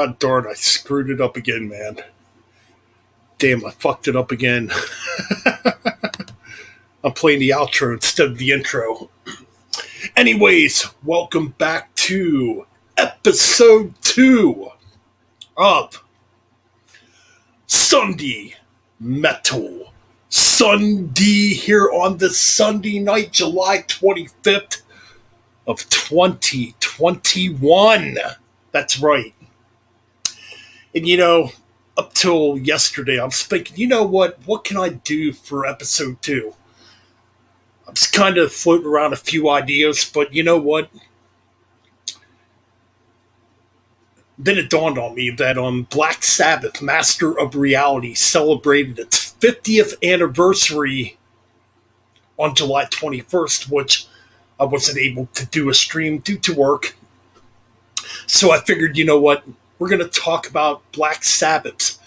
God darn, I screwed it up again, man. Damn, I fucked it up again. I'm playing the outro instead of the intro. Anyways, welcome back to episode 2 of Sunday Metal Sunday here on this Sunday night, July 25th of 2021. That's right. And up till yesterday, I was thinking, you know what? What can I do for episode 2? I was kind of floating around a few ideas, but you know what? Then it dawned on me that Black Sabbath, Master of Reality, celebrated its 50th anniversary on July 21st, which I wasn't able to do a stream due to work. So I figured, you know what? We're going to talk about Black Sabbath's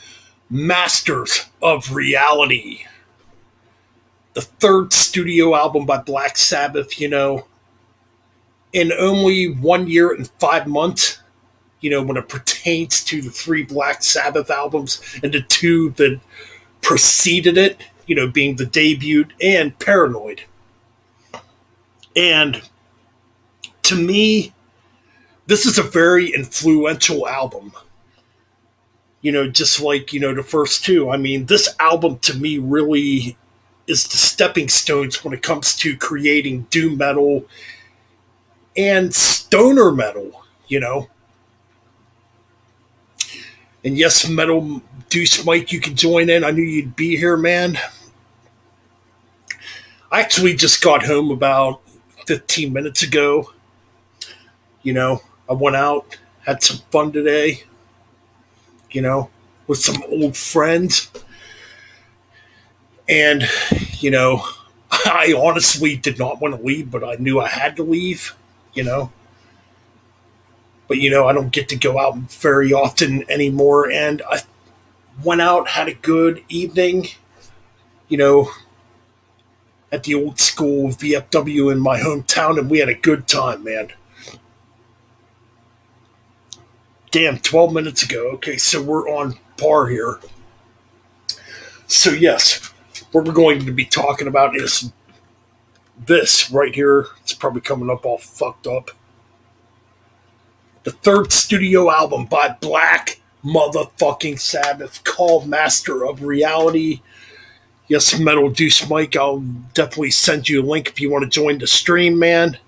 Masters of Reality. The third studio album by Black Sabbath, in only 1 year and 5 months, when it pertains to the 3 Black Sabbath albums and the 2 that preceded it, being the debut and Paranoid. And to me, this is a very influential album. Just like, the first 2. I mean, this album to me really is the stepping stones when it comes to creating doom metal and stoner metal, And yes, Metal Deuce Mike, you can join in. I knew you'd be here, man. I actually just got home about 15 minutes ago. I went out, had some fun today, with some old friends. And, I honestly did not want to leave, but I knew I had to leave, But, I don't get to go out very often anymore. And I went out, had a good evening, at the old school VFW in my hometown, and we had a good time, man. Damn, 12 minutes ago. Okay, so we're on par here. So, yes, what we're going to be talking about is this right here. It's probably coming up all fucked up. The third studio album by Black motherfucking Sabbath called Master of Reality. Yes, Metal Deuce Mike, I'll definitely send you a link if you want to join the stream, man.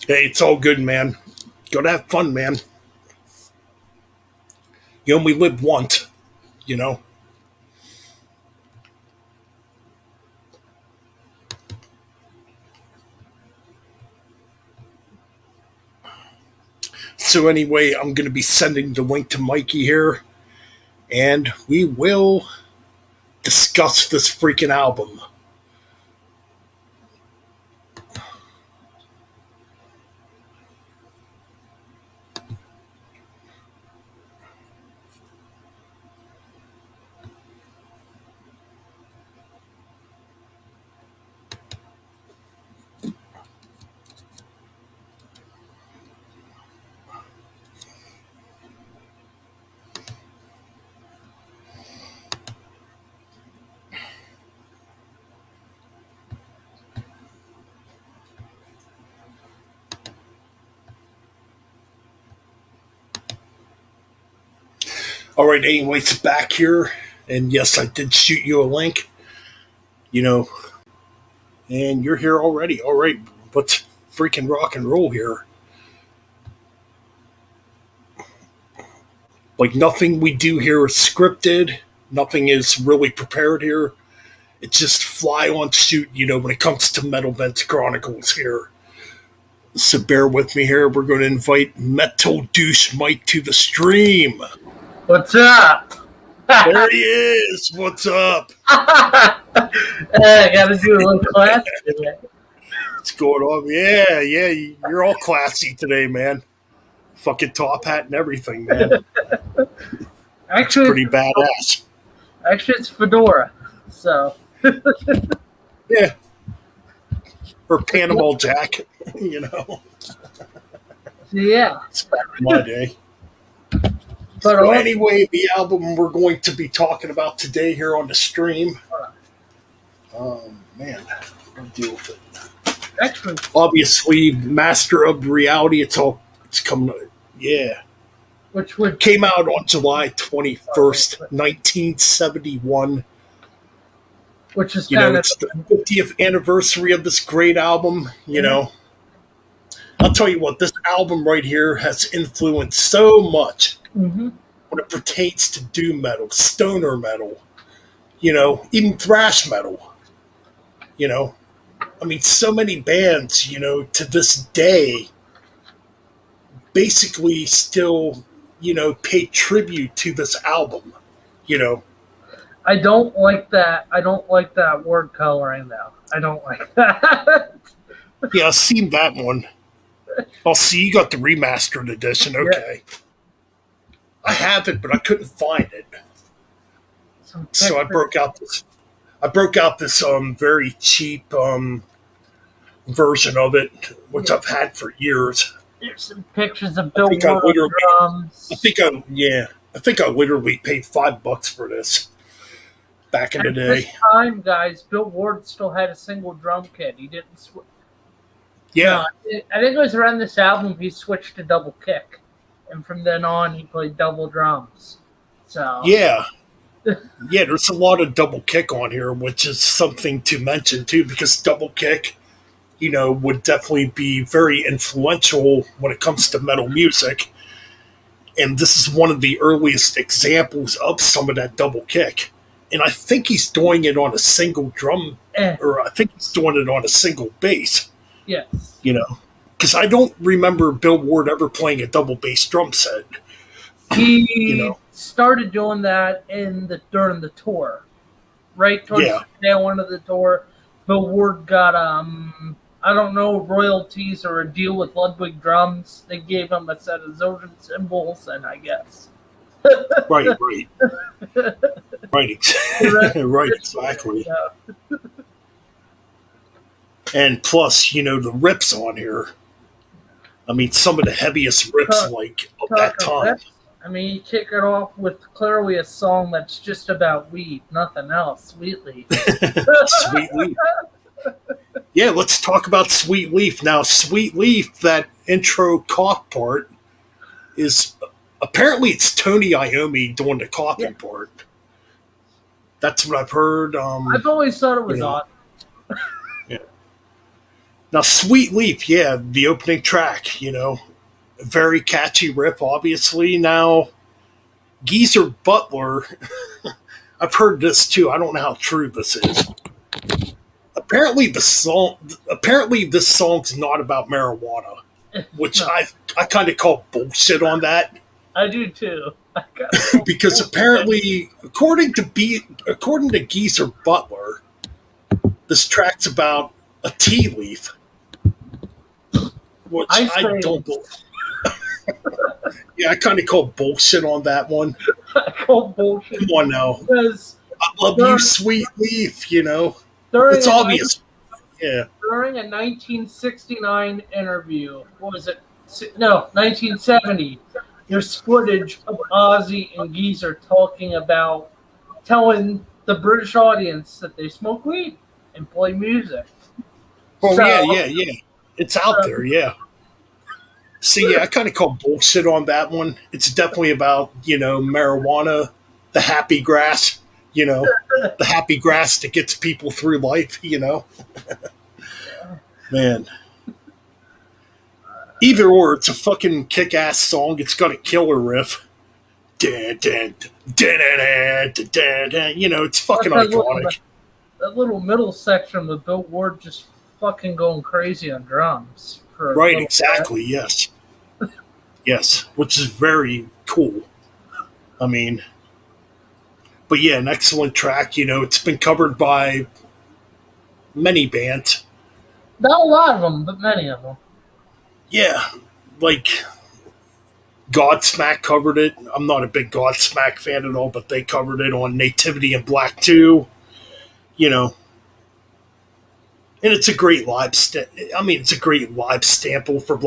Hey, it's all good, man. Gotta have fun, man. You only live once, So anyway, I'm going to be sending the link to Mikey here, and we will discuss this freaking album. All right, anyways, back here. And yes, I did shoot you a link, and you're here already. All right, let's freaking rock and roll here. Like, nothing we do here is scripted. Nothing is really prepared here. It's just fly on shoot, when it comes to Metal Vents Chronicles here. So bear with me here. We're going to invite Metal Deuce Mike to the stream. What's up? There he is. What's up? I gotta do a little class today. What's going on? Yeah, you're all classy today, man. Fucking top hat and everything, man. Actually, it's pretty badass. Actually, it's fedora, so. Yeah. or Panama Jack, you know. Yeah. It's back in my day. But So anyway, the album we're going to be talking about today here on the stream. Man, I'll deal with it. actually, Obviously, Master of Reality. It's coming. Yeah, which would came out on July 21st, 1971. which is You know, kind of it's the 50th anniversary of this great album. You know, I'll tell you what, this album right here has influenced so much when it pertains to doom metal, stoner metal, you know, even thrash metal. You know, I mean, so many bands, you know, to this day, basically still, you know, pay tribute to this album. You know, I don't like that. I don't like that word coloring though. I don't like that. yeah, I've seen that one. I'll see you got the remastered edition. Okay. Yeah. I have it, but I couldn't find it. So I broke out this. I broke out this very cheap version of it, which I've had for years. There's some pictures of Bill Ward drums. I think I literally paid $5 for this back in the day. This time, guys, Bill Ward still had a single drum kit. He didn't. Yeah, no, I think it was around this album he switched to double kick, and from then on he played double drums. So yeah. Yeah, there's a lot of double kick on here, which is something to mention too, because double kick, you know, would definitely be very influential when it comes to metal music. And this is one of the earliest examples of some of that double kick. And I think he's doing it on a single drum, or I think he's doing it on a single bass. Yes. You know, because I don't remember Bill Ward ever playing a double bass drum set. He started doing that during the tour, right towards the tail end of the tour. Bill Ward got I don't know, royalties or a deal with Ludwig Drums. They gave him a set of Zildjian cymbals, and I guess. right, right, exactly. Yeah. And plus, you know, the rips on here. I mean, some of the heaviest rips of that time. I mean, you kick it off with clearly a song that's just about weed, nothing else. Sweet Leaf. Sweet Leaf. Yeah, let's talk about Sweet Leaf. Now, Sweet Leaf, that intro cough part, is apparently it's Tony Iommi doing the coughing part. That's what I've heard. I've always thought it was odd. Yeah. Now, Sweet Leaf, yeah, the opening track, you know, very catchy riff, obviously. Now, Geezer Butler, I've heard this too. I don't know how true this is. Apparently, this song's not about marijuana, which I kind of call bullshit on that. I do too. Because apparently, according to Geezer Butler, this track's about a tea leaf, which I don't believe. Yeah, I kind of call bullshit on that one. I call bullshit. Come on now. Because I love you, Sweet Leaf, you know. It's obvious. Yeah. During a 1969 interview, what was it? No, 1970. There's footage of Ozzy and Geezer telling the British audience that they smoke weed and play music. Oh, yeah. It's out there, yeah. See, yeah, I kind of call bullshit on that one. It's definitely about, you know, marijuana, the happy grass, you know, the happy grass that gets people through life, you know. Man. Either or, it's a fucking kick-ass song. It's got a killer riff. You know, it's fucking iconic. That little middle section with Bill Ward just fucking going crazy on drums. Right, exactly, yes. Yes, which is very cool. I mean, but yeah, an excellent track. You know, it's been covered by many bands. Not a lot of them, but many of them. Yeah, like Godsmack covered it. I'm not a big Godsmack fan at all, but they covered it on Nativity in Black 2. You know, And it's a great it's a great live staple for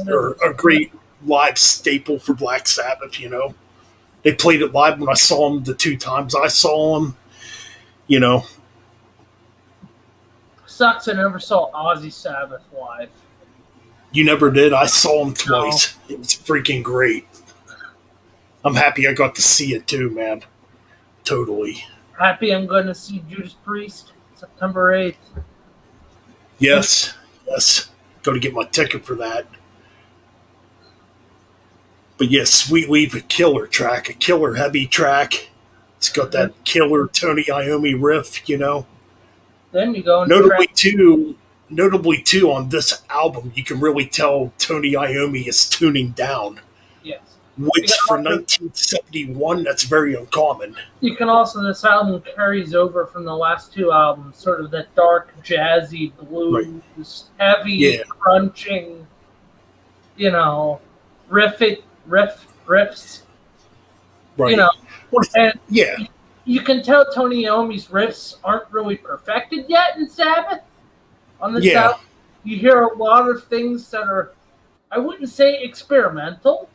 or a great live staple for Black Sabbath. They played it live when I saw them the two times I saw them. You know, Sucks I never saw Ozzy Sabbath live. you never did. I saw them twice. No. It was freaking great. I'm happy I got to see it too, man. Totally. Happy I'm going to see Judas Priest September 8th. Yes. Got to get my ticket for that. But yes, Sweet Leaf, a killer track, a killer heavy track. It's got that killer Tony Iommi riff, Then you go Notably too, on this album, you can really tell Tony Iommi is tuning down. Yes. Which for 1971, that's very uncommon. You can also, this album carries over from the last two albums, sort of that dark, jazzy blues, heavy, crunching, riffs. Right. And you can tell Tony Iommi's riffs aren't really perfected yet in Sabbath. On this album, you hear a lot of things that are, I wouldn't say experimental,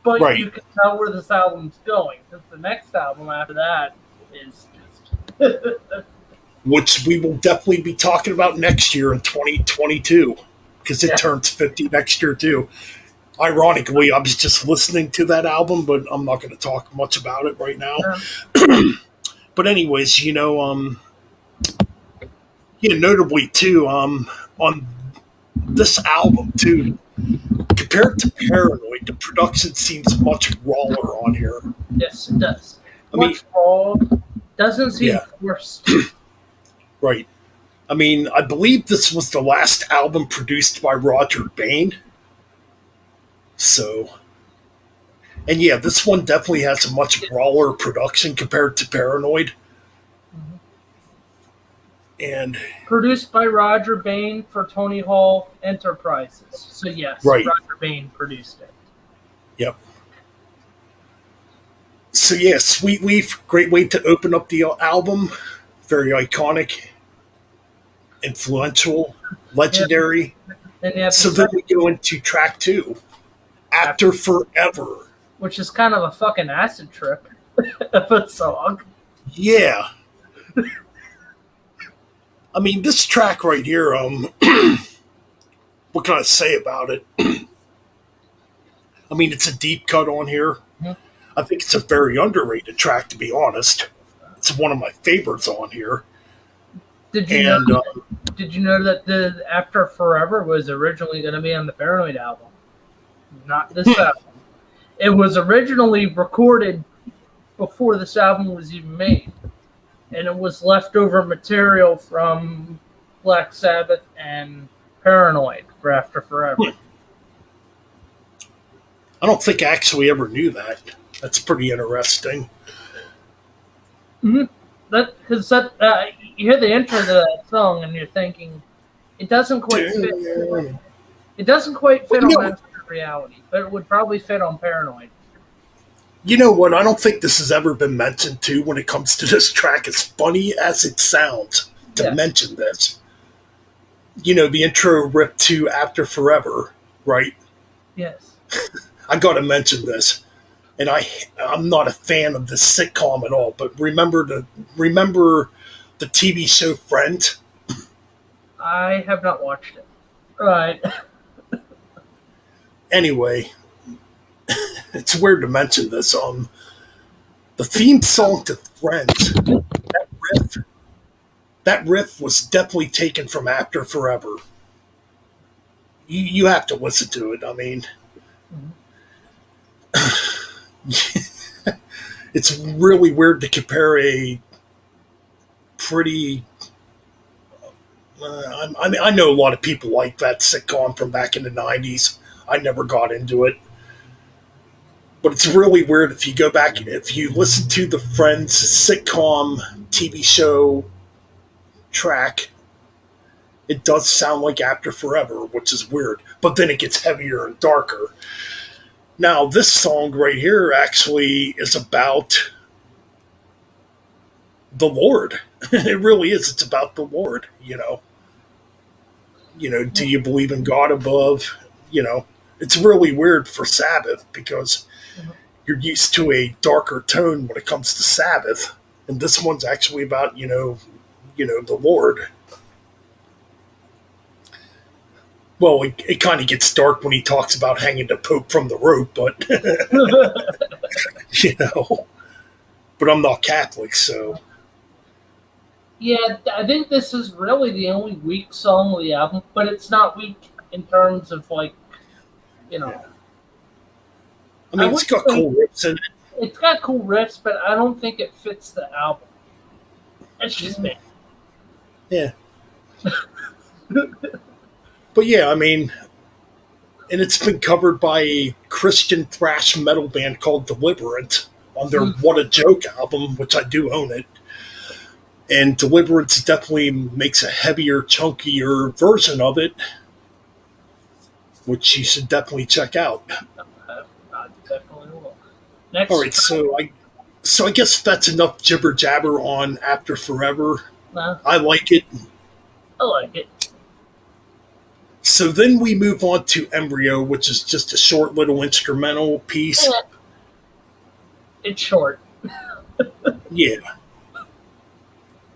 but you can tell where this album's going. Because the next album after that is just... Which we will definitely be talking about next year in 2022. Because it turns 50 next year too. Ironically, I was just listening to that album, but I'm not going to talk much about it right now. But anyways, notably too, on this album too, compared to Paranoid, the production seems much rawer on here. Yes, it does. Much raw. Doesn't seem forced. Right. I believe this was the last album produced by Roger Bain. So, and this one definitely has a much rawer production compared to Paranoid. And produced by Roger Bain for Tony Hall Enterprises. So Roger Bain produced it. Yep. So Sweet Leaf, great way to open up the album. Very iconic, influential, legendary. So then we go into track 2, After Forever. Which is kind of a fucking acid trip of a song. Yeah. This track right here, what can I say about it? It's a deep cut on here. Mm-hmm. I think it's a very underrated track, to be honest. It's one of my favorites on here. Did you know that the After Forever was originally going to be on the Paranoid album? Not this album. It was originally recorded before this album was even made. And it was leftover material from Black Sabbath and Paranoid for After Forever. I don't think I actually ever knew that. That's pretty interesting. Mm-hmm. Because you hear the intro to that song and you're thinking, it doesn't quite fit. It doesn't quite fit on Master of Reality, but it would probably fit on Paranoid. You know what? I don't think this has ever been mentioned too when it comes to this track. As funny as it sounds to mention this. The intro ripped to After Forever, right? Yes. I got to mention this. And I'm not a fan of this sitcom at all, but remember the TV show Friends? I have not watched it. Right. Anyway, it's weird to mention this. The theme song to Friends, that riff was definitely taken from After Forever. You have to listen to it. It's really weird to compare a pretty... I know a lot of people like that sitcom from back in the 90s. I never got into it. But it's really weird if you go back, if you listen to the Friends sitcom TV show track, it does sound like After Forever, which is weird. But then it gets heavier and darker. Now, this song right here actually is about the Lord. It really is. It's about the Lord, Do you believe in God above? It's really weird for Sabbath because you're used to a darker tone when it comes to Sabbath, and this one's actually about the Lord. Well, it kind of gets dark when he talks about hanging the Pope from the rope, but you know, but I'm not Catholic, so Yeah, I think this is really the only weak song of the album, but it's not weak in terms of you know. yeah. I mean, it's would got say cool riffs in it. it's got cool riffs, but I don't think it fits the album. That's just me. Yeah, but yeah, I mean, and it's been covered by a Christian thrash metal band called Deliverance on their "What a Joke" album, which I do own it. And Deliverance definitely makes a heavier, chunkier version of it, which you should definitely check out. I definitely will. Next, All right, so I guess that's enough jibber jabber on After Forever. I like it. I like it. So then we move on to Embryo, which is just a short little instrumental piece. Yeah. It's short, Yeah,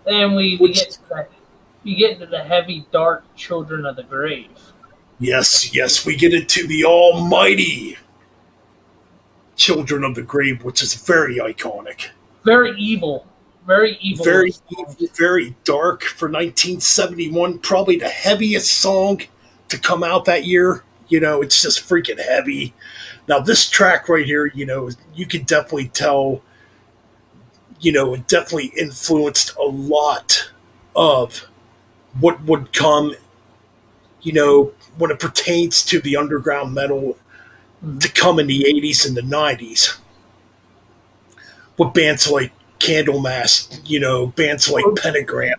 and we which get into the heavy, dark Children of the Grave. yes, we get into the almighty Children of the Grave, which is very iconic. Very evil. Very evil. Very evil, very dark for 1971. Probably the heaviest song to come out that year. It's just freaking heavy. Now, this track right here, you can definitely tell, it definitely influenced a lot of what would come, when it pertains to the underground metal to come in the 80s and the 90s. With bands like Candlemass, bands like Pentagram.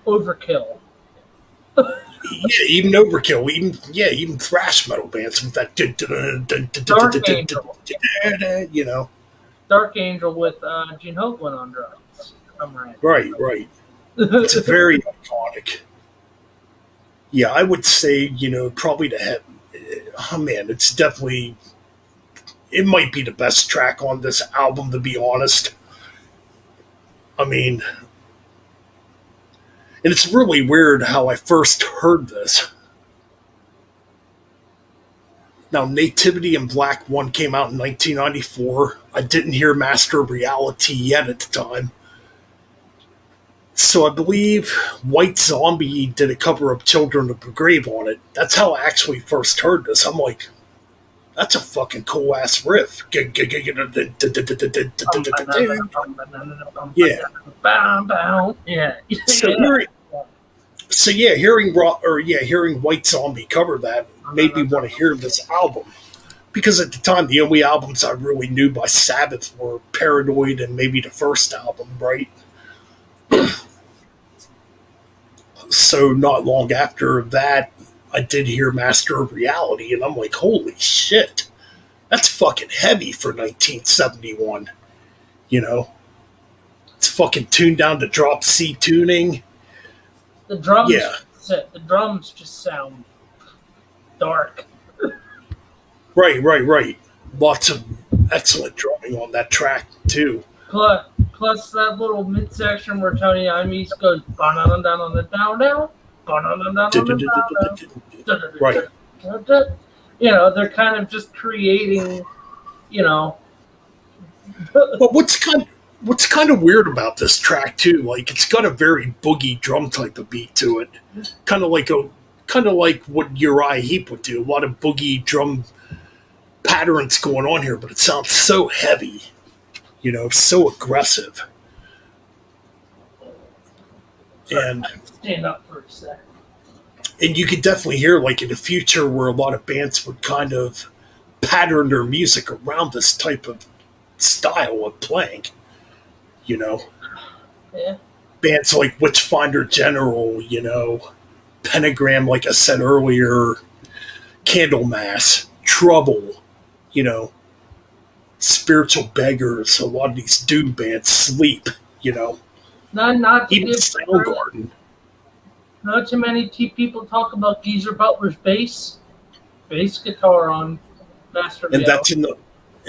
Overkill. Yeah, even Overkill, even thrash metal bands with that, Dark Angel. you know. Dark Angel with Gene Hoglan on drums. I'm right. Right. It's very iconic. Yeah, I would say, probably to have. Oh man, it's definitely. It might be the best track on this album, to be honest. I mean, and it's really weird how I first heard this. Now, Nativity in Black 1 came out in 1994. I didn't hear Master of Reality yet at the time. So I believe White Zombie did a cover of Children of the Grave on it. That's how I actually first heard this. I'm like, that's a fucking cool ass riff. Yeah. Hearing White Zombie cover that made me want to hear this album. Because at the time, the only albums I really knew by Sabbath were Paranoid and maybe the first album, right? So not long after that, I did hear Master of Reality, and I'm like, holy shit, that's fucking heavy for 1971. It's fucking tuned down to drop C tuning. The drums just sound dark. Right. Lots of excellent drumming on that track too. Plus that little midsection where Tony Iommi goes down on the down, right. They're kind of just creating, But what's kind of weird about this track too? Like, it's got a very boogie drum type of beat to it, kind of like what Uriah Heep would do. A lot of boogie drum patterns going on here, but it sounds so heavy. So aggressive. And stand up for a second. And you could definitely hear, like, in the future where a lot of bands would kind of pattern their music around this type of style of playing. Yeah. Bands like Witchfinder General, Pentagram, like I said earlier, Candlemass, Trouble, Spiritual Beggars, a lot of these doom bands, Sleep, Not even Soundgarden. Not too many people talk about Geezer Butler's bass guitar on Master of And the Hour.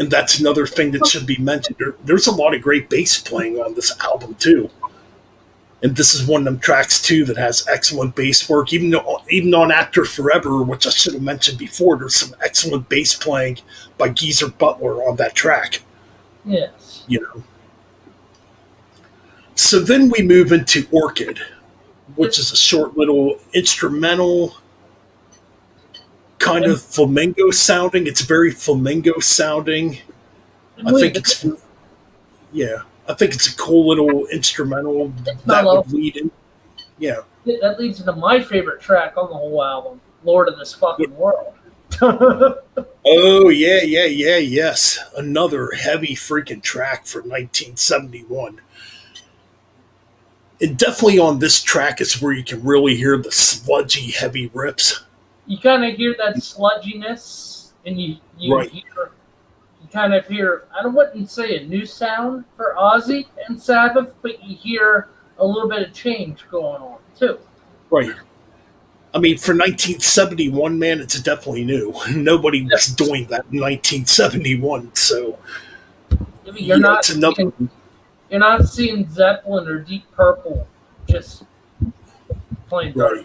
that's another thing that should be mentioned. There's a lot of great bass playing on this album too. And this is one of them tracks too that has excellent bass work. Even on After Forever, which I should have mentioned before, there's some excellent bass playing by Geezer Butler on that track. Yes. You know. So then we move into Orchid, which is a short little instrumental, kind of flamingo sounding. It's very flamingo sounding. I think it's a cool little instrumental that would lead in. Yeah. That leads into my favorite track on the whole album, Lord of This Fucking World. Oh, yes. Another heavy freaking track for 1971. And definitely on this track is where you can really hear the sludgy, heavy riffs. You kind of hear that sludginess, and you kind of hear, I wouldn't say a new sound for Ozzy and Sabbath, but you hear a little bit of change going on, too. Right. I mean, for 1971, man, it's definitely new. Nobody was doing that in 1971, so... I mean, you're not seeing Zeppelin or Deep Purple just playing dark.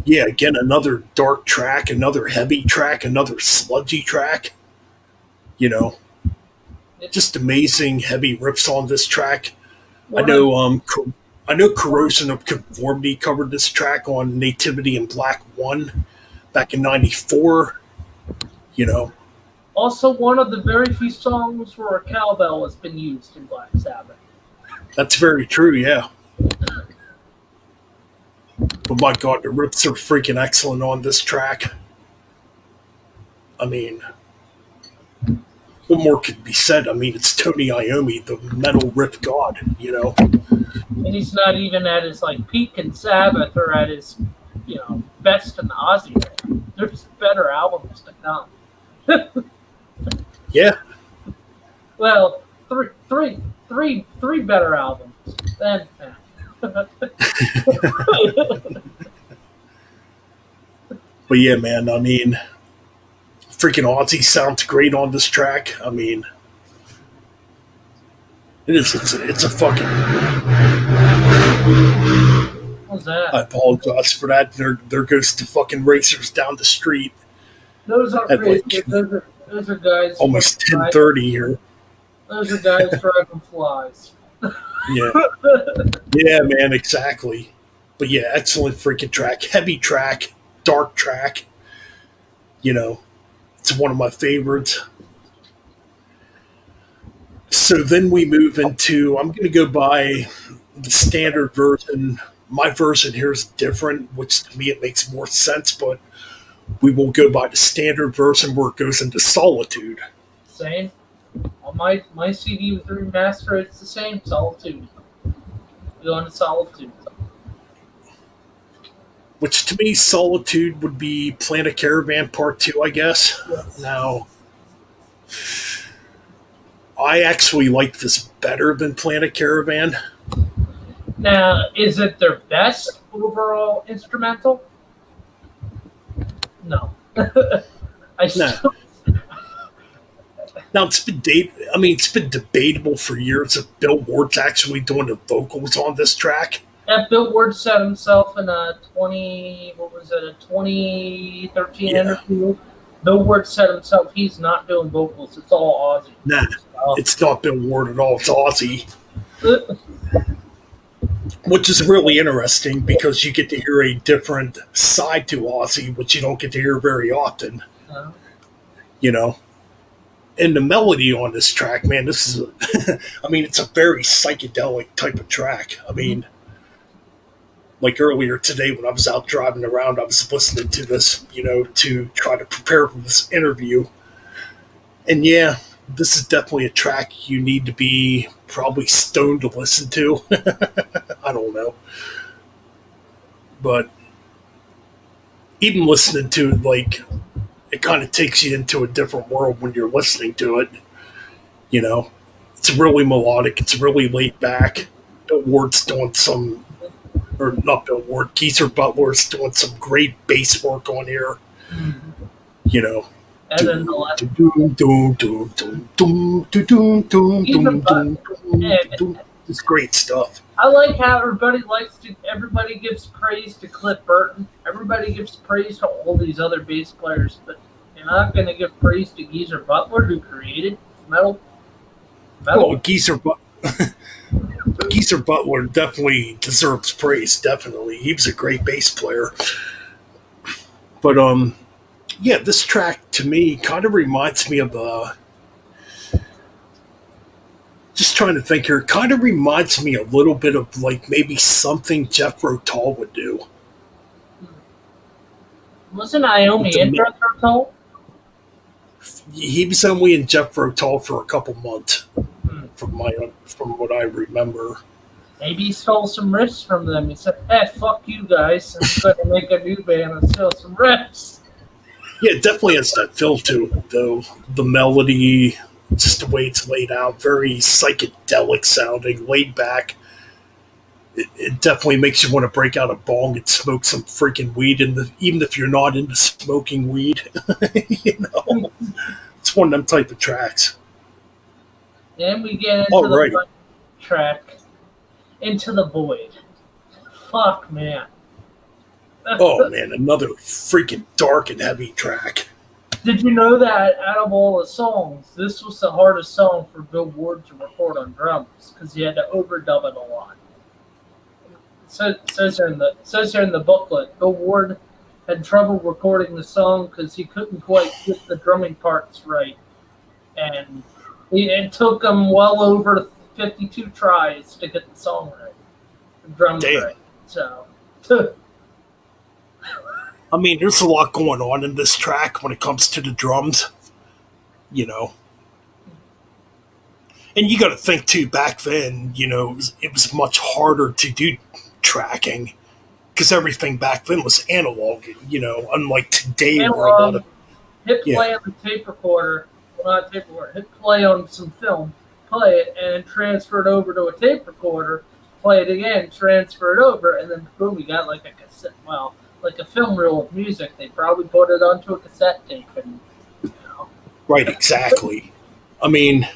Yeah, again, another dark track, another heavy track, another sludgy track. You know, just amazing heavy riffs on this track. I know Corrosion of Conformity covered this track on Nativity in Black 1 back in '94. You know. Also, one of the very few songs where a cowbell has been used in Black Sabbath. That's very true, yeah. But my God, the riffs are freaking excellent on this track. I mean, what more could be said? I mean, it's Tony Iommi, the metal riff god, you know. And he's not even at his peak in Sabbath or at his best in the Ozzy era. There's better albums to come. Yeah. Well, three better albums than that. But yeah, man, I mean, freaking Ozzy sounds great on this track. I mean, it's a fucking... What's that? I apologize for that. There goes the fucking racers down the street. Those are crazy. Those are guys. Almost 10:30 here. Those are guys driving flies. Yeah. Yeah, man, exactly. But yeah, excellent freaking track. Heavy track. Dark track. You know, it's one of my favorites. So then we move into, I'm going to go by the standard version. My version here is different, which to me it makes more sense, but we will go by the standard version where it goes into Solitude. Same. On my CD with the remaster, it's the same. Solitude. Go into Solitude. Which to me, Solitude would be Planet Caravan Part 2, I guess. Yes. Now, I actually like this better than Planet Caravan. Now, is it their best overall instrumental? No. No. Now it's been debatable for years if Bill Ward's actually doing the vocals on this track. Bill Ward said himself in a 2013 interview. Bill Ward said himself he's not doing vocals. It's all Ozzy. Nah, it's not Bill Ward at all. It's Ozzy. Which is really interesting because you get to hear a different side to Ozzy, which you don't get to hear very often. You know? And the melody on this track, man, this is, it's a very psychedelic type of track. I mean, like earlier today when I was out driving around, I was listening to this, to try to prepare for this interview. And yeah, this is definitely a track you need to be probably stoned to listen to. I don't know. But even listening to it, it kind of takes you into a different world when you're listening to it. It's really melodic. It's really laid back. Bill Ward's doing some or not Bill Ward, Geezer Butler's doing some great bass work on here. Mm-hmm. You know, And then the last Geezer it's great stuff. I like how everybody gives praise to Cliff Burton. Everybody gives praise to all these other bass players, but you're not going to give praise to Geezer Butler, who created metal. Well, Geezer Butler definitely deserves praise. Definitely, he was a great bass player. But yeah, this track to me kind of reminds me of just trying to think here. It kind of reminds me a little bit of like maybe something Jethro Tull would do. Wasn't Iommi in Jethro Tull? He was only in Jethro Tull for a couple months, from what I remember. Maybe he stole some riffs from them. He said, "Hey, fuck you guys! I'm going to make a new band and steal some riffs." Yeah, it definitely has that feel to it, though. The melody, just the way it's laid out, very psychedelic sounding, laid back. It definitely makes you want to break out a bong and smoke some freaking weed, even if you're not into smoking weed. It's one of them type of tracks. Then we get into the track, Into the Void. Fuck, man. Oh, man, another freaking dark and heavy track. Did you know that out of all the songs, this was the hardest song for Bill Ward to record on drums because he had to overdub it a lot. It says here in the booklet, Bill Ward had trouble recording the song because he couldn't quite get the drumming parts right, and it took him well over 52 tries to get the song right, the drums right. So, I mean, there's a lot going on in this track when it comes to the drums, And you got to think too. Back then, it was much harder to do tracking because everything back then was analog, unlike today where a lot of hit play on the tape recorder, well, not tape recorder, hit play on some film, play it, and transfer it over to a tape recorder, play it again, transfer it over, and then boom, you got like a cassette, like a film reel of music. They probably put it onto a cassette tape. Right, exactly. I mean,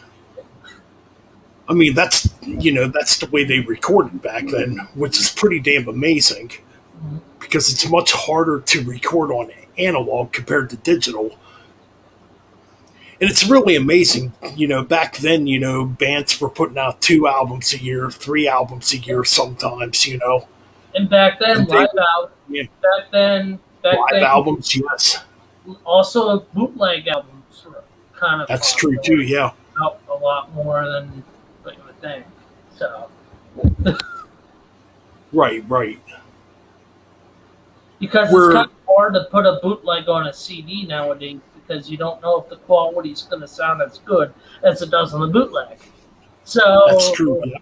that's the way they recorded back then, which is pretty damn amazing because it's much harder to record on analog compared to digital. And it's really amazing, back then, bands were putting out 2 albums a year, 3 albums a year sometimes, And back then, live albums, yes. Also, bootleg albums were kind of. That's true too, yeah. A lot more than what you would think. So. Right. Because it's kind of hard to put a bootleg on a CD nowadays because you don't know if the quality's going to sound as good as it does on the bootleg. So that's true. Yeah.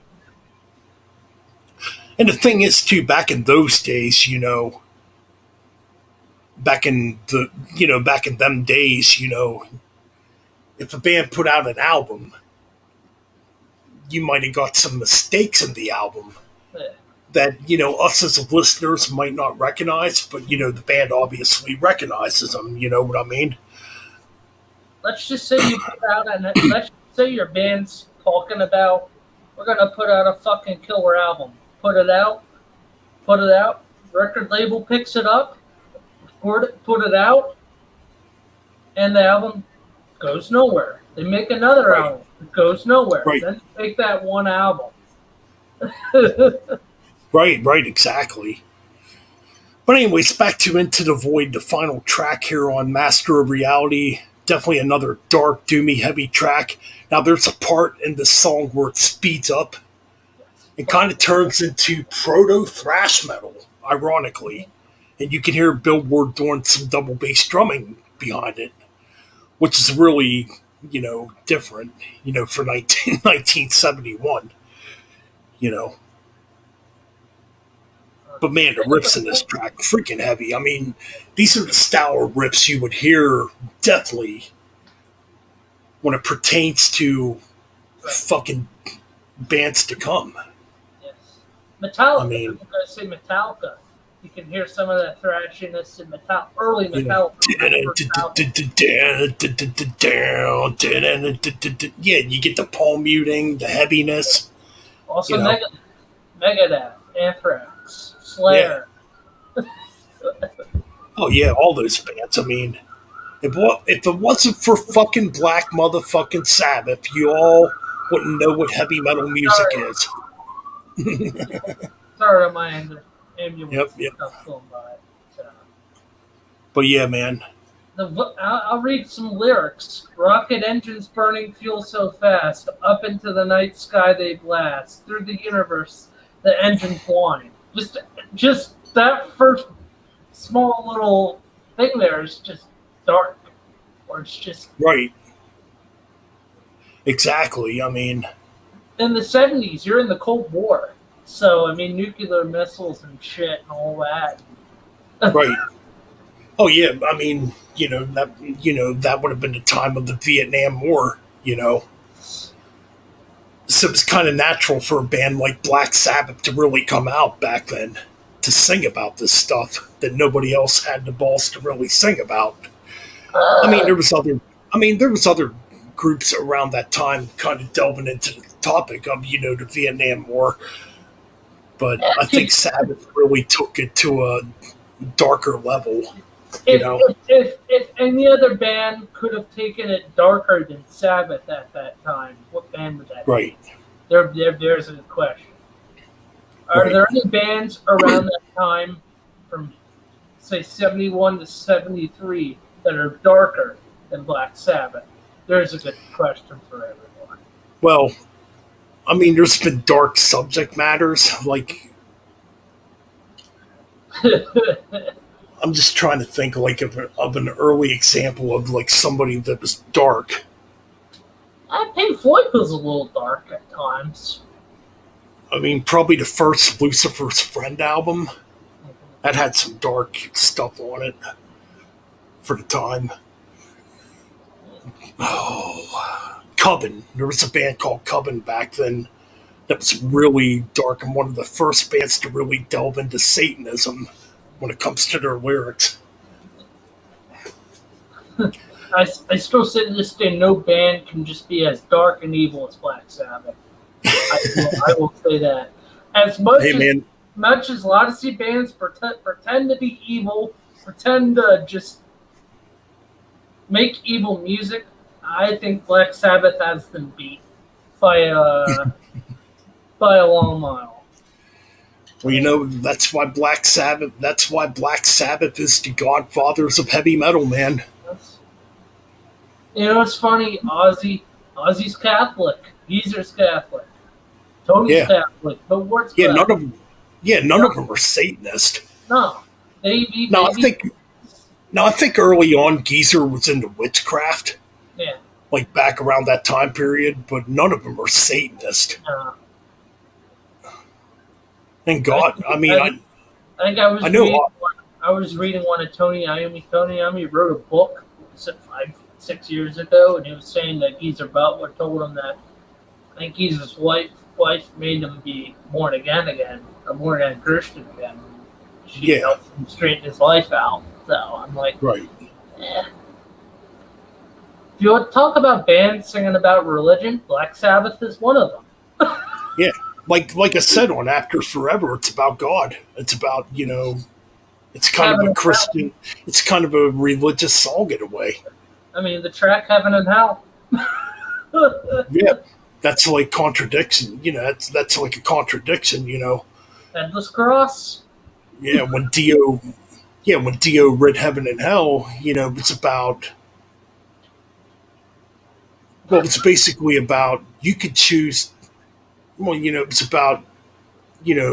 And the thing is, too, back in those days, back in them days, if a band put out an album, you might have got some mistakes in the album that, us as listeners might not recognize, but, the band obviously recognizes them. You know what I mean? Let's just say let's just say your band's talking about, we're going to put out a fucking killer album. Put it out, record label picks it up, put it out, and the album goes nowhere. They make another album, it goes nowhere. Right. Then they make that one album. Right, exactly. But anyways, back to Into the Void, the final track here on Master of Reality. Definitely another dark, doomy, heavy track. Now, there's a part in the song where it speeds up. It kind of turns into proto-thrash metal, ironically. And you can hear Bill Ward doing some double bass drumming behind it, which is really, different, for 1971, But man, the riffs in this track, freaking heavy. I mean, these are the style of riffs you would hear definitely when it pertains to fucking bands to come. Yes. I Metallica. mean, I'm going to say Metallica. You can hear some of that thrashiness in early you know, Metallica. yeah, you get the palm muting, the heaviness, Also, you know, Megadeth, Anthrax, yeah. Slayer. Oh yeah, all those bands. I mean, if it wasn't for fucking Black motherfucking Sabbath, you all wouldn't know what heavy metal music Sorry, is. sorry on my Yep, ambulance and yep. stuff going by. So, But yeah, man. I'll read some lyrics. Rocket engines burning fuel so fast, up into the night sky they blast. Through the universe, the engines whine. Just that first small little thing there is just dark, or it's just Right. Exactly. I mean, in the '70s. You're in the Cold War, so I mean nuclear missiles and shit and all that. right. Oh yeah. I mean, that would have been the time of the Vietnam War. So it was kind of natural for a band like Black Sabbath to really come out back then to sing about this stuff that nobody else had the balls to really sing about. I mean, Uh, there was other groups around that time kind of delving into the topic of the Vietnam War, but I think Sabbath really took it to a darker level. You if, know, if, if, if any other band could have taken it darker than Sabbath at that time, what band would that be? right, There's a question. Are right. there any bands around that time, from say '71 to '73, that are darker than Black Sabbath? There's a good question for everyone. Well, I mean, there's been dark subject matters. Like, I'm just trying to think like of an early example of like somebody that was dark. Pink Floyd was a little dark at times. I mean, probably the first Lucifer's Friend album that had some dark stuff on it for the time. Oh, Coven. There was a band called Coven back then that was really dark and one of the first bands to really delve into Satanism when it comes to their lyrics. I still say to this day, no band can just be as dark and evil as Black Sabbath. I will say that. As Hey, man. much as a lot of C bands pretend to be evil, pretend to just make evil music, I think Black Sabbath has them beat by by a long mile. Well, that's why Black Sabbath. That's why Black Sabbath is the godfathers of heavy metal, man. That's, it's funny. Ozzy's Catholic. Geezer's Catholic. Tony's Yeah, Catholic. But Wart's yeah. Catholic. None of them are Satanist. No, No, I maybe. think no, I think early on Geezer was into witchcraft, Yeah. like back around that time period, but none of them are Satanist. Uh, Thank I, God. I mean, I, I think I know. I was reading one of Tony Iommi. Tony Iommi wrote a book 5, 6 years ago, and he was saying that Geezer Butler told him that I think Geezer's wife made him be born again, a born again Christian again. She Yeah, helped him straighten his life out. So I'm like, right. eh. If you want to talk about bands singing about religion, Black Sabbath is one of them. Yeah, like I said on After Forever, it's about God. It's about it's kind of Heaven a and Hell. Christian. It's kind of a religious song in a way. I mean, the track Heaven and Hell. Yeah, that's like contradiction. That's like a contradiction. Endless Cross. Yeah, when Dio read Heaven and Hell, it's about. Well, it's basically about you could choose. Well, it's about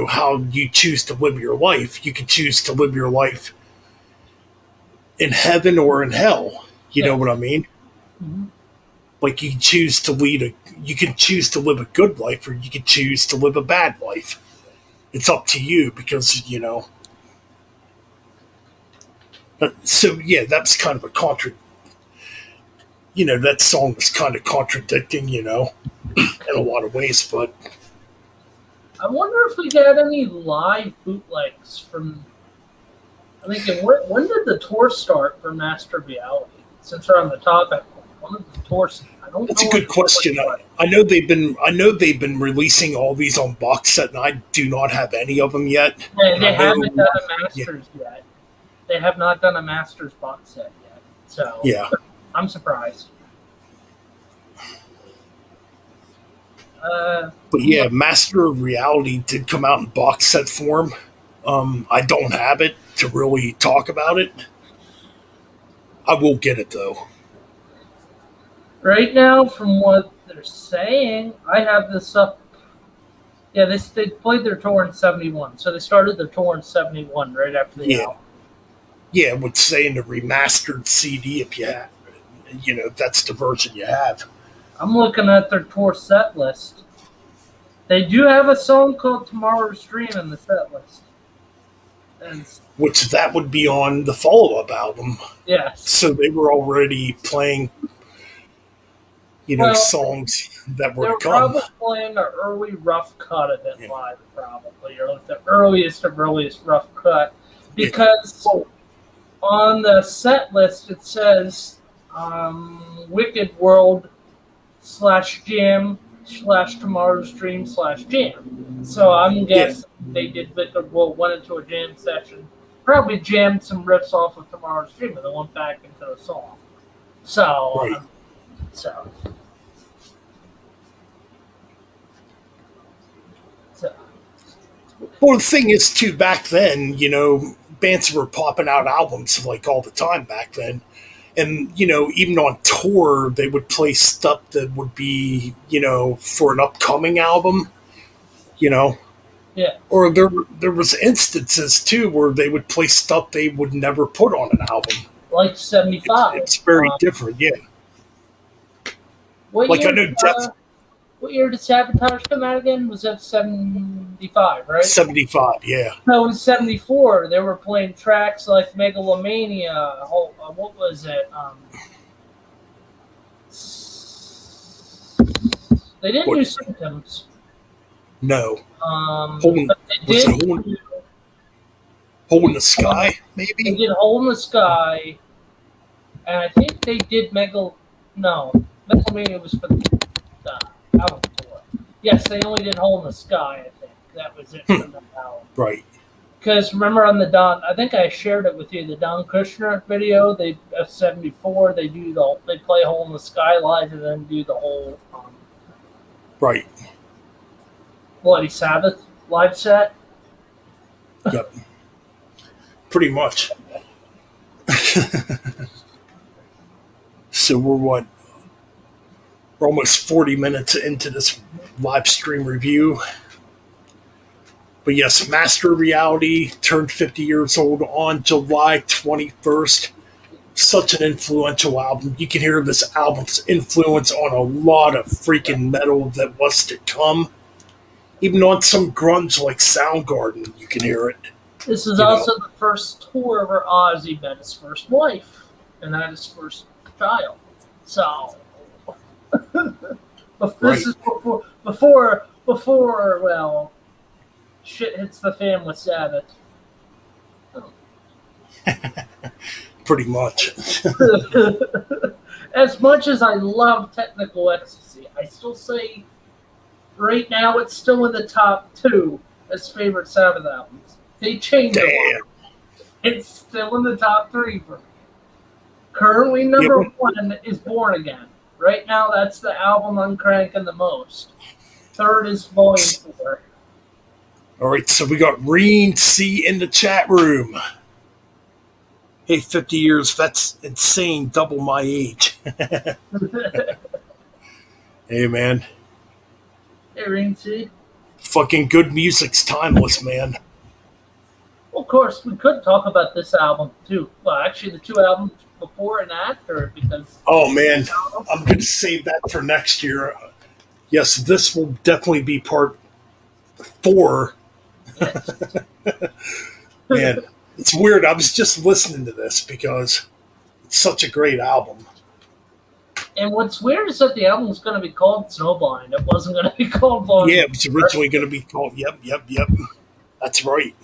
how you choose to live your life. You can choose to live your life in heaven or in hell. You know Yeah. what I mean? Mm-hmm. Like you can choose to live a good life, or you can choose to live a bad life. It's up to you because So yeah, that's kind of a contra. That song was kind of contradicting, in a lot of ways, but I wonder if we got any live bootlegs from. I'm thinking, when did the tour start for Master Reality? Since we're on the topic, when did the tour? I don't That's a know. good question. I know they've been releasing all these on box set, and I do not have any of them yet. They haven't done a Masters yet. They have not done a Masters box set yet. So yeah, I'm surprised. but yeah, Master of Reality did come out in box set form. I don't have it to really talk about it. I will get it though. Right now, from what they're saying, I have this up. Yeah, they played their tour in '71, so they started their tour in '71 right after the album. Yeah, it would say in the remastered CD if you have, that's the version you have. I'm looking at their tour set list. They do have a song called "Tomorrow's Dream" in the set list. Which that would be on the follow-up album. Yes. So they were already playing, songs that were to come. They're probably playing an early rough cut of it live, probably, or like the earliest rough cut. Because on the set list it says Wicked World /Jam /Tomorrow's Dream /Jam. So I'm guessing they did Wicked World, went into a jam session, probably jammed some riffs off of Tomorrow's Dream, and then went back into the song. So, Well, the thing is, too, back then, bands were popping out albums like all the time back then. And, even on tour, they would play stuff that would be, for an upcoming album, Yeah. Or there was instances, too, where they would play stuff they would never put on an album. Like 75. It's very different, yeah. What year did Sabotage come out again? Was that 75, right? 75, yeah. No, in 74, they were playing tracks like Megalomania. What was it? They didn't do Symptoms. No. Holding the Sky, maybe? They did Hole in the Sky. And I think they did Megalomania was for the album tour. Yes, they only did Hole in the Sky, I think. That was it for the album. Right. Because remember on the Don, I think I shared it with you, the Don Kushner video, they 74, they play Hole in the Sky live and then do the whole right. Bloody Sabbath live set. Yep. Pretty much. So we're almost 40 minutes into this live stream review. But yes, Master Reality turned 50 years old on July 21st. Such an influential album. You can hear this album's influence on a lot of freaking metal that was to come. Even on some grunge like Soundgarden, you can hear it. This is also the first tour where Ozzy met his first wife and had his first child. So, this is before shit hits the fan with Sabbath. Pretty much. As much as I love Technical Ecstasy, I still say right now it's still in the top 2 as favorite Sabbath albums. They changed it. It's still in the top 3 for me. Currently, number 1 is Born Again. Right now, that's the album I'm cranking the most. 3rd is Volume 4. All right, so we got Reen C in the chat room. Hey, 50 years, that's insane. Double my age. Hey, man. Hey, Reen C. Fucking good music's timeless, man. Well, of course, we could talk about this album, too. Well, actually, the 2 albums before and after, because... Oh, man. I'm going to save that for next year. Yes, this will definitely be part 4. Yes. Man, it's weird. I was just listening to this because it's such a great album. And what's weird is that the album was going to be called Snowblind. It wasn't going to be called Volume. Yeah, it was originally going to be called. Yep. That's right.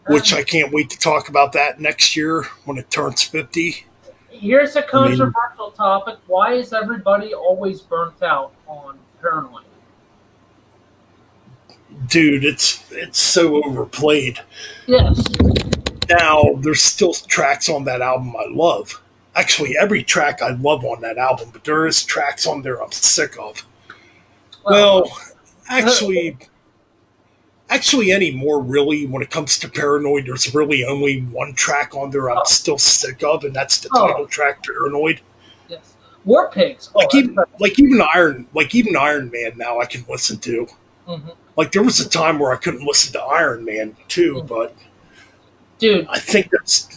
Which I can't wait to talk about that next year when it turns 50. Here's a controversial topic. Why is everybody always burnt out on Paranoid? Dude, it's so overplayed. Yes. Now, there's still tracks on that album I love. Actually, every track I love on that album, but there is tracks on there I'm sick of. Well, actually anymore, really, when it comes to Paranoid, there's really only one track on there I'm still sick of, and that's the title track, Paranoid. Yes. War Pigs. Like even Iron Man now I can listen to. Mm-hmm. Like there was a time where I couldn't listen to Iron Man too, but dude, I think that's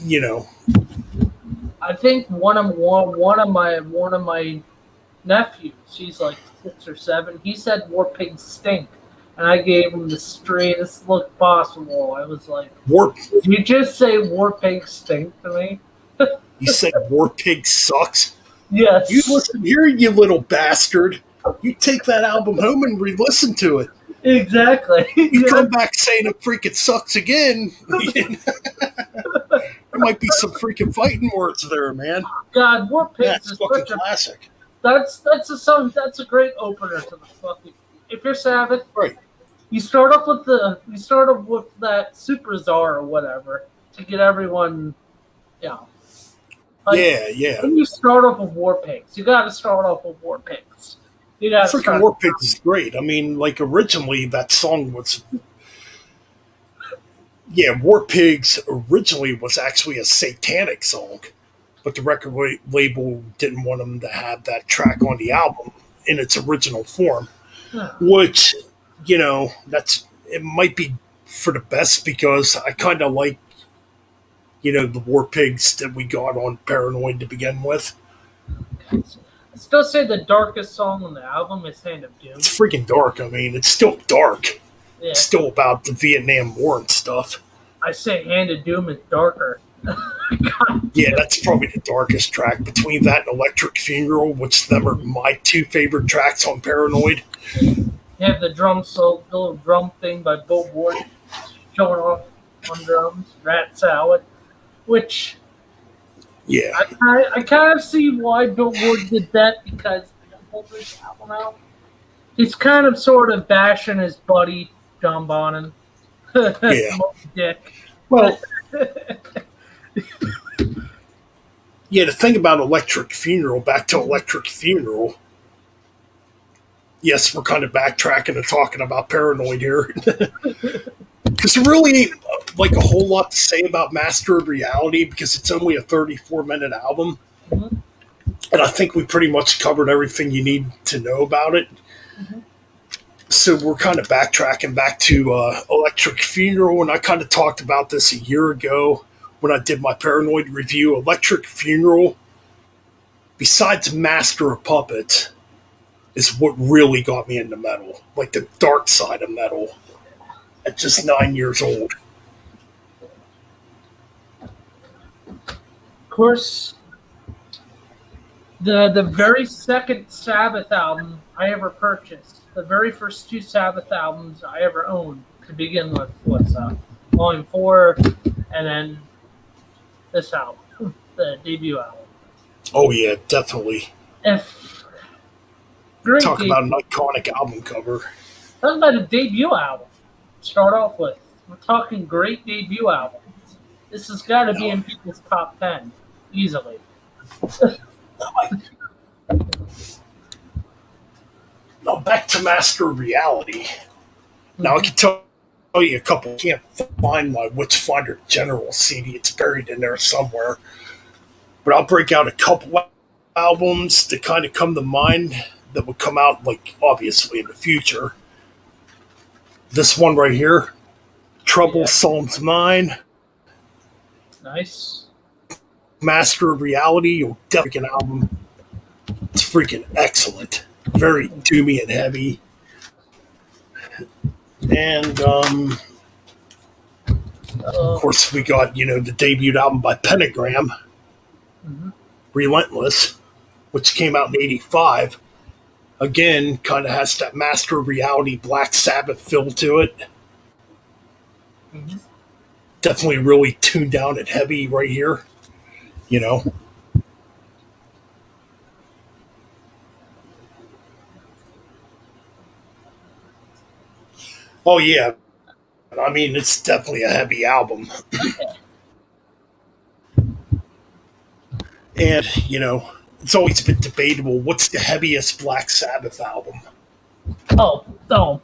I think one of my nephews, he's like 6 or 7. He said War Pigs stink, and I gave him the straightest look possible. I was like, "Did you just say War Pigs stink to me?" You said War Pigs sucks. Yes. You listen here, you little bastard. You take that album home and re-listen to it. Exactly. You come back saying it freaking sucks again. There might be some freaking fighting words there, man. God, War Pigs That's is fucking classic. That's a great opener to the fucking. If you're Sabbath, right? You start off with that Super Czar or whatever to get everyone, yeah. When you start off with War Pigs, you got to start off with War Pigs. Freaking War Pigs is great. I mean, like originally that song was. Yeah, War Pigs originally was actually a satanic song, but the record label didn't want them to have that track on the album in its original form, which, it might be for the best because I kind of like, the War Pigs that we got on Paranoid to begin with. I still say the darkest song on the album is Hand of Doom. It's freaking dark. I mean, it's still dark. Yeah. It's still about the Vietnam War and stuff. I say Hand of Doom is darker. Yeah, that's probably the darkest track. Between that and Electric Funeral, which them are my 2 favorite tracks on Paranoid. You have the little drum thing by Bill Ward showing off on drums, Rat Salad, which... Yeah. I kind of see why Bill Ward did that because this album out. He's kind of sort of bashing his buddy, John Bonham. Yeah. Dick. Well... Yeah, the thing about Electric Funeral, back to Electric Funeral. Yes, we're kind of backtracking and talking about Paranoid here. Because there really ain't like a whole lot to say about Master of Reality because it's only a 34-minute album. Mm-hmm. And I think we pretty much covered everything you need to know about it. Mm-hmm. So we're kind of backtracking back to Electric Funeral, and I kind of talked about this a year ago when I did my Paranoid review. Electric Funeral, besides Master of Puppets, is what really got me into metal, like the dark side of metal, at just 9 years old. Of course, the very second Sabbath album I ever purchased, the very first 2 Sabbath albums I ever owned to begin with was Volume 4 and then this album, the debut album. Oh yeah, definitely. Talk about an iconic album cover. Talk about a debut album. Start off with. We're talking great debut albums. This has got to be in people's top 10 easily. Now back to Master of Reality. Now I can tell you a couple. Can't find my Witchfinder General CD. It's buried in there somewhere. But I'll break out a couple albums that kind of come to mind that would come out, like, obviously in the future. This one right here, Trouble Psalms Mine. Nice. Master of Reality, your freaking album. It's freaking excellent. Very doomy and heavy. And, of course, we got, the debut album by Pentagram, Relentless. which came out in '85. Again, kind of has that Master of Reality Black Sabbath feel to it. Mm-hmm. Definitely really tuned down and heavy right here, you know. Oh yeah, I mean it's definitely a heavy album, Okay. and it's always been debatable what's the heaviest Black Sabbath album. Oh, oh,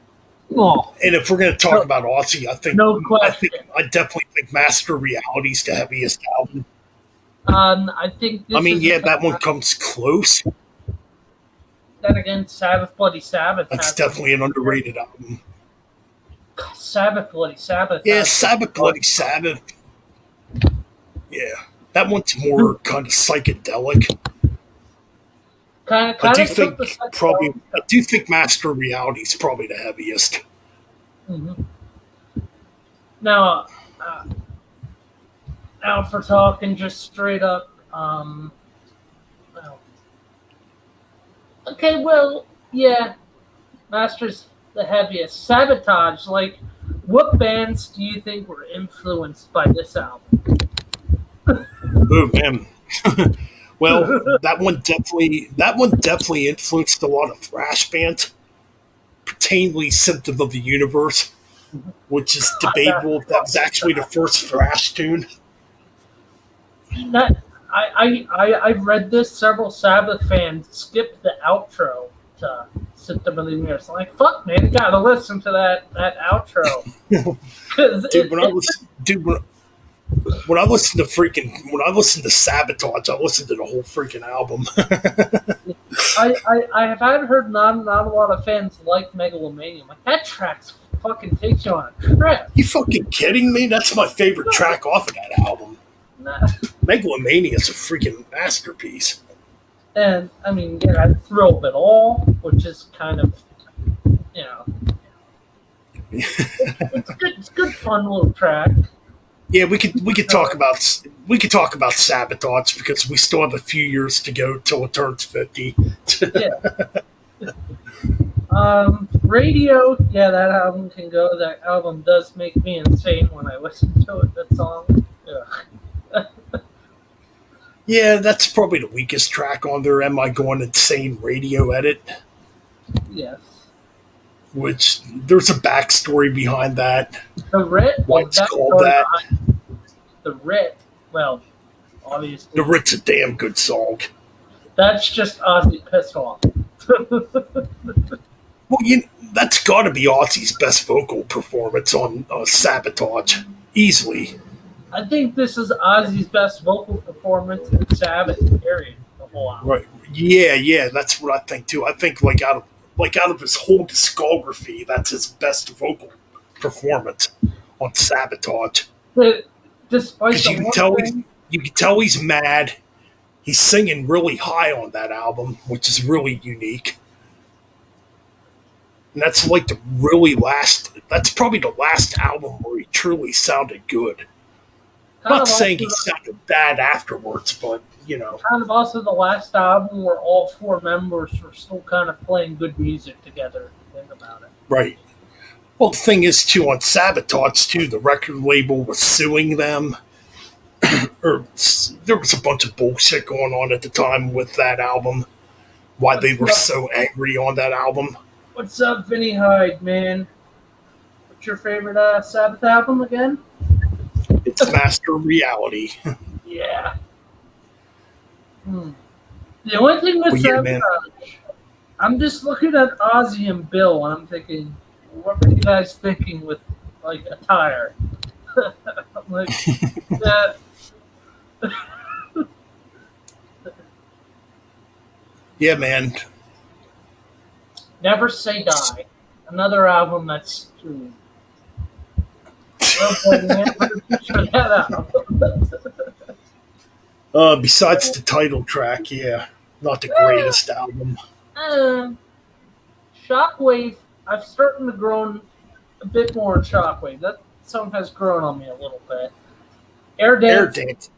oh. And if we're going to talk No, about Aussie, no I think question. I definitely think Master Reality's the heaviest album. I think I this mean, is yeah, that one comes close. then again, Sabbath Bloody Sabbath That's has definitely an underrated album. Sabbath Bloody Sabbath Yeah, has Sabbath Bloody Sabbath. Yeah, that one's more kind of psychedelic. kind I of do took the think probably psychedelic I stuff. do think Master Reality's probably the heaviest. Mm-hmm. Now, now for talking just straight up, well, okay, well, yeah, Masters the heaviest. Sabotage, like, what bands do you think were influenced by this album? Oh man. Well, that one definitely influenced a lot of thrash bands, particularly Symptom of the Universe, which is That, debatable if that was actually the first thrash tune. that I've read this. Several Sabbath fans skipped the outro to System of the Universe. I'm like, fuck, man, you gotta listen to that outro because Dude, when I listened to Sabotage, I listened to the whole freaking album. I have heard not a lot of fans like Megalomania. I'm like, that track's fucking takes you on a trip. You fucking kidding me? That's my favorite track off of that album. Nah. Megalomania is a freaking masterpiece. And I mean, yeah, Thrill of It All, which is kind of, you know, it's good. It's good, fun little track. Yeah, we could talk about Sabotage because we still have a few years to go till it turns 50. Yeah. Radio, yeah, that album can go. That album does make me insane when I listen to it. That song, yeah. Yeah, that's probably the weakest track on there. Am I Going Insane? Radio Edit, Yes. which there's a backstory behind that. The Writ, Why well, it's that called story that. behind the Writ, well, obviously, The Rit's a damn good song. that's just Ozzy pissed off. Well, that's got to be Ozzy's best vocal performance on Sabotage, easily. I think this is Ozzy's best vocal performance in Sabbath, period, the whole album. Right? Yeah, that's what I think too. I think like out of his whole discography, that's his best vocal performance on Sabotage. But despite Because the you can one tell thing, he's mad. He's singing really high on that album, which is really unique. And that's like the really last. That's probably the last album where he truly sounded good. kind Not of saying also he sounded bad afterwards, but kind of also the last album where all four members were still kind of playing good music together. If you think about it. right. Well, the thing is, too, on Sabotage, too, the record label was suing them. Or there was a bunch of bullshit going on at the time with that album. Why they What's were up? so angry on that album. What's up, Vinny Hyde, man? What's your favorite Sabbath album again? It's Master Reality. Yeah. Hmm. The only thing with Well, yeah, man. Sabotage, I'm just looking at Ozzy and Bill, and I'm thinking, what were you guys thinking with like attire? I'm like, that. Yeah, man. Never Say Die. Another album that's true. Oh boy, man, check that out. Besides the title track, yeah, not the greatest album. Shockwave, I've started to grow a bit more on Shockwave. That song has grown on me a little bit. Air Air Dance. Dance.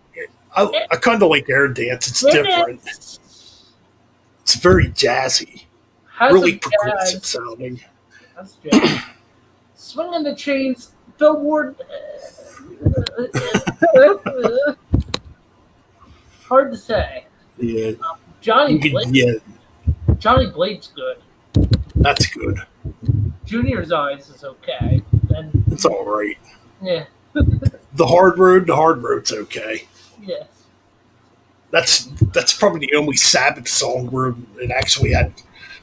I kind of like Air Dance. It's Air different. Dance. It's very jazzy, Has a really progressive jazz. sounding. That's jazz. Swinging the chains, billboard. Hard to say. Yeah, Johnny you could. Blade. Yeah, Johnny Blade's good. that's good. Junior's Eyes is okay. And It's all right. yeah, The hard road's okay. yes. That's probably the only Sabbath song where it actually had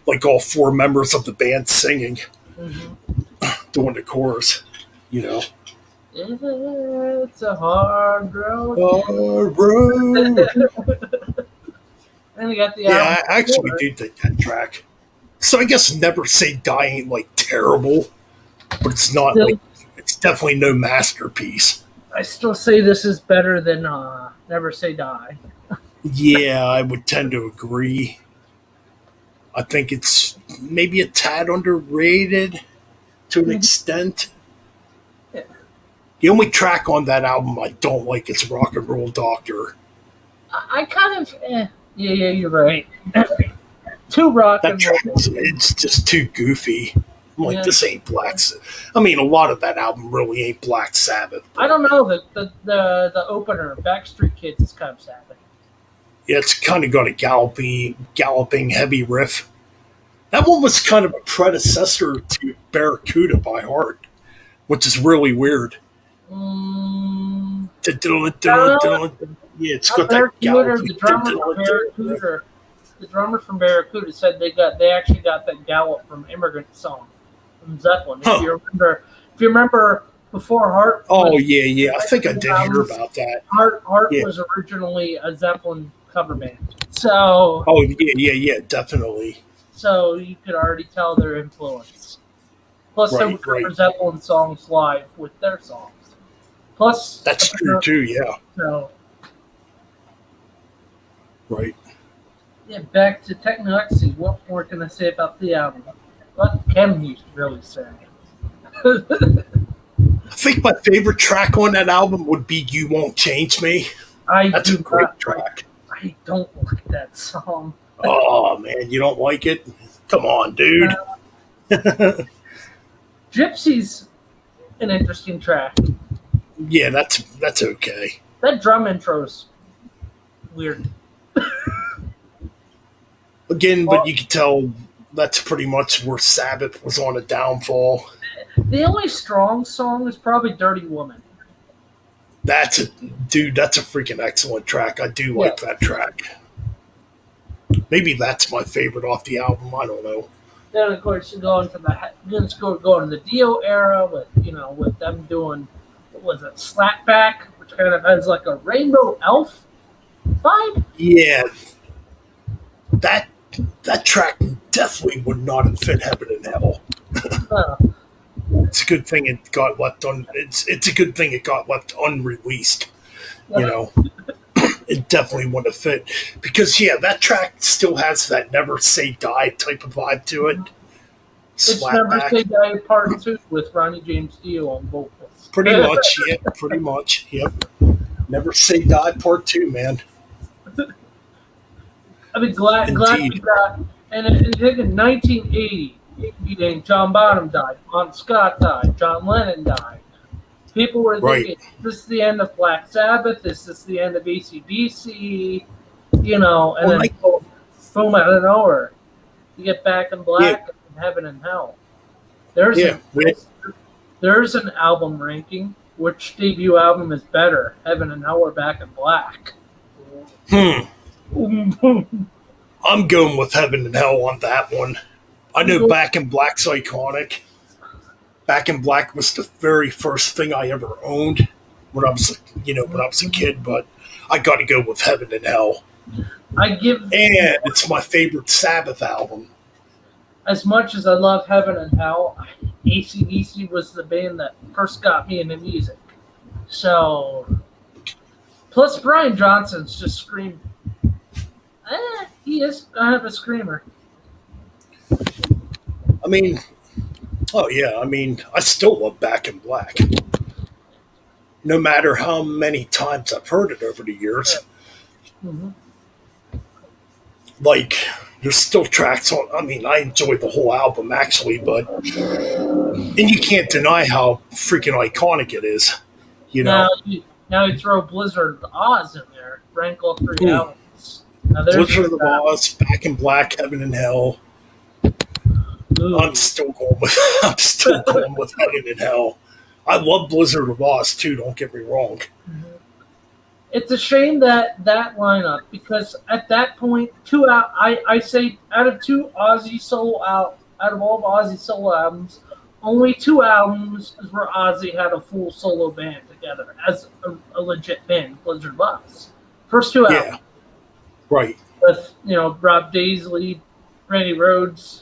like all four members of the band singing Hmm. doing the chorus. You know, It's a hard road. hard road. And you got the Yeah, album. I actually do think that track. So I guess Never Say Die ain't like terrible, but it's not Still, like it's definitely no masterpiece. I still say this is better than Never Say Die. Yeah, I would tend to agree. I think it's maybe a tad underrated to an Mhm. extent. Yeah. The only track on that album I don't like is Rock and Roll Doctor. I kind of, yeah, you're right. Too rock That and track, roll. it's just too goofy. I'm like, Yeah. this ain't I mean, a lot of that album really ain't Black Sabbath. I don't know the opener, Backstreet Kids, is kind of sad. Yeah, it's kind of got a galloping heavy riff. That one was kind of a predecessor to Barracuda by Heart, which is really weird. Mm, Yeah, it's not got that Barracuda. galloping. The drummer from Barracuda. The drummer from Barracuda said they actually got that gallop from Immigrant Song from Zeppelin. Huh. If you remember before Heart. Oh yeah. I think I did hear about that. Heart Yeah. was originally a Zeppelin cover band. So Oh yeah, definitely. so you could already tell their influence. Plus, they would cover Right. Zeppelin songs live with their songs. Plus, That's true too. Yeah, so right. yeah, back to Technoxy. What more can I say about the album? What can you really say? I think my favorite track on that album would be "You Won't Change Me." I That's do a great not. track. I don't like that song. Oh man, you don't like it? Come on, dude. Gypsy's an interesting track. Yeah, that's okay. That drum intro's weird. Again, but you can tell that's pretty much where Sabbath was on a downfall. The only strong song is probably "Dirty Woman." That's a freaking excellent track. I do like that track. Maybe that's my favorite off the album. I don't know. Then of course you go into the Dio era with them doing what was it, Slapback, which kind of has like a Rainbow Elf vibe. Yeah, that track definitely would not have fit Heaven and Hell. Uh, It's a good thing it got left on. It's a good thing it got left unreleased. You know, it definitely wouldn't have fit because that track still has that "Never Say Die" type of vibe to it. it's Never Slapback. Say Die Part 2 with Ronnie James Dio on vocals. Pretty much, yeah. Pretty much, yep. "Never Say Die" Part 2, man. I mean, glad Indeed. we got, and I think in 1980, John Bonham died, Bon Scott died, John Lennon died. People were Right. thinking, this is the end of Black Sabbath, this is the end of AC/DC, and then boom, out of nowhere, you get Back in Black and Heaven and Hell. There's there's an album ranking. Which debut album is better, Heaven and Hell or Back in Black? I'm going with Heaven and Hell on that one. I know Back in Black's iconic. Back in Black was the very first thing I ever owned when I was a kid, but I got to go with Heaven and Hell. And it's my favorite Sabbath album. As much as I love Heaven and Hell, AC/DC was the band that first got me into music. So, plus Brian Johnson's just screamed. He is kind of a screamer. I mean, I still love Back in Black. No matter how many times I've heard it over the years. Mm-hmm. Like, There's still tracks on. I mean, I enjoyed the whole album actually, but and you can't deny how freaking iconic it is. You Now know, you throw Blizzard of Oz in there, rank all three mm. albums. Now there's Blizzard of Oz, Back in Black, Heaven and Hell. Ooh. I'm still going with I'm still going with Heaven and Hell. I love Blizzard of Oz too. Don't get me wrong. It's a shame that lineup, because at that point, I say out of out of all of Ozzy solo albums, only 2 albums is where Ozzy had a full solo band together as a legit band, Blizzard of Oz. First 2 albums. Yeah, right. With Rob Daisley, Randy Rhoads,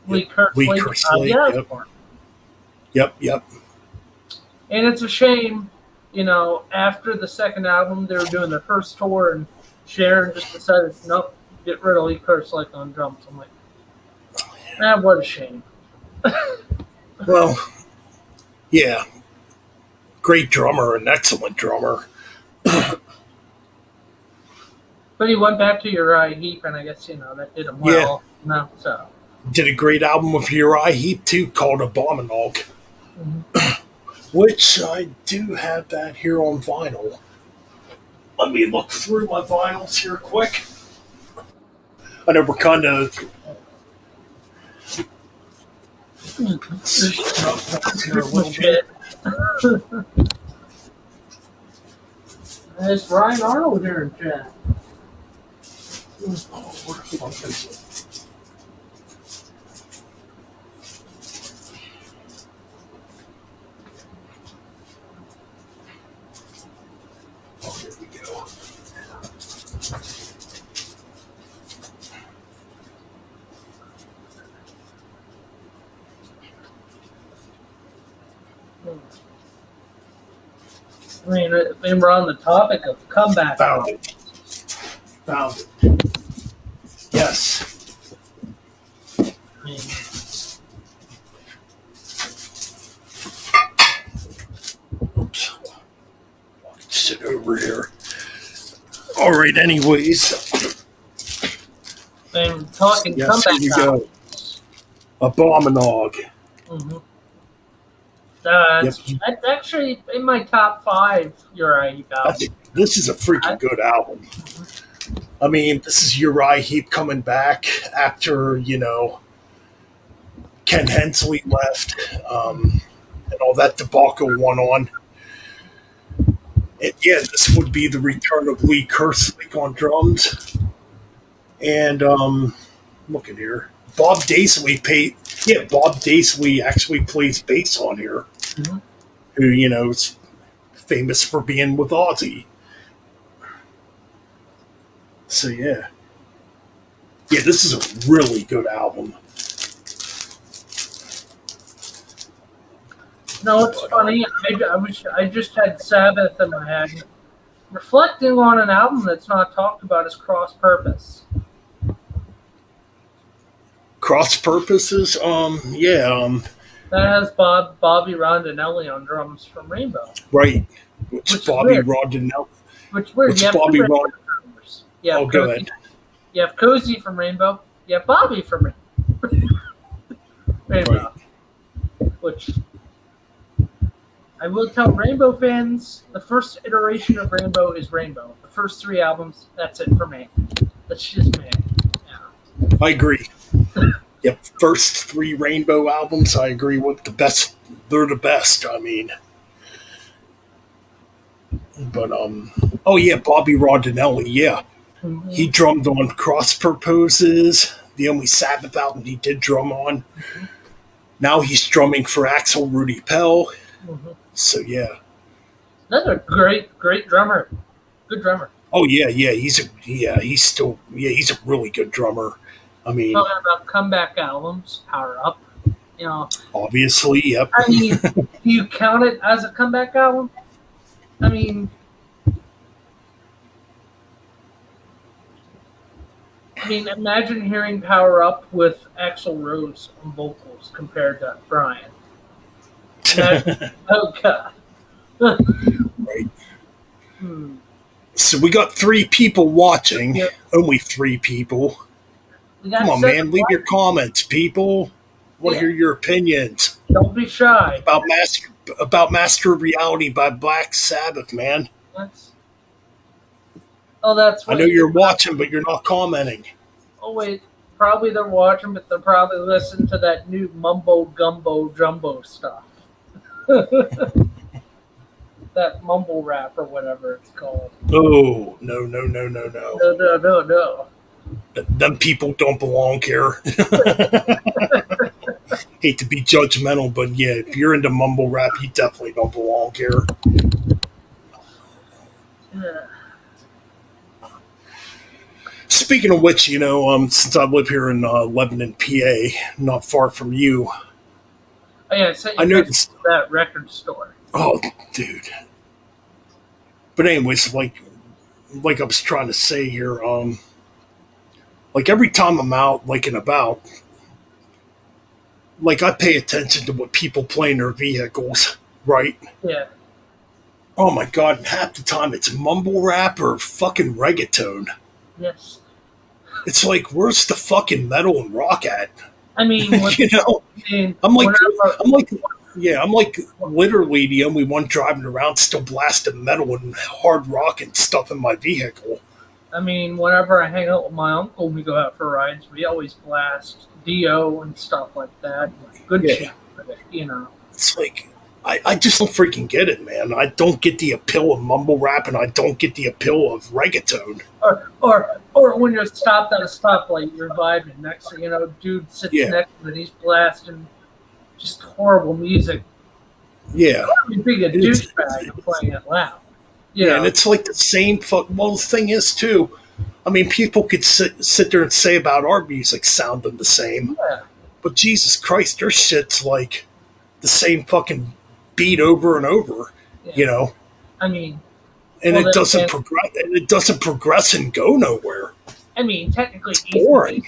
Lee Kerslake, Yep. And it's a shame, after the second album, they were doing their first tour, and Sharon just decided, nope, get rid of Lee Kerslake on drums. I'm like, what a shame. Well, yeah. Great drummer, an excellent drummer. But he went back to Uriah Heep, and I guess, that did him well. Yeah. No, so. Did a great album with Uriah Heep, too, called Abominog. Mm-hmm. Which I do have that here on vinyl. Let me look through my vinyls here quick. I know we're kind of... here a little bit. There's Ryan Arnold here in chat. Oh, where the fuck is it? Oh, here we go. I mean, we're on the topic of comeback. Found it. Yes. Oops. I'll sit over here. All right, anyways. And talking comeback. Here we go. Abominog. Mm-hmm. That's actually in my top 5 Uriah Heep albums. This is a freaking good album. Mm-hmm. I mean, this is Uriah Heep coming back after, Ken Hensley left and all that debacle went on. And yeah, this would be the return of Lee Kerslake on drums. And look at here. Bob Daisley actually plays bass on here. Mm-hmm. Who, is famous for being with Ozzy. So yeah. Yeah, this is a really good album. No, it's funny. I just had Sabbath in my head. Reflecting on an album that's not talked about is Cross Purpose. Cross Purposes? Yeah. That has Bobby Rondinelli on drums from Rainbow. Right. Which Bobby Rondinelli. Which weird. Which Bobby Rondinelli. Yeah. Oh, go ahead. You have Cozy from Rainbow. You have Bobby from Rainbow. Right. Which I will tell Rainbow fans, the first iteration of Rainbow is Rainbow. The first 3 albums, that's it for me. That's just me. Yeah. I agree. Yep, first 3 Rainbow albums, I agree with the best. They're the best, I mean. But, oh yeah, Bobby Rondinelli, yeah. Mm-hmm. He drummed on Cross Purposes, the only Sabbath album he did drum on. Mm-hmm. Now he's drumming for Axl Rudy Pell. Mm-hmm. So, yeah. Another great drummer. Good drummer. Oh, yeah, he's a really good drummer. I mean, talking about comeback albums, Power Up, obviously, yep. I mean, do you count it as a comeback album? I mean, imagine hearing Power Up with Axl Rose on vocals compared to Brian. Oh God. Right. So we got 3 people watching. Yep. Only 3 people. Come on, man. Leave your comments, people. I want to hear your opinions. Don't be shy. About Master of Reality by Black Sabbath, man. That's I know you're watching, but you're not commenting. Oh, wait. Probably they're watching, but they're probably listening to that new mumbo gumbo jumbo stuff. That mumble rap or whatever it's called. Oh, no. No. Them people don't belong here. Hate to be judgmental, but yeah, if you're into mumble rap, you definitely don't belong here. Yeah. Speaking of which, since I live here in Lebanon, PA, not far from you. Oh, yeah, I noticed that record store. Oh, dude. But anyways, like I was trying to say here, like every time I'm out, like and about, like I pay attention to what people play in their vehicles, right? Yeah. Oh my God, half the time it's mumble rap or fucking reggaeton. Yes. It's like, where's the fucking metal and rock at? I mean, I'm like literally the only one driving around still blasting metal and hard rock and stuff in my vehicle. I mean, whenever I hang out with my uncle and we go out for rides, we always blast Dio and stuff like that. Good shit, It's like, I just don't freaking get it, man. I don't get the appeal of mumble rap, and I don't get the appeal of reggaeton. Or when you're stopped at a stoplight, you're vibing. Next thing you know, dude sits next to you and he's blasting just horrible music. Yeah. You're being a douchebag and playing it loud. Yeah, and it's like the same well, the thing is, too, I mean, people could sit there and say about our music sounding the same. Yeah. But Jesus Christ, their shit's like the same fucking beat over and over, I mean, and it doesn't progress. And it doesn't progress and go nowhere. I mean, technically, it's boring.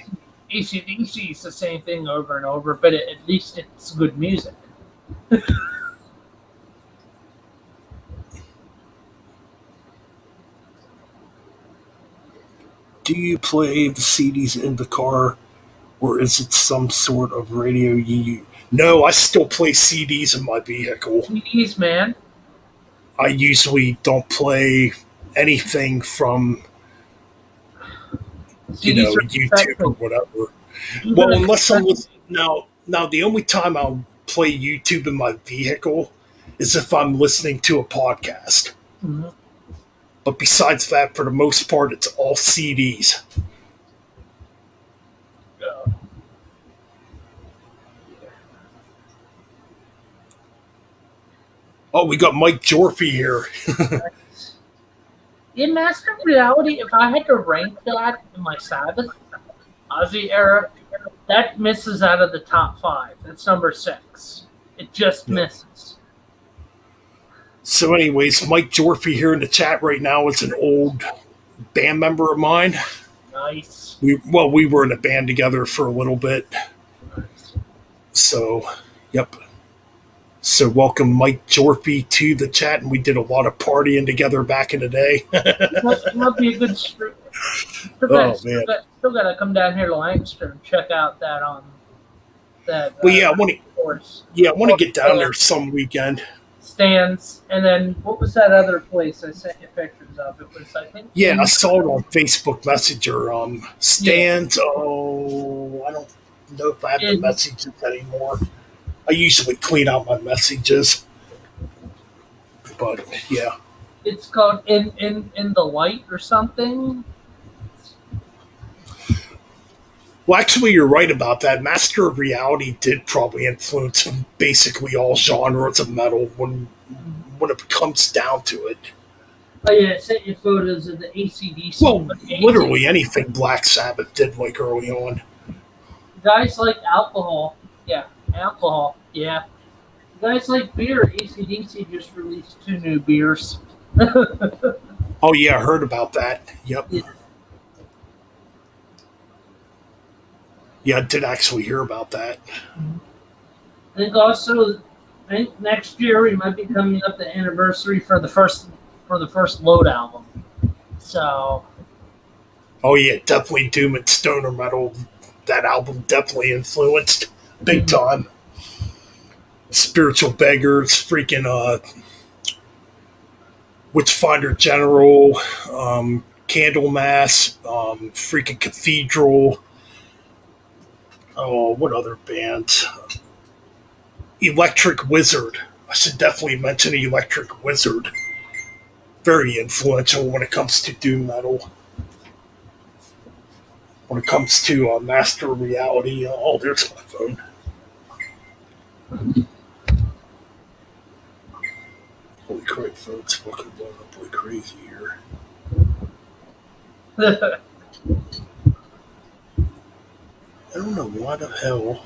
AC/DC is the same thing over and over, but at least it's good music. Do you play the CDs in the car, or is it some sort of radio you use? No, I still play CDs in my vehicle. CDs, man. I usually don't play anything from, YouTube or whatever. Well, unless I'm now the only time I'll play YouTube in my vehicle is if I'm listening to a podcast. Mm-hmm. But besides that, for the most part, it's all CDs. Oh, we got Mike Jorphy here. In Master of Reality, if I had to rank that in my Sabbath, Ozzy era, that misses out of the top 5. That's number 6. It just misses. So anyways, Mike Jorphy here in the chat right now is an old band member of mine. Nice. We were in a band together for a little bit. Nice. So, yep. So welcome Mike Jorphy to the chat, and we did a lot of partying together back in the day. It might be a good stream. Still got to come down here to Lancaster and check out that I want to get down there some weekend. Stands, and then what was that other place I sent you pictures of? It was, I think. Yeah, I saw it on Facebook Messenger. Stands. Yeah. Oh, I don't know if I have the messages anymore. I usually clean out my messages, but yeah. It's called in the Light or something. Well, actually, you're right about that. Master of Reality did probably influence basically all genres of metal when it comes down to it. Oh yeah, I sent you photos of the AC/DC. Well, literally anything Black Sabbath did like early on. Guys like alcohol. Yeah. Guys like beer. AC/DC just released 2 new beers. Oh yeah, I heard about that. Yep. Yeah, I did actually hear about that. I think next year we might be coming up the anniversary for the first Load album. So. Oh yeah, definitely doom and stoner metal that album definitely influenced big time. Spiritual Beggars, freaking Witchfinder General, Candlemass, freaking Cathedral. Oh, what other bands? Electric Wizard. I should definitely mention Electric Wizard. Very influential when it comes to doom metal. When it comes to Master Reality. Oh, there's my phone. Holy crap, phone's fucking blowing up like crazy here. I don't know why the hell.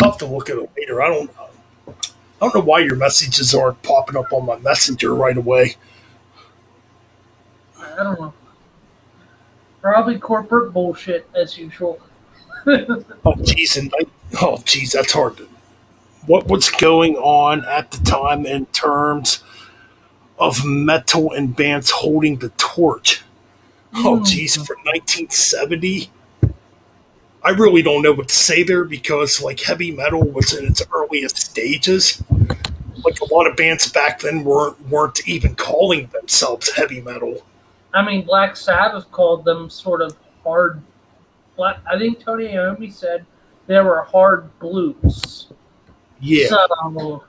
I'll have to look at it later. I don't know why your messages aren't popping up on my messenger right away. I don't know. Probably corporate bullshit as usual. Oh geez, that's hard. What was going on at the time in terms of metal and bands holding the torch? Oh geez, for 1970, I really don't know what to say there because like heavy metal was in its earliest stages. Like a lot of bands back then weren't even calling themselves heavy metal. I mean, Black Sabbath called them sort of hard. I think Tony Iommi said they were hard blues. Yeah. So,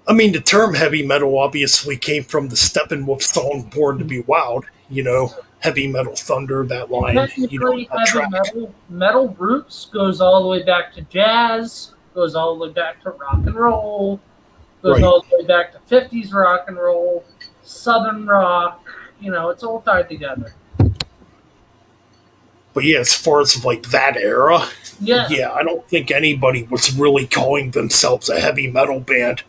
I mean, the term heavy metal obviously came from the Steppenwolf song "Born to Be Wild." You know, heavy metal thunder. That line. Technically, metal roots goes all the way back to jazz, goes all the way back to rock and roll, goes all the way back to 50s rock and roll, southern rock. It's all tied together. But yeah, as far as like that era, yeah, I don't think anybody was really calling themselves a heavy metal band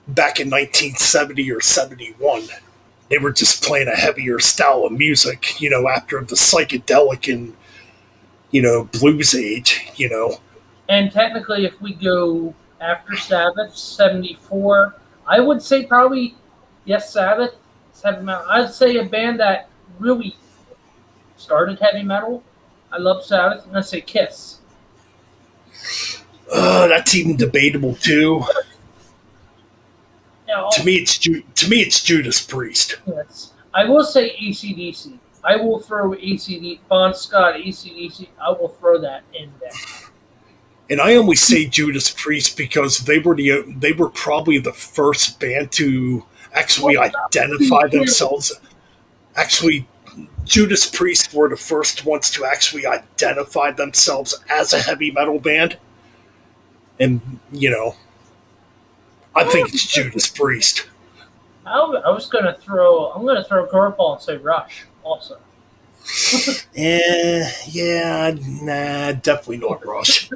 back in 1970 or 71. They were just playing a heavier style of music, after the psychedelic and, blues age, And technically, if we go after Sabbath, 74, I would say probably, yes, Sabbath, heavy metal. I'd say a band that really started heavy metal. I love Sabbath. I'm going to say Kiss. That's even debatable, too. To me, it's Judas Priest. Yes. I will say AC/DC. I will throw AC/DC, Bon Scott, AC/DC. I will throw that in there. And I only say Judas Priest because they were probably the first band to actually identify themselves. Actually, Judas Priest were the first ones to actually identify themselves as a heavy metal band. And, I think it's Judas Priest. I'm gonna throw curveball and say Rush also. Nah, definitely not Rush.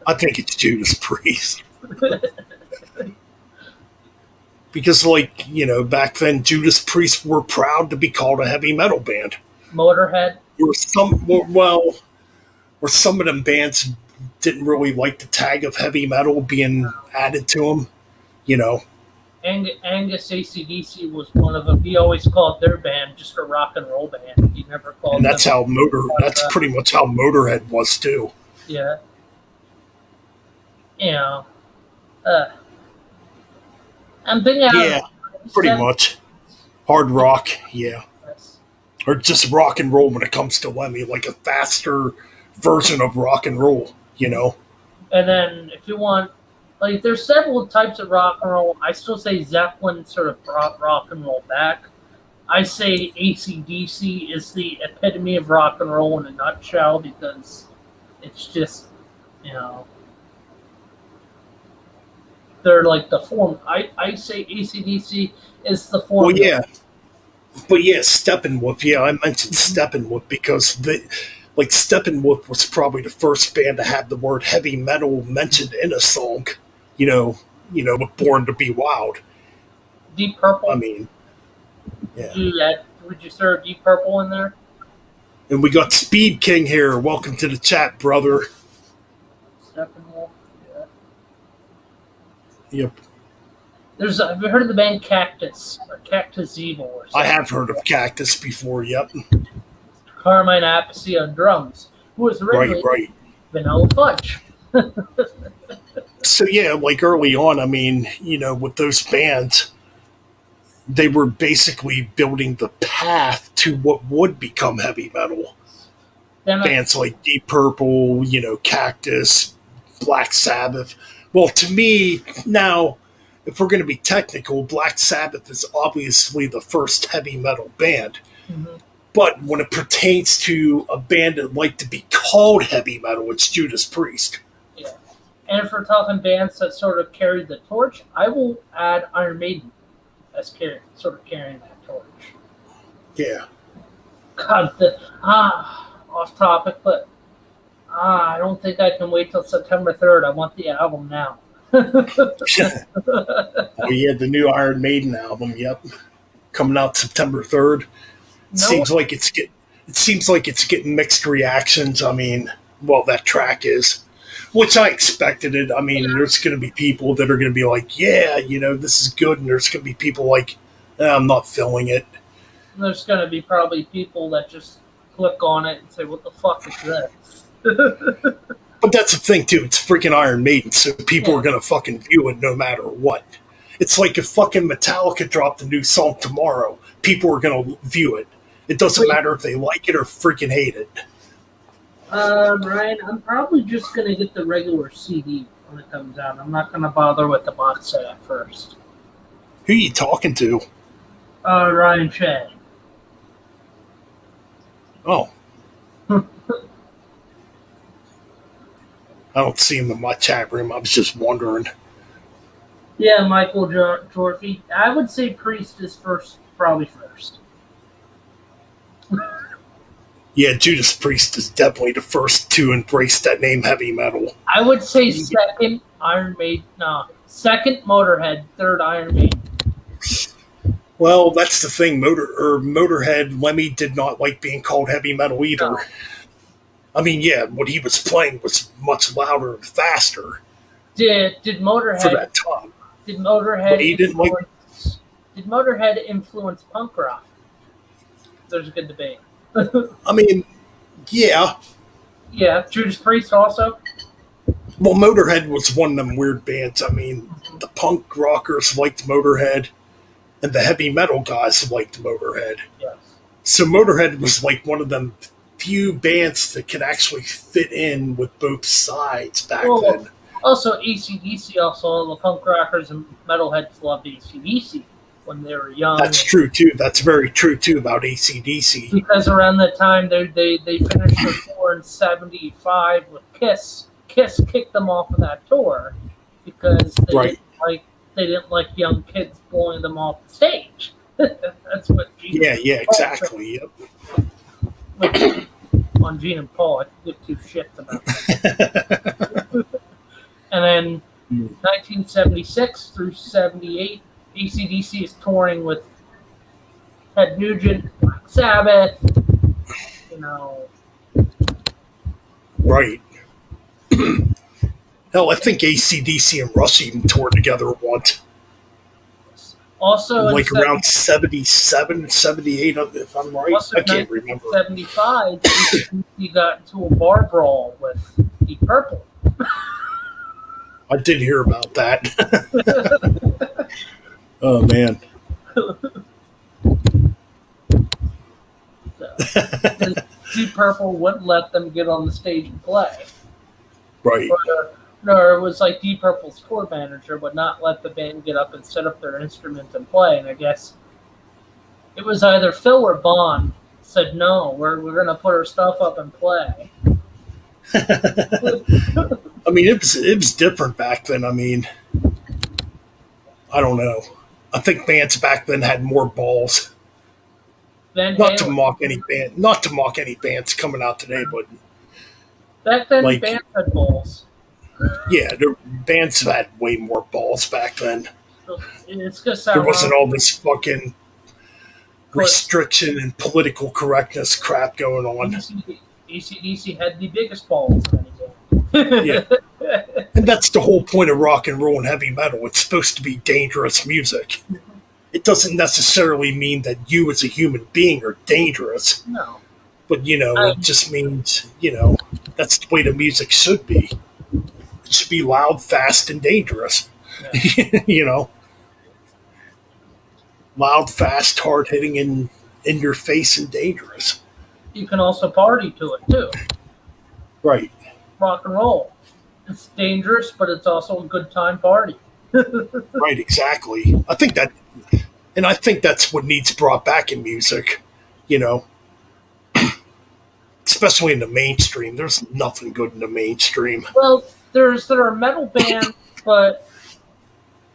I think it's Judas Priest. Because, back then, Judas Priest were proud to be called a heavy metal band. Motorhead. Or some of them bands didn't really like the tag of heavy metal being added to them, Angus AC/DC was one of them. He always called their band just a rock and roll band. He never called. And that's that's pretty much how Motorhead was too. Yeah. I'm thinking. Yeah, pretty much. Hard rock, yeah. Yes. Or just rock and roll when it comes to Lemmy, like a faster version of rock and roll, And then if you want, there's several types of rock and roll. I still say Zeppelin sort of brought rock and roll back. I say AC/DC is the epitome of rock and roll in a nutshell because it's just, they're like the form. I say AC/DC is the form. Well, yeah. But yeah, Steppenwolf. Yeah, I mentioned Steppenwolf because Steppenwolf was probably the first band to have the word heavy metal mentioned in a song. With Born to Be Wild. Deep Purple. I mean, yeah. Would you throw Deep Purple in there? And we got Speed King here. Welcome to the chat, brother. Steppenwolf. Yep. Have you heard of the band Cactus or Cactus Evil or something? I have heard of Cactus before. Yep. Carmine Appice on drums, who was originally Right. Vanilla Fudge. So yeah, like early on, I mean, with those bands, they were basically building the path to what would become heavy metal. Bands like Deep Purple, Cactus, Black Sabbath. Well, to me, now, if we're going to be technical, Black Sabbath is obviously the first heavy metal band. Mm-hmm. But when it pertains to a band that like to be called heavy metal, it's Judas Priest. Yeah. And if we're talking bands that sort of carried the torch, I will add Iron Maiden as sort of carrying that torch. Yeah. God, off topic, but I don't think I can wait till September 3rd. I want the album now. Oh yeah, the new Iron Maiden album. Yep, coming out September 3rd. Seems like it's getting mixed reactions. I mean, well, that track is, which I expected it. I mean, there's going to be people that are going to be like, yeah, this is good, and there's going to be people like, I'm not feeling it. There's going to be probably people that just click on it and say, what the fuck is this? But that's the thing, too. It's freaking Iron Maiden, so people are going to fucking view it no matter what. It's like if fucking Metallica dropped a new song tomorrow, people are going to view it. It doesn't matter if they like it or freaking hate it. Ryan, I'm probably just going to get the regular CD when it comes out. I'm not going to bother with the box set at first. Who are you talking to? Ryan Shea. Oh. I don't see him in my chat room. I was just wondering. Yeah, Michael Jorphy. I would say Priest is probably first. Yeah, Judas Priest is definitely the first to embrace that name heavy metal. I would say second Iron Maiden. No, second Motorhead, third Iron Maiden. Well, that's the thing. Motorhead, Lemmy did not like being called heavy metal either. No. I mean, yeah, what he was playing was much louder and faster. Did Motorhead for that time? Did Motorhead Did Motorhead influence punk rock? There's a good debate. I mean, yeah. Yeah, Judas Priest also. Well, Motorhead was one of them weird bands. I mean, the punk rockers liked Motorhead, and the heavy metal guys liked Motorhead. Yes. So Motorhead was like one of them few bands that could actually fit in with both sides back then. Also, AC/DC, also the punk rockers and metalheads loved AC/DC when they were young. That's true, too. That's very true, too, about AC/DC. Because around that time, they finished their tour in 75 with Kiss. Kiss kicked them off of that tour because they didn't like young kids blowing them off the stage. That's what Gene exactly. Yep. On Gene and Paul, I could give two shits about that. And then 1976 through 78, AC/DC is touring with Ted Nugent, Black Sabbath, Right. Hell, I think AC/DC and Rush even toured together once. Also, like around 77, 78, if I'm right. I can't remember. 75, he got into a bar brawl with Deep Purple. I did hear about that. Oh, man. So, Deep Purple wouldn't let them get on the stage and play. Right. Or it was like Deep Purple's tour manager would not let the band get up and set up their instrument and play. And I guess it was either Phil or Bond said, no, we're going to put our stuff up and play. I mean, it was different back then. I mean, I don't know. I think bands back then had more balls. Not to mock any bands coming out today, but back then bands had balls. Yeah, the bands had way more balls back then. It's just there wasn't all this fucking restriction and political correctness crap going on. AC/DC had the biggest balls of any band. Yeah. And that's the whole point of rock and roll and heavy metal. It's supposed to be dangerous music. It doesn't necessarily mean that you as a human being are dangerous. No. But, it just means, that's the way the music should be. It should be loud, fast, and dangerous. Yeah. Loud, fast, hard hitting, and in your face and dangerous. You can also party to it too. Right. Rock and roll. It's dangerous, but it's also a good time party. Right, exactly. I think that's what needs brought back in music, especially in the mainstream. There's nothing good in the mainstream. Well, there are metal bands, but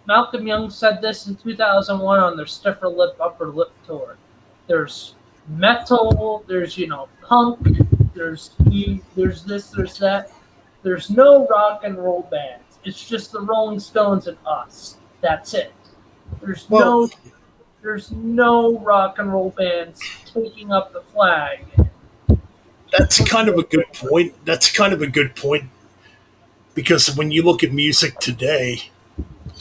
Malcolm Young said this in 2001 on their Stiffer Lip Upper Lip tour. There's metal, there's punk, there's this, there's that. There's no rock and roll bands. It's just the Rolling Stones and us. That's it. There's no rock and roll bands taking up the flag. That's kind of a good point. Because when you look at music today,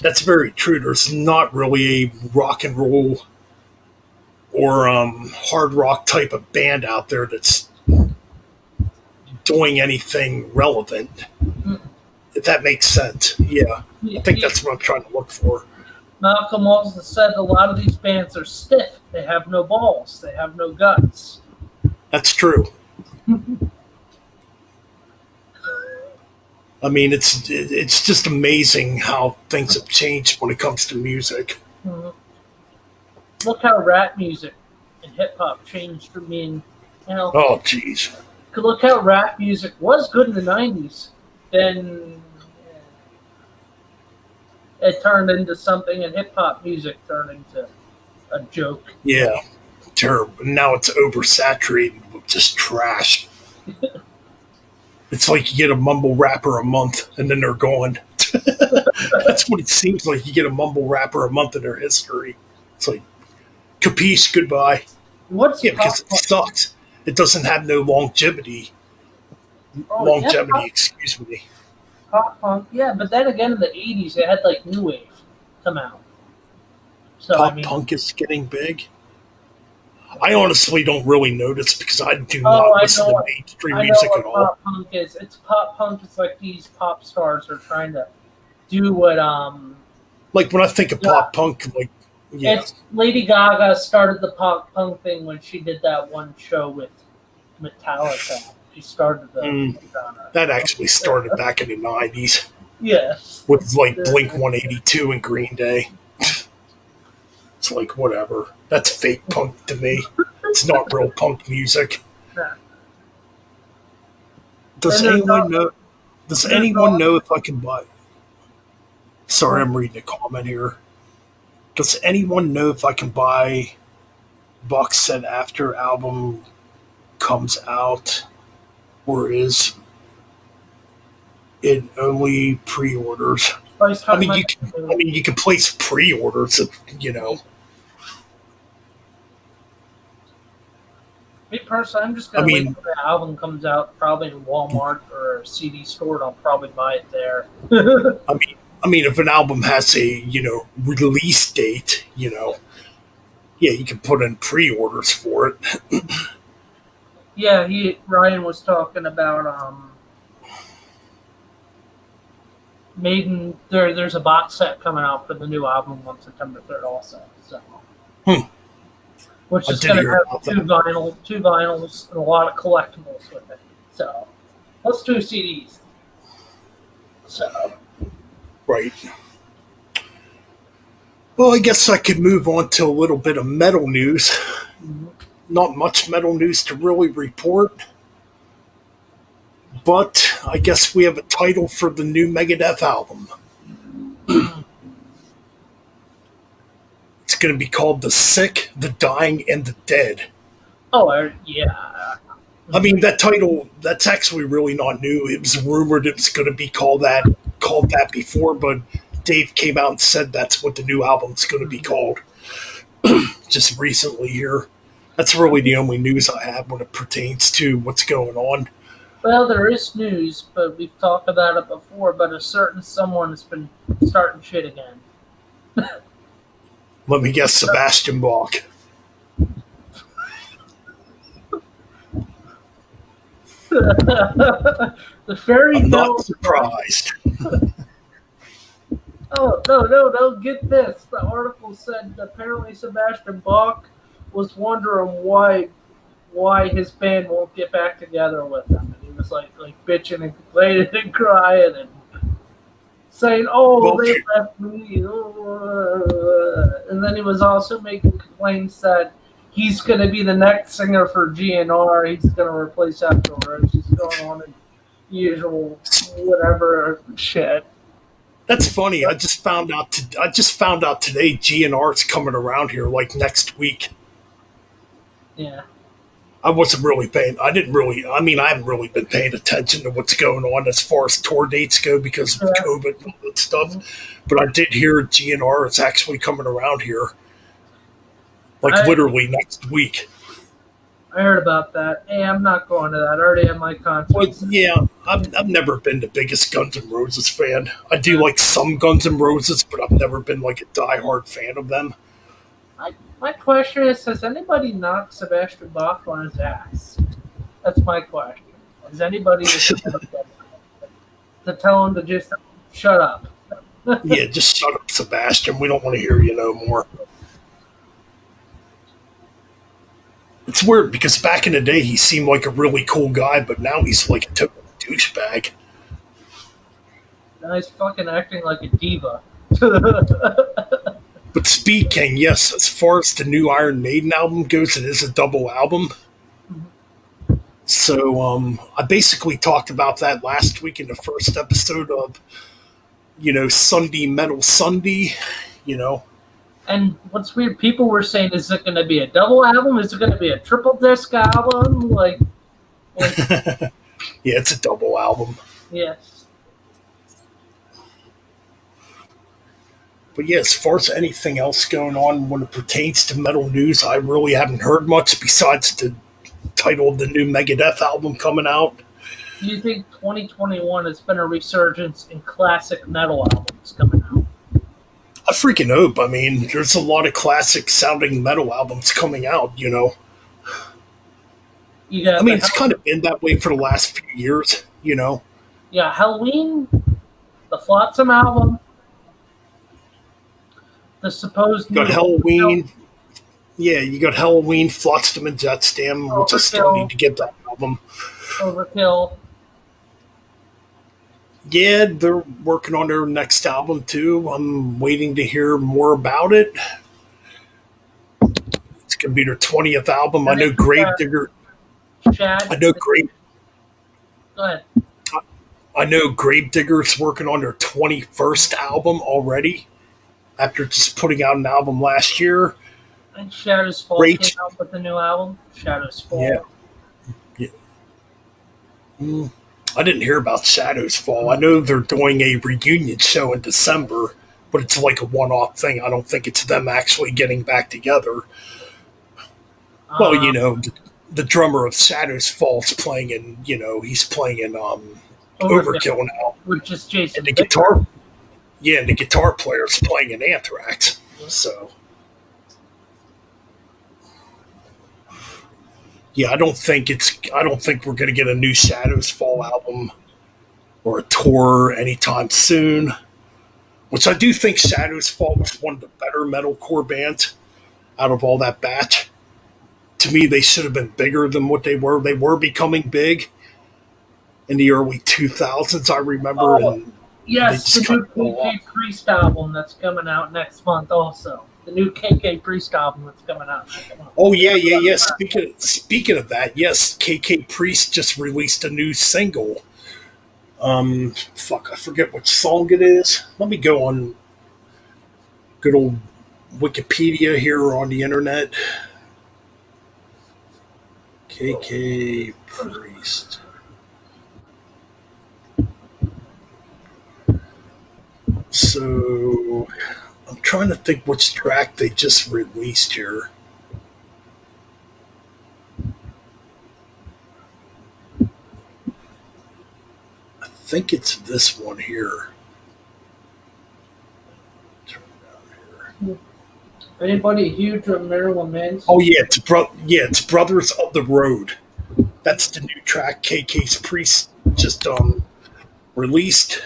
that's very true. There's not really a rock and roll or hard rock type of band out there that's doing anything relevant. If that makes sense. Yeah. I think that's what I'm trying to look for. Malcolm also said a lot of these bands are stiff. They have no balls. They have no guts. That's true. I mean, it's just amazing how things have changed when it comes to music. Mm-hmm. Look how rap music and hip hop changed. I mean, oh, jeez. Look how rap music was good in the 90s. Then it turned into something, and hip hop music turned into a joke. Yeah, terrible. Now it's oversaturated with just trash. It's like you get a mumble rapper a month, and then they're gone. That's what it seems like. You get a mumble rapper a month in their history. It's like, capiche, goodbye. Because it sucks. It doesn't have no longevity. Excuse me. Pop punk, yeah, but then again in the 80s, they had like new wave come out. So punk is getting big. I honestly don't really notice because I do not listen to mainstream music at all. Pop punk is. It's pop punk. It's like these pop stars are trying to do what. Like when I think of pop punk, like it's Lady Gaga started the pop punk thing when she did that one show with Metallica. She started that actually started back in the 90s. Yes, with like Blink 182 and Green Day. It's like whatever. That's fake punk to me. It's not real punk music. Does anyone know if I can buy? Sorry, I'm reading a comment here. Does anyone know if I can buy box set after album comes out, or is it only pre-orders? I mean, you can place pre-orders. Me personally, I'm just gonna wait till the album comes out, probably in Walmart or a CD store, and I'll probably buy it there. I mean, if an album has a release date, yeah, you can put in pre-orders for it. Yeah, Ryan was talking about Maiden. There's a box set coming out for the new album on September 3rd, also. So. Which is going to have two vinyls, and a lot of collectibles with it. So, plus 2 CDs. So. Right. Well, I guess I could move on to a little bit of metal news. Mm-hmm. Not much metal news to really report. But I guess we have a title for the new Megadeth album. It's going to be called The Sick, the Dying, and the Dead. Oh, yeah. I mean, that title, that's actually really not new. It was rumored it was going to be called that before, but Dave came out and said that's what the new album's going to be called just recently here. That's really the only news I have when it pertains to what's going on. Well, there is news, but we've talked about it before. But a certain someone has been starting shit again. Let me guess, Sebastian Bach. The fairy I'm not tale. surprised. Oh no! Get this. The article said apparently Sebastian Bach was wondering why his band won't get back together with him, and he was like bitching and complaining and crying and saying, "Oh, Well, they left me," and then he was also making complaints that he's going to be the next singer for GNR. He's going to replace Axl Rose. He's going on his usual whatever shit. that's funny. I just found out. I just found out today. GNR's coming around here like next week. Yeah. I wasn't really paying. I didn't really. I mean, I haven't really been paying attention to what's going on as far as tour dates go because of COVID and all that stuff. But I did hear GNR is actually coming around here, like literally next week. I heard about that. Hey, I'm not going to that. I already have my concert. Well, yeah, I've never been the biggest Guns N' Roses fan. I do like some Guns N' Roses, but I've never been like a diehard fan of them. My question is, has anybody knocked Sebastian Bach on his ass? That's my question. Has anybody to tell him to just shut up? Yeah, just shut up, Sebastian. We don't want to hear you no more. It's weird because back in the day he seemed like a really cool guy, but now he's like a total douchebag. Now he's fucking acting like a diva. But speaking, yes, as far as the new Iron Maiden album goes, it is a double album. So I basically talked about that last week in the first episode of, Sunday Metal Sunday, And what's weird, people were saying, is it going to be a double album? Is it going to be a triple disc album? Yeah, it's a double album. Yes. But yeah, as far as anything else going on when it pertains to metal news, I really haven't heard much besides the title of the new Megadeth album coming out. Do you think 2021 has been a resurgence in classic metal albums coming out? I freaking hope. I mean, there's a lot of classic sounding metal albums coming out, I mean, it's kind of been that way for the last few years, Yeah, Halloween, the Flotsam album, the supposed You got Halloween. Yeah, you got Halloween, Flotsam and Jetsam, which I still need to get that album. Overkill. Yeah, they're working on their next album too. I'm waiting to hear more about it. It's gonna be their 20th album. I know Gravedigger. Chad. I know Grave. Go ahead. I know Gravedigger's working on their 21st album already. After just putting out an album last year. And Shadows Fall came out with the new album. Shadows Fall. Yeah. I didn't hear about Shadows Fall. I know they're doing a reunion show in December, but it's like a one-off thing. I don't think it's them actually getting back together. Well, the drummer of Shadows Fall is playing in, he's playing in Overkill now. Which is Jason. And the guitar. Yeah, and the guitar player's playing in Anthrax. So, yeah, I don't think we're going to get a new Shadows Fall album or a tour anytime soon. Which I do think Shadows Fall was one of the better metalcore bands out of all that batch. To me, they should have been bigger than what they were. They were becoming big in the early 2000s, I remember. And yes, the new KK Priest album that's coming out next month also. The new KK Priest album that's coming out next month. Oh, yeah. Speaking of that, yes, KK Priest just released a new single. I forget what song it is. Let me go on good old Wikipedia here on the internet. KK Priest. So, I'm trying to think which track they just released here. think it's this one here. Turn it down here. Anybody huge on Marilyn Manson? Oh yeah, it's Brothers of the Road. That's the new track KK's Priest just released.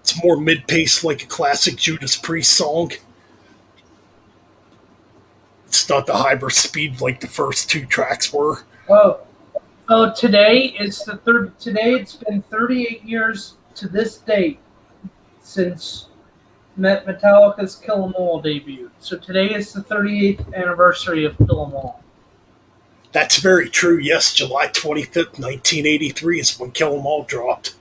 It's more mid-paced, like a classic Judas Priest song. It's not the hyper speed like the first two tracks were. Oh, today it's the third. Today it's been 38 years to this date since Metallica's Kill 'Em All debuted. So today is the 38th anniversary of Kill 'Em All. That's very true. Yes, July 25th, 1983 is when Kill 'Em All dropped.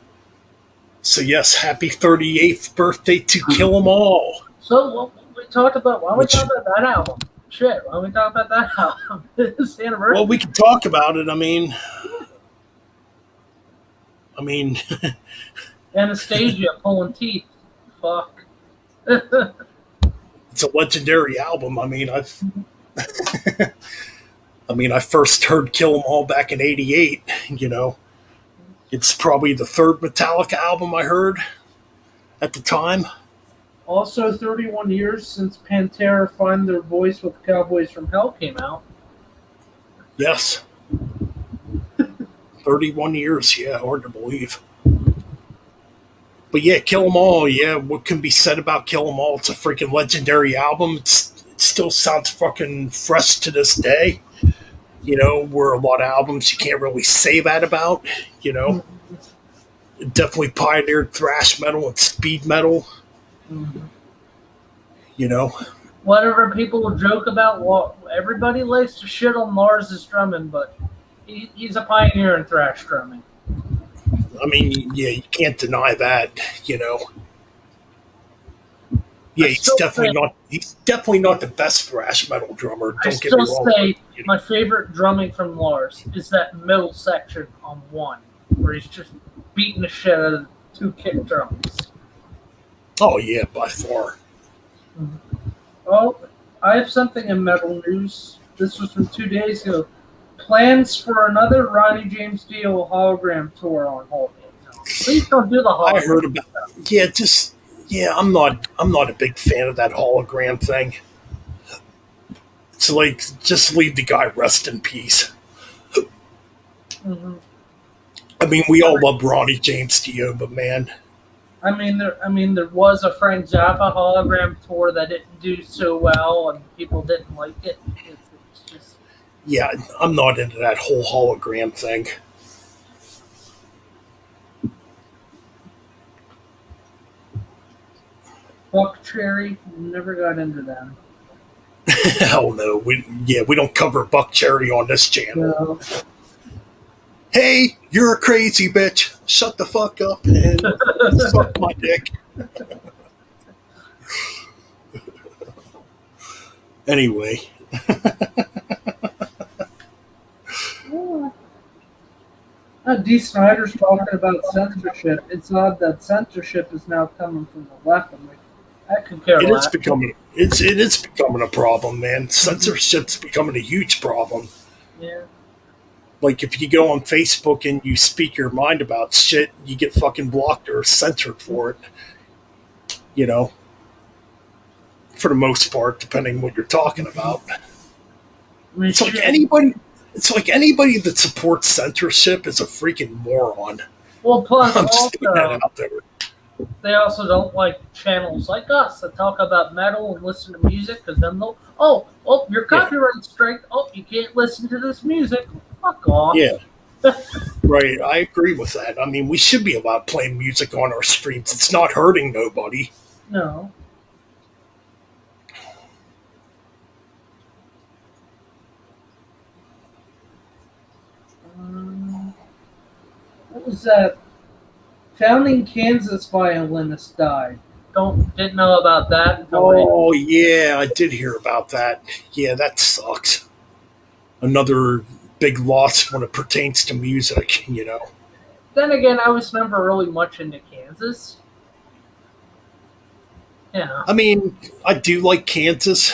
So yes, happy 38th birthday to Kill 'Em All. So we talked about. Why don't we talk about that album? Shit, why don't we talk about that album? It's the anniversary. Well, we can talk about it. I mean, Anastasia pulling teeth. Fuck. it's a legendary album. I first heard Kill 'Em All back in '88. It's probably the third Metallica album I heard at the time. Also, 31 years since Pantera Find Their Voice with Cowboys from Hell came out. Yes. 31 years, yeah, hard to believe. But yeah, Kill 'Em All, yeah, what can be said about Kill 'Em All? It's a freaking legendary album. It still sounds fucking fresh to this day. Where a lot of albums you can't really say that about. It definitely pioneered thrash metal and speed metal. Mm-hmm. Whatever people joke about, everybody likes to shit on Lars' drumming, but he's a pioneer in thrash drumming. Yeah, you can't deny that. Yeah, he's definitely not the best thrash metal drummer. Don't get me wrong. I still say my favorite drumming from Lars is that middle section on one, where he's just beating the shit out of two kick drums. Oh yeah, by far. Mm-hmm. Oh, I have something in metal news. This was from 2 days ago. Plans for another Ronnie James Dio hologram tour on hold. Please don't do the hologram. I heard about. Yeah, I'm not a big fan of that hologram thing. It's like, just leave the guy rest in peace. Mm-hmm. We all love Ronnie James Dio, but man. There was a Frank Zappa hologram tour that didn't do so well, and people didn't like it. It's just. Yeah, I'm not into that whole hologram thing. Buck Cherry, never got into them. Hell no. We don't cover Buck Cherry on this channel. No. Hey, you're a crazy bitch. Shut the fuck up and suck my dick. Anyway. Dee Snider's talking about censorship. It's odd that censorship is now coming from the left. I could care less. It is becoming a problem, man. Censorship's becoming a huge problem. Yeah. Like, if you go on Facebook and you speak your mind about shit, you get fucking blocked or censored for it. For the most part, depending on what you're talking about. It's like anybody that supports censorship is a freaking moron. Well, plus I'm just putting that out there. They also don't like channels like us that talk about metal and listen to music, because then they'll, your copyright strike. Oh, you can't listen to this music. Fuck off. Yeah. Right, I agree with that. We should be allowed playing music on our streams. It's not hurting nobody. No. What was that? Founding Kansas violinist died. Didn't know about that. Oh yeah, I did hear about that. Yeah, that sucks. Another big loss when it pertains to music, Then again, I was never really much into Kansas. Yeah. I do like Kansas.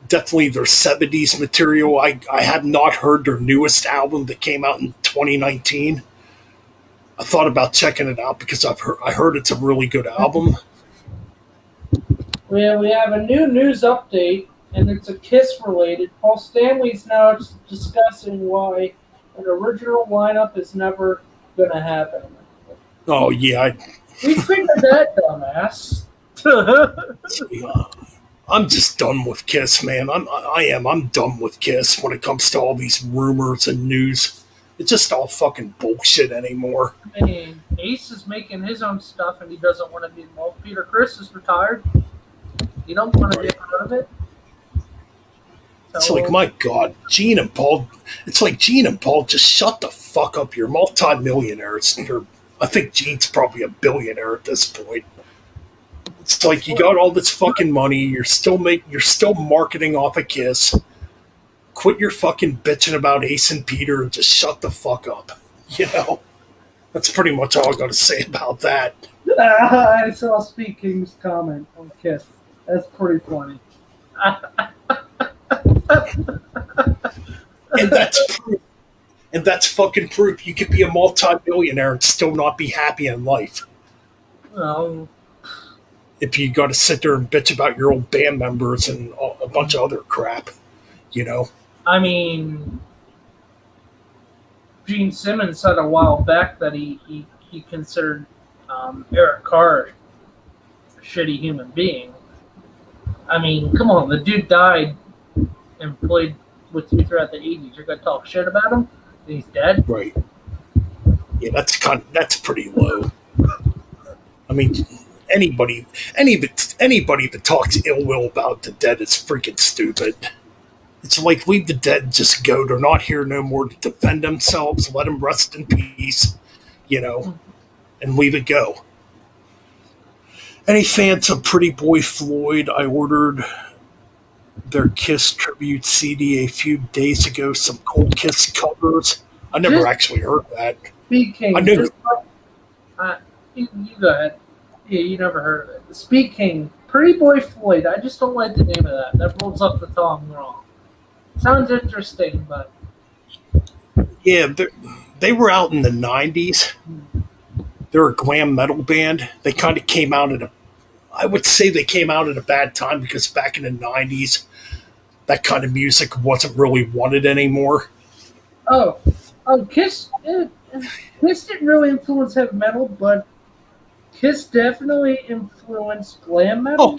Definitely their 70s material. I have not heard their newest album that came out in 2019. I thought about checking it out because I heard it's a really good album. We have a new news update, and it's a Kiss related. Paul Stanley's now discussing why an original lineup is never going to happen. Oh yeah, We figured that, dumbass. I'm just done with Kiss, man. I'm done with Kiss when it comes to all these rumors and news. It's just all fucking bullshit anymore. I mean, Ace is making his own stuff, and he doesn't want to be involved. Peter Criss is retired. You don't want to be a part of it. It's like, my God, Gene and Paul. It's like, Gene and Paul, just shut the fuck up. You're multi-millionaires. I think Gene's probably a billionaire at this point. It's like, you got all this fucking money. You're still marketing off a Kiss. Quit your fucking bitching about Ace and Peter and just shut the fuck up. You know, that's pretty much all I got to say about that. I saw Speed King's comment on Kiss. That's pretty funny. And that's proof. And that's fucking proof. You could be a multi-millionaire and still not be happy in life. Well, if you got to sit there and bitch about your old band members and a bunch of other crap, you know. I mean, Gene Simmons said a while back that he considered Eric Carr a shitty human being. I mean, come on, the dude died and played with you throughout the 80s. You're going to talk shit about him? He's dead? Right. Yeah, that's pretty low. I mean, anybody that talks ill will about the dead is freaking stupid. It's like, leave the dead just go. They're not here no more to defend themselves. Let them rest in peace, you know, and leave it go. Any fans of Pretty Boy Floyd? I ordered their Kiss tribute CD a few days ago. Some cool Kiss covers. I never actually heard that. Speed King. I knew. You go ahead. Yeah, you never heard of it. The Speed King. Pretty Boy Floyd. I just don't like the name of that. That rolls off the tongue wrong. Sounds interesting, but yeah, they were out in the 90s. They're a glam metal band. They kind of came out I would say they came out at a bad time because back in the 90s, that kind of music wasn't really wanted anymore. Kiss didn't really influence heavy metal, but Kiss definitely influenced glam metal.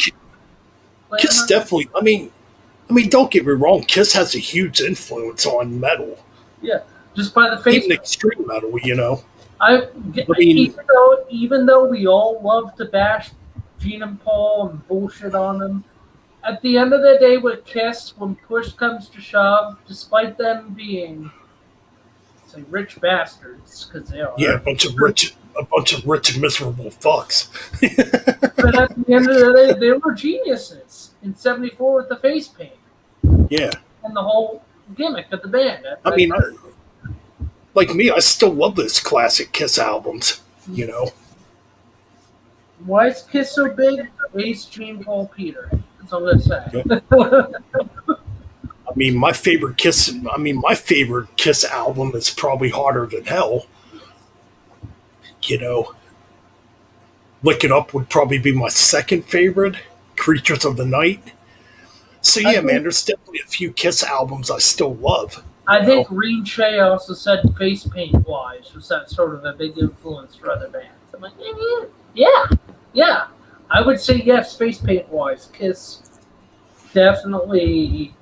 Kiss definitely. I mean, don't get me wrong. Kiss has a huge influence on metal. Yeah, just by the face. Even extreme metal, you know. I mean, even though we all love to bash Gene and Paul and bullshit on them, at the end of the day with Kiss, when push comes to shove, despite them being rich bastards, because they are. Yeah, a bunch of rich and miserable fucks. But at the end of the day, they were geniuses in '74 with the face paint. Yeah. And the whole gimmick of the band. I mean, like me, I still love those classic Kiss albums, you know. Why is Kiss so big? Ace, Gene, Paul, Peter. That's all I'm going to say. Yep. I mean, my favorite Kiss album is probably Harder Than Hell. You know, Lick It Up would probably be my second favorite. Creatures of the Night. So yeah, man, there's definitely a few Kiss albums I still love. I think Reen Shea also said face paint wise was that sort of a big influence for other bands. I'm like, yeah. I would say yes, face paint wise. Kiss definitely.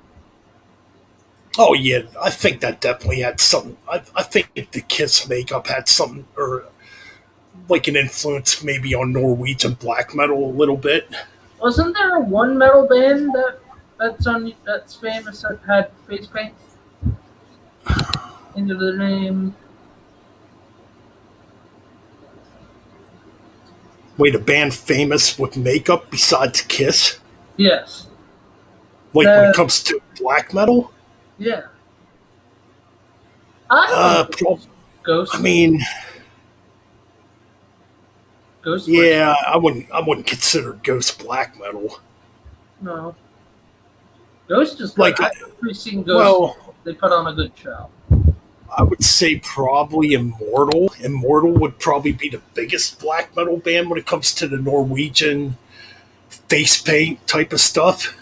Oh yeah, I think that definitely had something. I think the Kiss makeup had something, or like an influence maybe on Norwegian black metal a little bit. Wasn't there one metal band that's famous that had face paint into the name? Wait, a band famous with makeup besides Kiss? Yes. Like when it comes to black metal? Yeah. Ghost. I mean, Ghost. Yeah, I wouldn't consider Ghost black metal. No. Ghost is like I've seen Ghost. Well, they put on a good show. I would say probably Immortal. Immortal would probably be the biggest black metal band when it comes to the Norwegian face paint type of stuff.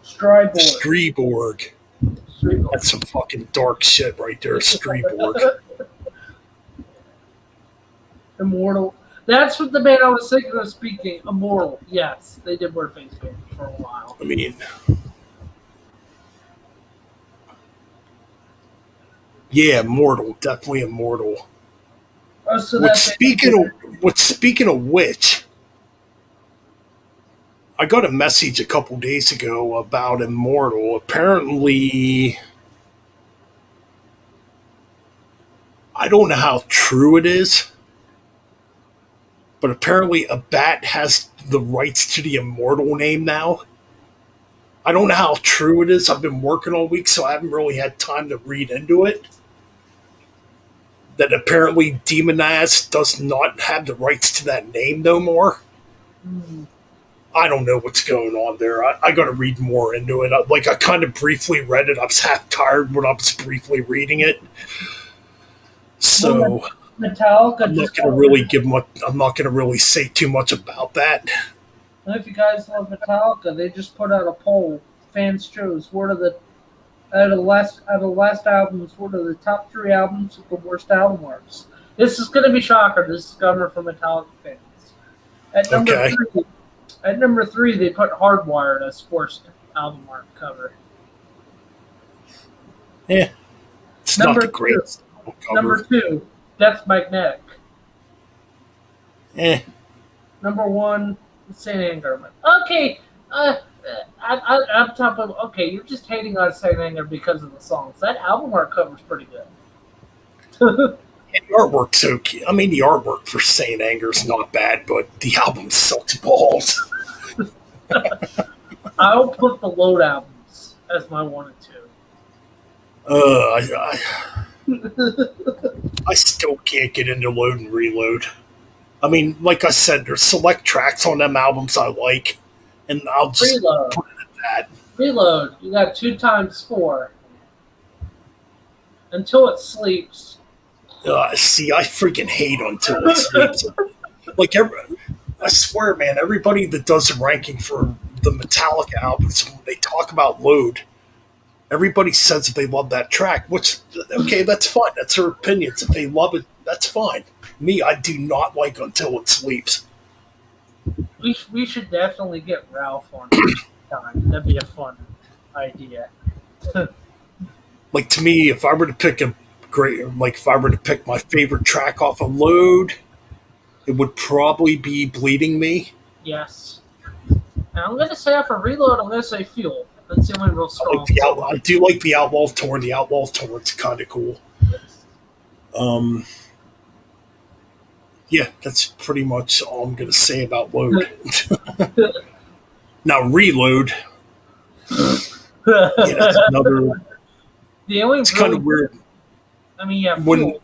Stryborg. Streborg. That's some fucking dark shit right there, Streborg. Immortal. That's what the band I was thinking of speaking. Immortal. Yes, they did wear face paint for a while. I mean, yeah, Immortal. Definitely Immortal. Oh, so Speaking of which, I got a message a couple days ago about Immortal. Apparently, I don't know how true it is, but apparently a bat has the rights to the Immortal name now. I don't know how true it is. I've been working all week, so I haven't really had time to read into it. That apparently Demonaz does not have the rights to that name no more. I don't know what's going on there. I got to read more into it. I kind of briefly read it. I was half tired when I was briefly reading it. So Metallica. I'm not going to really I'm not going to really say too much about that. If you guys love Metallica, they just put out a poll. Fans chose what are the out of the last albums, what are the top 3 albums with the worst album marks? This is going to be shocker. This is coming from Metallica fans. At number 3, they put Hardwired as worst album art cover. Yeah, it's not the greatest cover. Number 2, Death Magnetic. Number 1, Saint Anger. Okay, I'm top of. Okay, you're just hating on Saint Anger because of the songs. That album art cover's pretty good. And the artwork's okay. I mean, the artwork for Saint Anger's not bad, but the album sucks balls. I'll put the Load albums as my 1 and 2. I still can't get into Load and Reload. I mean, like I said, there's select tracks on them albums I like, and I'll just put it at that. Reload, you got 2 times 4. Until It Sleeps. See, I freaking hate Until It Sleeps. I swear, man, everybody that does a ranking for the Metallica albums, when they talk about Load, everybody says that they love that track, which, okay, that's fine. That's their opinions. If they love it, that's fine. Me, I do not like Until It Sleeps. We should definitely get Ralph on time. That'd be a fun idea. To me, if I were to pick if I were to pick my favorite track off of Load, it would probably be Bleeding Me. Yes. And I'm going to say for Reload, I'm going to say Fuel. That's the only real strong. I do like the Outlaw Tour. The Outlaw Tour's kind of cool. Yes. Yeah, that's pretty much all I'm going to say about Load. Now, Reload. That's another. It's kind of weird. I mean, yeah, Fuel.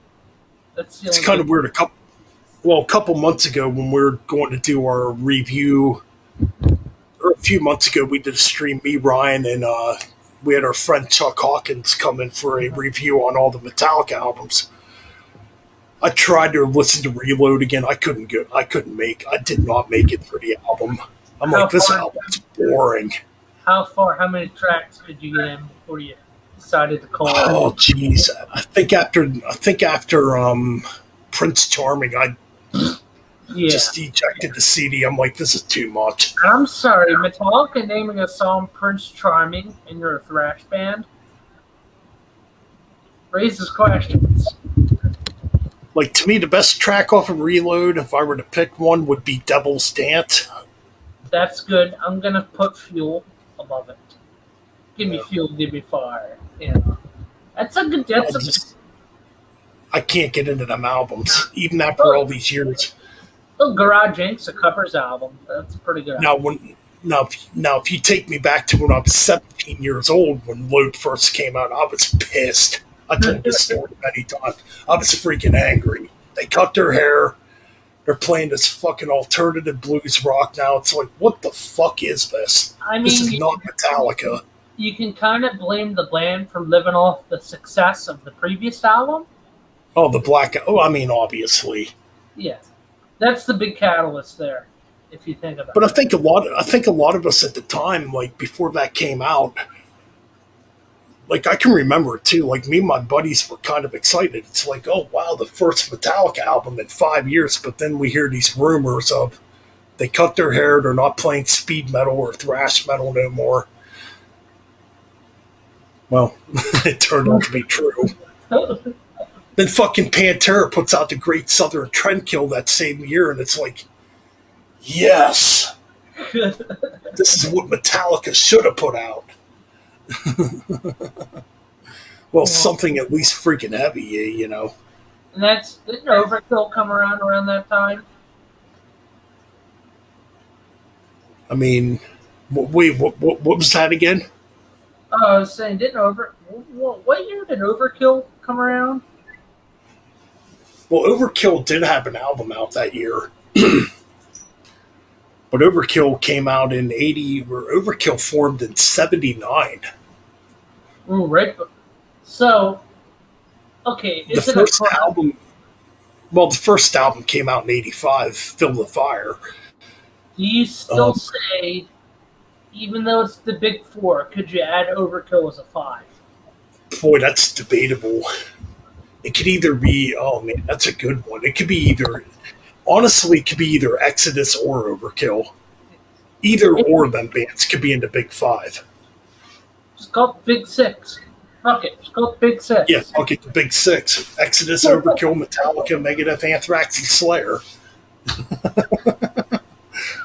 It's kind of weird. A couple months ago when we were going to do our review, or a few months ago, we did a stream, me, Ryan, and we had our friend Chuck Hawkins come in for a review on all the Metallica albums. I tried to listen to Reload again. I did not make it for the album. I'm like, this album's boring. How many tracks did you get in before you decided to call it? Oh, jeez. I think after Prince Charming, I just ejected the CD. I'm like, this is too much. I'm sorry, Metallica naming a song Prince Charming and you're a thrash band raises questions. To me, the best track off of Reload, if I were to pick one, would be Devil's Dance. That's good. I'm going to put Fuel above it. Give me Fuel, give me Fire. Yeah. That's a good... I can't get into them albums, even after all these years. Well, Garage Inc.'s a covers album. That's a pretty good album. Now, if you take me back to when I was 17 years old, when Load first came out, I was pissed. I told this story many times. I was freaking angry. They cut their hair. They're playing this fucking alternative blues rock now. It's like, what the fuck is this? I mean, this is not Metallica. you can kind of blame the band for living off the success of the previous album. Oh, the Black. Oh, I mean, obviously. Yeah, that's the big catalyst there, if you think about But it. I think a lot of us at the time, like before that came out, like I can remember it too. Like me and my buddies were kind of excited. It's like, oh wow, the first Metallica album in 5 years. But then we hear these rumors of they cut their hair, they're not playing speed metal or thrash metal no more. Well, it turned out to be true. Then fucking Pantera puts out the Great Southern Trendkill that same year, and it's like, yes, this is what Metallica should have put out. Well, something at least freaking heavy, you know. And that's didn't Overkill come around that time? I mean, wait, what was that again? Oh, I was saying, what year did Overkill come around? Well, Overkill did have an album out that year. But Overkill came out in 80, or Overkill formed in 79. Ooh, right. So, okay, The is it a first album, well, the first album came out in 85, Fill the Fire. Do you still say, even though it's the big four, could you add Overkill as a 5? Boy, that's debatable. It could either be, oh man, that's a good one. It could be either, honestly, it could be either Exodus or Overkill. Either or of them bands could be in the big five. Just call it Big Six. Fuck it, just call it Big Six. Yeah, I'll get the big six. Exodus, Overkill, Metallica, Megadeth, Anthrax, and Slayer.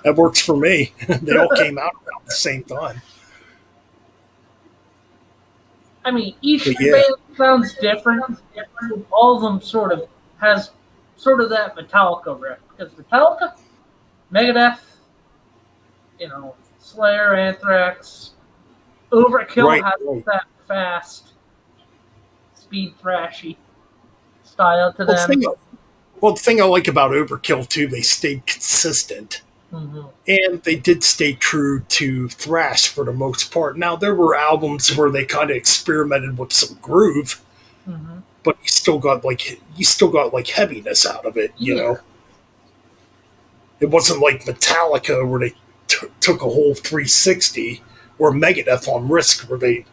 That works for me. They all came out around the same time. I mean, each But yeah. band sounds different. All of them sort of has sort of that Metallica riff. Because Metallica, Megadeth, Slayer, Anthrax, Overkill has that fast, speed thrashy style to them. The thing I like about Overkill too, they stayed consistent. Mm-hmm. And they did stay true to thrash for the most part. Now there were albums where they kind of experimented with some groove, but you still got like heaviness out of it. You know, it wasn't like Metallica where they took a whole 360, or Megadeth on Risk where they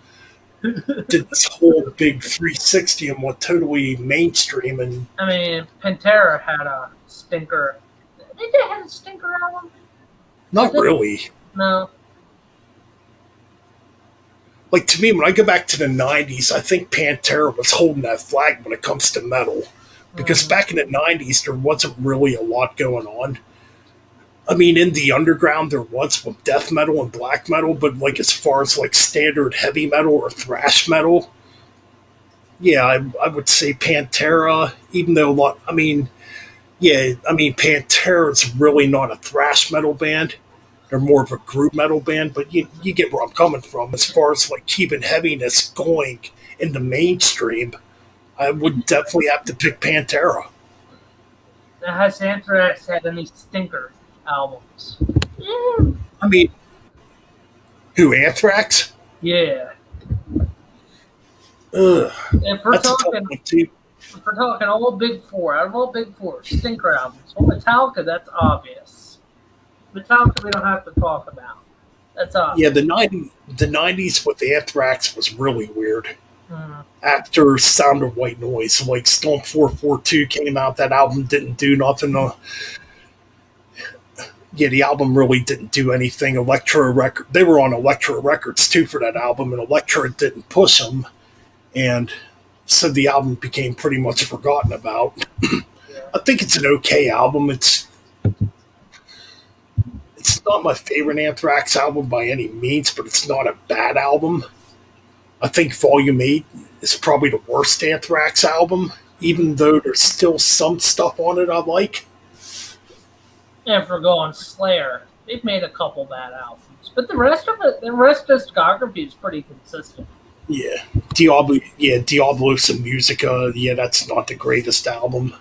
did this whole big 360 and went totally mainstream. And I mean, Pantera had a stinker. Did they have a stinker album? Not really. No. Like, to me, when I go back to the 90s, I think Pantera was holding that flag when it comes to metal. Because back in the 90s, there wasn't really a lot going on. I mean, in the underground, there was with death metal and black metal, but like as far as like standard heavy metal or thrash metal, yeah, I would say Pantera, even though Pantera is really not a thrash metal band. They're more of a group metal band, but you get where I'm coming from. As far as like keeping heaviness going in the mainstream, I would definitely have to pick Pantera. Now, has Anthrax had any stinker albums? I mean, who, Anthrax? Yeah. Ugh, if we're talking all big four, out of all big four, stinker albums. Well, Metallica, that's obvious. Metallica, we don't have to talk about. That's obvious. Yeah, the 90s with Anthrax was really weird. After Sound of White Noise, like Storm 442 came out, that album didn't do nothing. The album really didn't do anything. They were on Elektra Records too for that album, and Elektra didn't push them, and so the album became pretty much forgotten about. I think it's an okay album. It's not my favorite Anthrax album by any means, but it's not a bad album. I think Volume 8 is probably the worst Anthrax album, even though there's still some stuff on it I like. And if we're going Slayer, they've made a couple bad albums. But the rest of discography is pretty consistent. Yeah. Diablos and Musica, that's not the greatest album.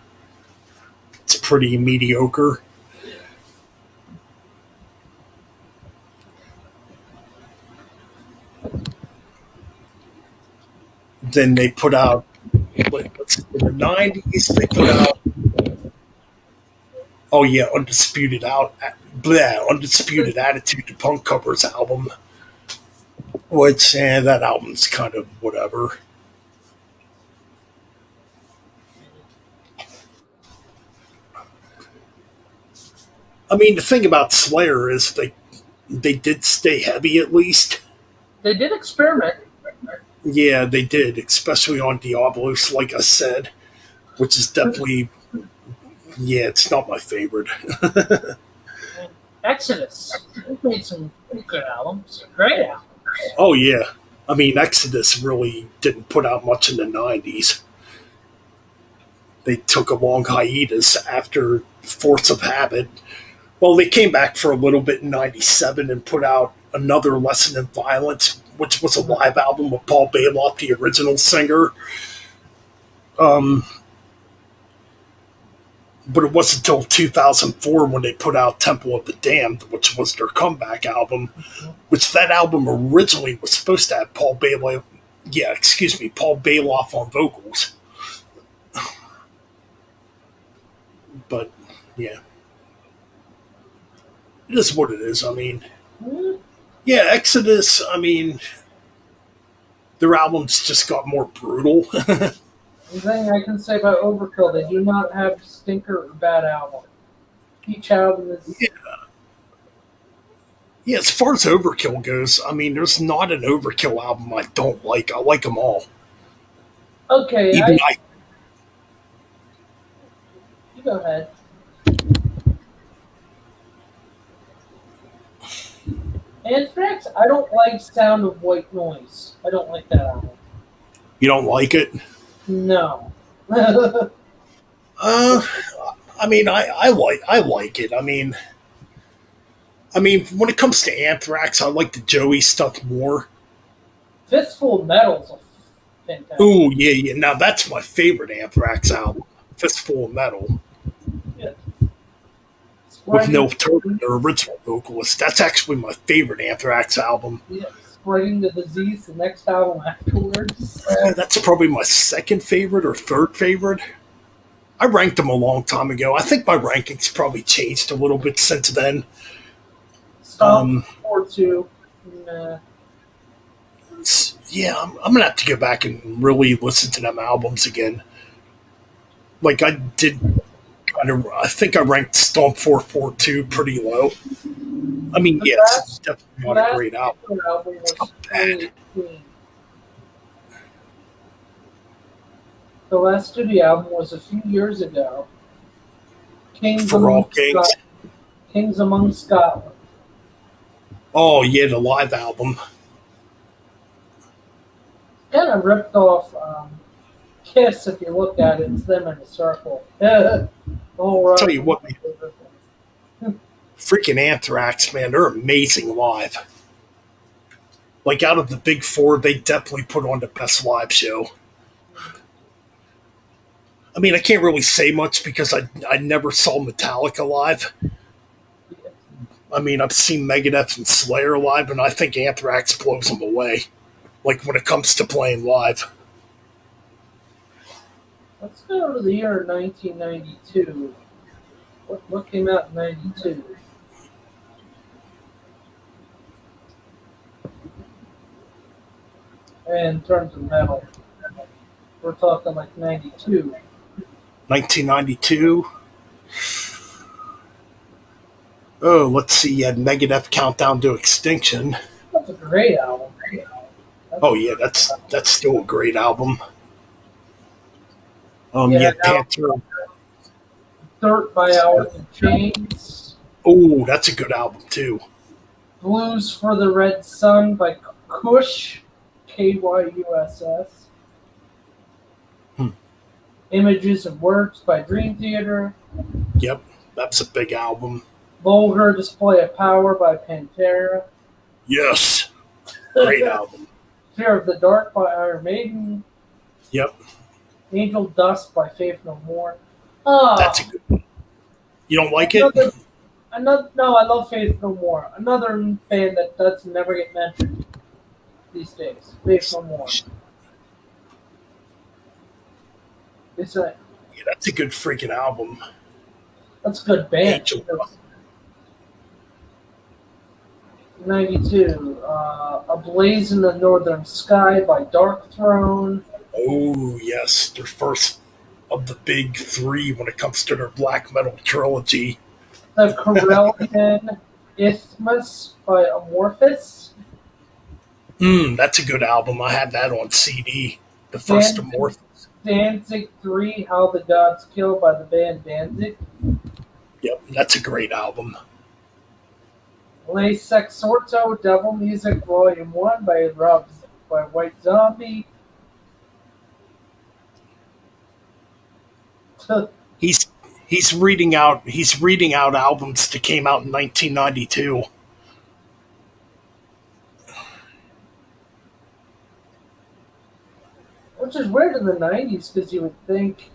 It's pretty mediocre. Then they put out, in the 90s, they put out, oh yeah, Undisputed Attitude, the Punk Covers album, which, that album's kind of whatever. I mean, the thing about Slayer is they did stay heavy at least. They did experiment. Yeah, they did, especially on Diablos, like I said, which is definitely, yeah, it's not my favorite. Exodus. They made some good albums. Great albums. Oh, yeah. I mean, Exodus really didn't put out much in the 90s. They took a long hiatus after Force of Habit. Well, they came back for a little bit in 97 and put out another Lesson in Violence, which was a live album with Paul Bailoff, the original singer. But it wasn't until 2004 when they put out Temple of the Damned, which was their comeback album, which that album originally was supposed to have Paul Bailoff on vocals. But, yeah. It is what it is. I mean, yeah, Exodus, I mean, their albums just got more brutal. The thing I can say about Overkill, they do not have stinker or bad album. Each album is... Yeah, as far as Overkill goes, I mean, there's not an Overkill album I don't like. I like them all. Okay, You go ahead. Anthrax, I don't like Sound of White Noise. I don't like that album. You don't like it? No. I mean, I like it. I mean, when it comes to Anthrax, I like the Joey stuff more. Fistful of Metal's fantastic. Ooh, yeah. Now that's my favorite Anthrax album, Fistful of Metal. Yeah. With Neil Turbin, their original vocalist. That's actually my favorite Anthrax album. Yeah, Spreading the Disease, the next album afterwards. That's probably my second favorite or third favorite. I ranked them a long time ago. I think my rankings probably changed a little bit since then. Or two. Nah. Yeah, I'm going to have to go back and really listen to them albums again. Like I did, I think I ranked Stomp 442 pretty low. I mean, yeah, it's definitely not a great album. It's not bad. The last studio album was a few years ago. Kings Among Scotland. Oh, yeah, the live album. Kind of ripped off Kiss, if you look at it. It's them in a circle. I'll tell you what, freaking Anthrax, man, they're amazing live. Like, out of the big four, they definitely put on the best live show. I mean, I can't really say much because I never saw Metallica live. I mean, I've seen Megadeth and Slayer live, and I think Anthrax blows them away. Like, when it comes to playing live. Let's go to the year 1992. What came out in 92? And in terms of metal, we're talking like 92. 1992. Oh, let's see. You had Megadeth Countdown to Extinction. That's a great album. Oh yeah, that's still a great album. Yeah, Panther. Dirt by Hours and Chains. Oh, that's a good album too. Blues for the Red Sun by Kush, Kyuss. Images of Words by Dream Theater. Yep, that's a big album. Vulgar Display of Power by Pantera. Yes, great album. Fear of the Dark by Iron Maiden. Yep. Angel Dust by Faith No More. That's a good one. You don't like it? No, I love Faith No More. Another band that does never get mentioned these days. Faith No More. It's a Yeah, that's a good freaking album. that's a good band. Angel. 92. A Blaze in the Northern Sky by Dark Throne. Oh, yes. Their first of the big three when it comes to their black metal trilogy. The Corellian Isthmus by Amorphous. That's a good album. I had that on CD. The first Danzig, Amorphous. Danzig 3, How the Gods Kill by the band Danzig. Yep, that's a great album. Le Sexorto, Devil Music Volume 1 by White Zombie. He's he's reading out albums that came out in 1992. Which is weird in the 90s because you would think,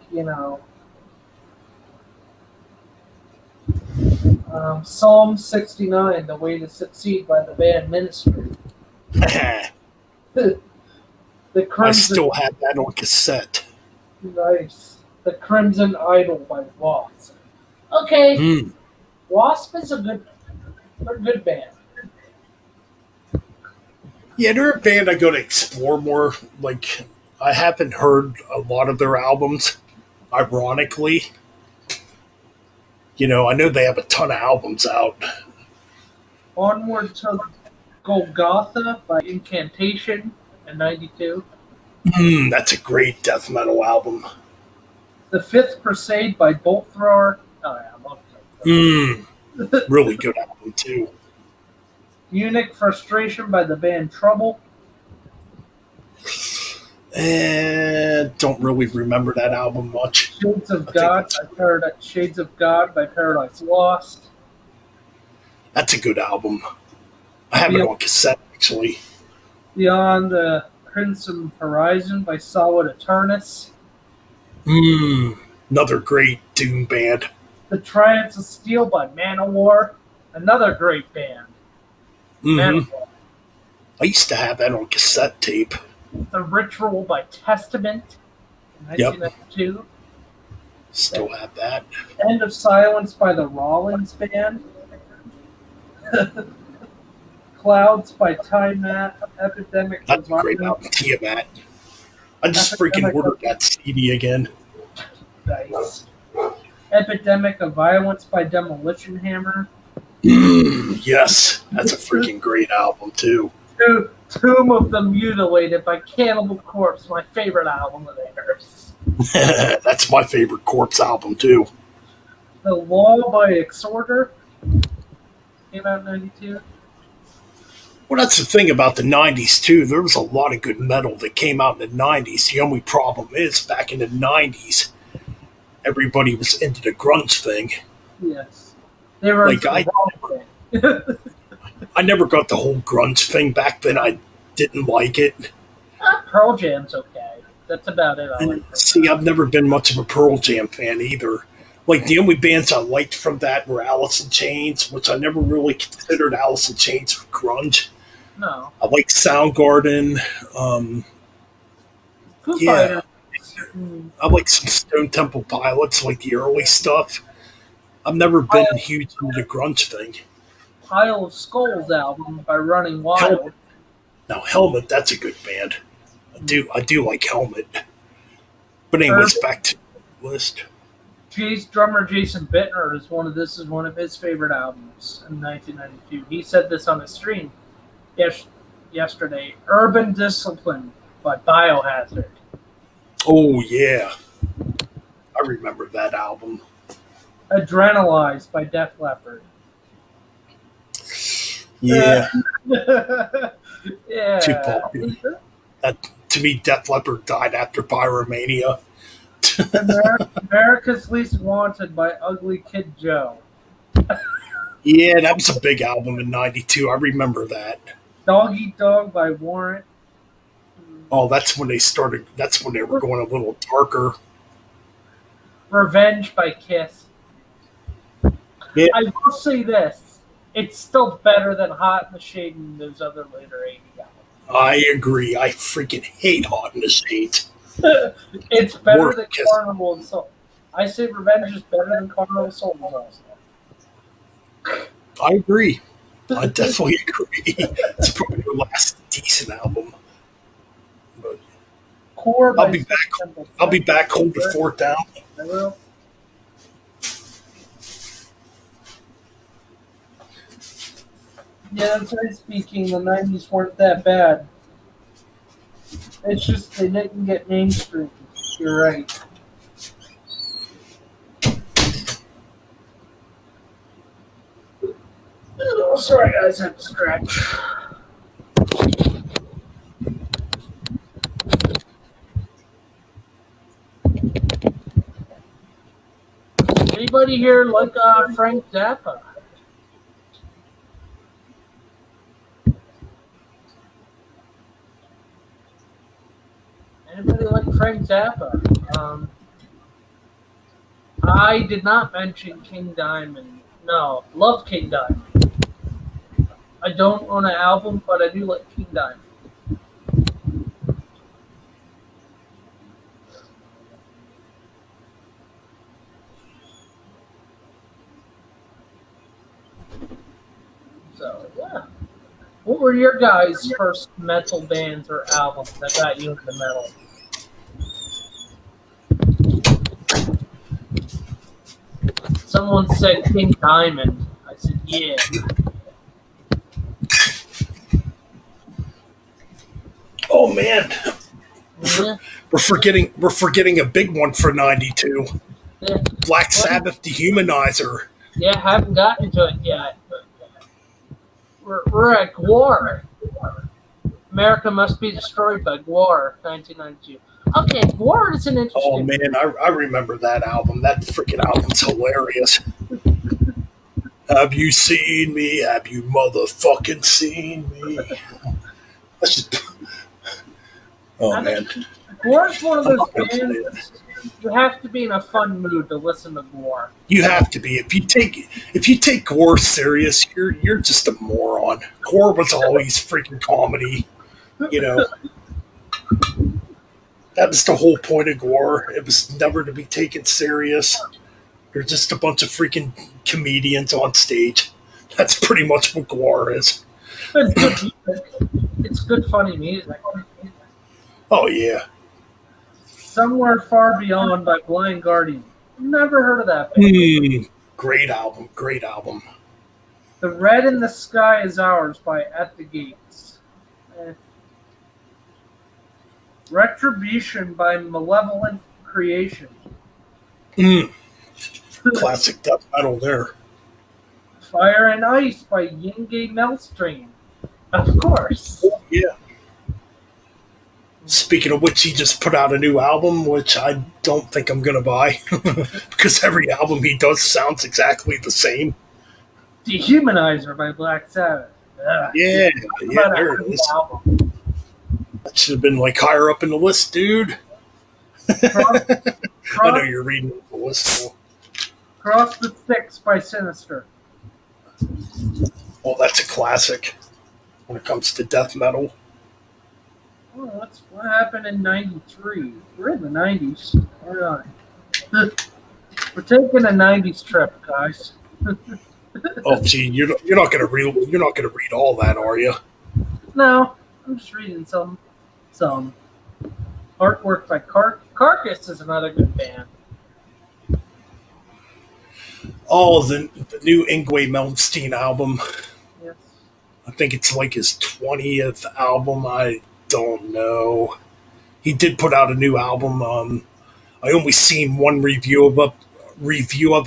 Psalm 69, The Way to Succeed by the band Ministry. I The Crimson, still have that on cassette. nice. The Crimson Idol by Wasp. Okay, Hmm. Wasp is they're a good band. Yeah, they're a band I go to explore more. Like, I haven't heard a lot of their albums, ironically. I know they have a ton of albums out. Onward to Golgotha by Incantation in 92. That's a great death metal album. The Fifth Crusade by Bolt Thrower. Oh, yeah, I love Bolt Thrower. Really good album, too. Eunuch Frustration by the band Trouble. And don't really remember that album much. Shades of I think God that's, by Shades of God by Paradise Lost. that's a good album. I have it on cassette, actually. Beyond the Crimson Horizon by Solid Eternus. Another great doom band. The Triumphs of Steel by Manowar. Another great band. Manowar. I used to have that on cassette tape. The Ritual by Testament in 1992. Still have that. End of Silence by the Rollins Band. Clouds by Time Mat. Epidemic That's of a great Violence. album, Tiamat. I just freaking ordered that CD again. Nice. Epidemic of Violence by Demolition Hammer. Yes, that's a freaking great album, too. Tomb of the Mutilated by Cannibal Corpse, my favorite album of theirs. That's my favorite Corpse album, too. The Law by Exhorter came out in 92. Well, that's the thing about the 90s, too. There was a lot of good metal that came out in the 90s. The only problem is, back in the 90s, everybody was into the grunge thing. Yes. They were Like, I never got the whole grunge thing back then. I didn't like it. Pearl Jam's okay. That's about it. See, I've never been much of a Pearl Jam fan either. Like, the only bands I liked from that were Alice in Chains, which I never really considered Alice in Chains for grunge. No. I like Soundgarden. Foo Yeah. Fighters. I like some Stone Temple Pilots, like the early stuff. I've never been huge into the grunge thing. Pile of Skulls album by Running Wild. Helmet. Now, Helmet, that's a good band. I do like Helmet. But anyways, back to the list. Drummer Jason Bittner is one of his favorite albums in 1992. He said this on a stream yesterday. Urban Discipline by Biohazard. Oh, yeah. I remember that album. Adrenalized by Def Leppard. Yeah. Yeah. Too popular. To me, Def Leppard died after Pyromania. America's Least Wanted by Ugly Kid Joe. Yeah, that was a big album in 92. I remember that. Dog Eat Dog by Warrant. Oh, that's when they were going a little darker. Revenge by Kiss. Yeah. I will say this. It's still better than Hot in the Shade and those other later 80 albums. I agree. I freaking hate Hot in the Shades. It's better More than Kiss. Carnival and Soul. I say Revenge is better than Carnival and Soul also. I agree. I definitely agree. It's probably the last decent album. But Core I'll by be back. Simple I'll be Plan. back. Hold the fort down. I will. Yeah, that's right. Speaking, the '90s weren't that bad. It's just they didn't get mainstream. You're right. Oh, sorry, guys, I had to stretch. Anybody here like Frank Zappa? Anybody like Frank Zappa? I did not mention King Diamond. No, love King Diamond. I don't own an album, but I do like King Diamond. So, yeah. What were your guys' first metal bands or albums that got you into metal? Someone said King Diamond. I said, yeah. Oh man, Yeah. we're forgetting a big one for '92. Yeah. Black Sabbath, Dehumanizer. Yeah, haven't gotten to it yet. We're at Gwar. America Must Be Destroyed by Gwar, 1992. Okay, Gwar is an interesting. Oh man, I remember that album. That freaking album's hilarious. Have you seen me? Have you motherfucking seen me? That's just. Oh man, Gwar's one of I'm those not gonna play it. bands. You have to be in a fun mood to listen to Gwar. You have to be. If you take Gore serious, you're just a moron. Gore was always freaking comedy. You know, that was the whole point of Gore. It was never to be taken serious. They're just a bunch of freaking comedians on stage. That's pretty much what Gore is. It's good music. It's good, funny music. Oh yeah. Somewhere Far Beyond by Blind Guardian. Never heard of that band. Great album. Great album. The Red in the Sky is Ours by At the Gates. Retribution by Malevolent Creation. Classic death metal there. Fire and Ice by Yingay Melstream. Of course. Yeah. Speaking of which, he just put out a new album, which I don't think I'm gonna buy because every album he does sounds exactly the same. Dehumanizer by Black Sabbath. Yeah, there it is. Album. That should have been like higher up in the list, dude. I know you're reading the list. So. Cross the Sticks by Sinister. Oh, that's a classic when it comes to death metal. Oh, what happened in '93? We're in the '90s. All right. We're taking a '90s trip, guys. Oh, gee, you're not gonna read all that, are you? No, I'm just reading some artwork by Carcass is another good band. Oh, the new Yngwie Malmsteen album. Yes. I think it's like his 20th album. I don't know. He did put out a new album. I only seen one review of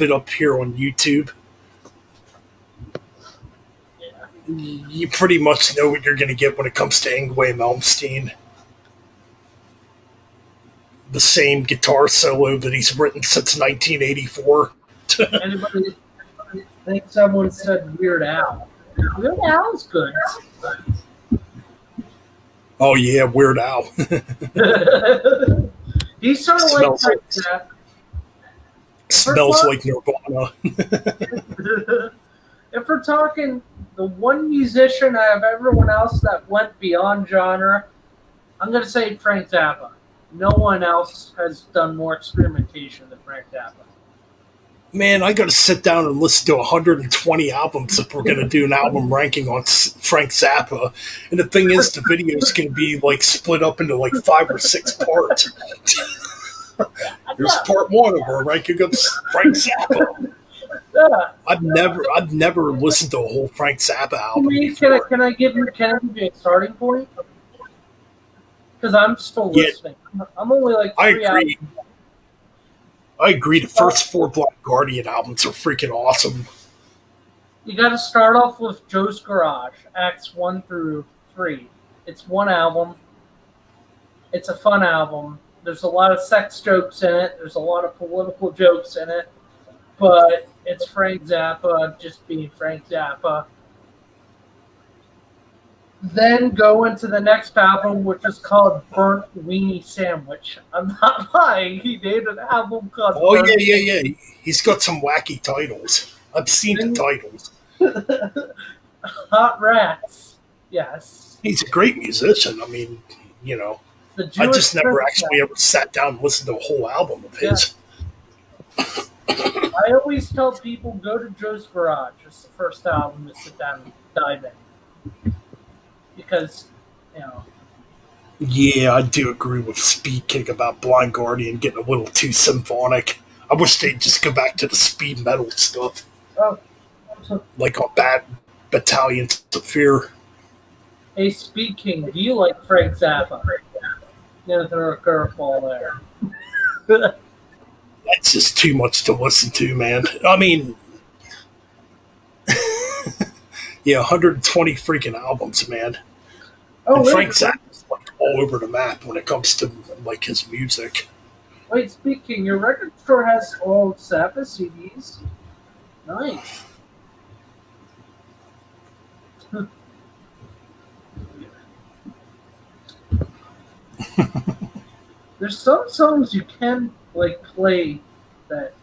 it up here on YouTube. Yeah. You pretty much know what you're going to get when it comes to Yngwie Malmsteen. The same guitar solo that he's written since 1984. Anybody think someone said Weird Al? Weird Al's good. Oh yeah, Weird Al. He's sort of Smells like like- that. Smells like Nirvana. If we're talking the one musician out of everyone else that went beyond genre, I'm going to say Frank Zappa. No one else has done more experimentation than Frank Zappa. Man, I got to sit down and listen to 120 albums if we're going to do an album ranking on Frank Zappa. And the thing is, the video is going to be like split up into like 5 or 6 parts. Here's part 1 of our ranking of Frank Zappa. Yeah. I've never listened to a whole Frank Zappa album before. Can I give you a starting point? Because I'm still listening. I'm only like 3 agree. albums. I agree. The first 4 Blind Guardian albums are freaking awesome. You got to start off with Joe's Garage, Acts 1 through 3. It's 1 album. It's a fun album. There's a lot of sex jokes in it. There's a lot of political jokes in it. But it's Frank Zappa just being Frank Zappa. Then go into the next album, which is called Burnt Weenie Sandwich. I'm not lying. He made an album called yeah. He's got some wacky titles. I've seen the titles. Hot Rats. Yes. He's a great musician. I mean, I just never actually ever sat down and listened to a whole album of his. I always tell people, go to Joe's Garage. It's the first album to sit down and dive in. Because, Yeah, I do agree with Speed King about Blind Guardian getting a little too symphonic. I wish they'd just go back to the speed metal stuff. Oh. Like on Bad Battalions of Fear. Hey, Speed King, do you like Frank Zappa? Gonna throw a curveball there. That's just too much to listen to, man. I mean, 120 freaking albums, man. And Frank Zappa's like all over the map when it comes to like his music. Wait, speaking, your record store has all Zappa CDs. Nice. There's some songs you can play that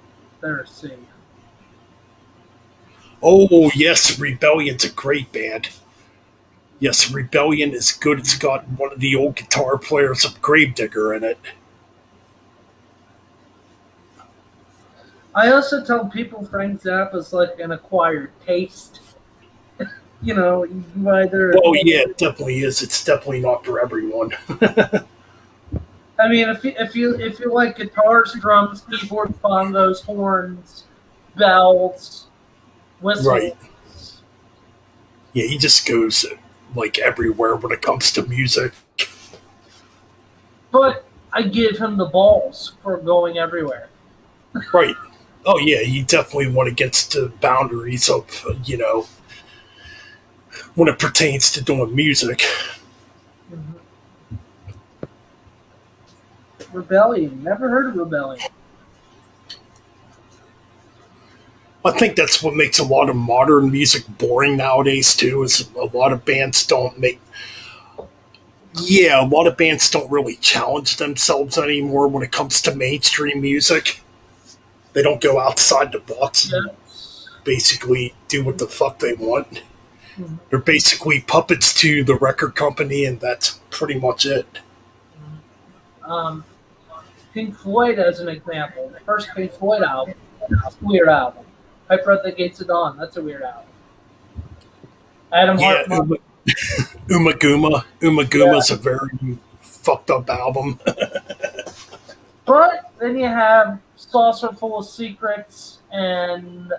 they're safe. Oh yes, Rebellion's a great band. Yes, Rebellion is good. It's got one of the old guitar players of Gravedigger in it. I also tell people Frank Zappa's like an acquired taste. You either. Oh yeah, it definitely is. It's definitely not for everyone. I mean, if you like guitars, drums, keyboards, bongos, horns, bells, whistles. Right. Yeah, he just goes like everywhere when it comes to music. But I give him the balls for going everywhere. Right. Oh yeah, he definitely went against the boundaries of when it pertains to doing music. Mm-hmm. Rebellion. Never heard of Rebellion. I think that's what makes a lot of modern music boring nowadays too. Is a lot of bands don't really challenge themselves anymore when it comes to mainstream music. They don't go outside the box and basically do what the fuck they want. Mm-hmm. They're basically puppets to the record company, and that's pretty much it. Pink Floyd, as an example, the first Pink Floyd album, it's a weird album. Piper at the Gates of Dawn, that's a weird album. Adam Hart. Uma Guma's a very fucked up album. But then you have Saucer Full of Secrets and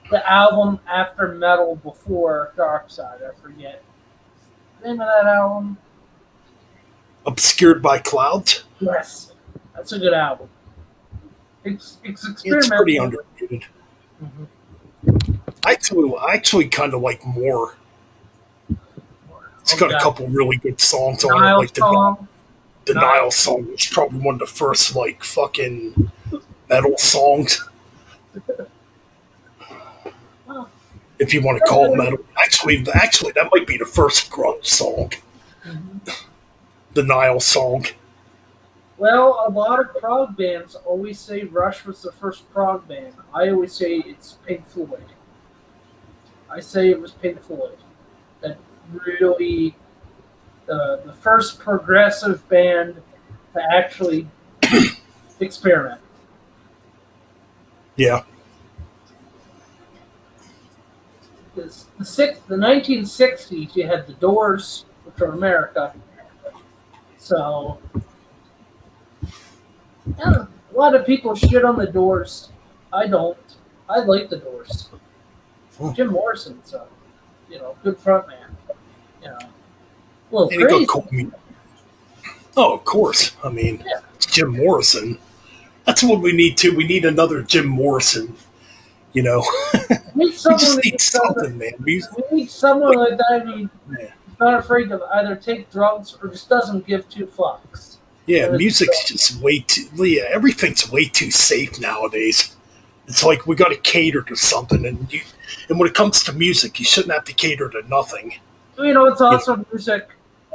the album after Metal before Dark Side. I forget the name of that album. Obscured by Clouds? Yes. That's a good album. It's experimental. It's pretty underrated. Mm-hmm. I actually kind of like More. It's got a couple really good songs on it. Like the Nile song was probably one of the first fucking metal songs. If you want to call it metal. Actually, that might be the first grunge song. Mm-hmm. The Nile song. Well, a lot of prog bands always say Rush was the first prog band. I always say it's Pink Floyd. I say it was Pink Floyd that the first progressive band to actually experiment. Yeah. The 1960s, you had the Doors, which are America. So, yeah, a lot of people shit on the Doors. I don't. I like the Doors. Jim Morrison's a, good front man. A little And he crazy. got cool music. Oh, of course. I mean, Yeah. Jim Morrison. That's what we need too. We need another Jim Morrison. We need We someone just that need does something, man. We need someone like that who's Yeah. not afraid to either take drugs or just doesn't give two fucks. Yeah, music's just way too. Yeah, everything's way too safe nowadays. It's like we got to cater to something, and when it comes to music, you shouldn't have to cater to nothing. It's also music.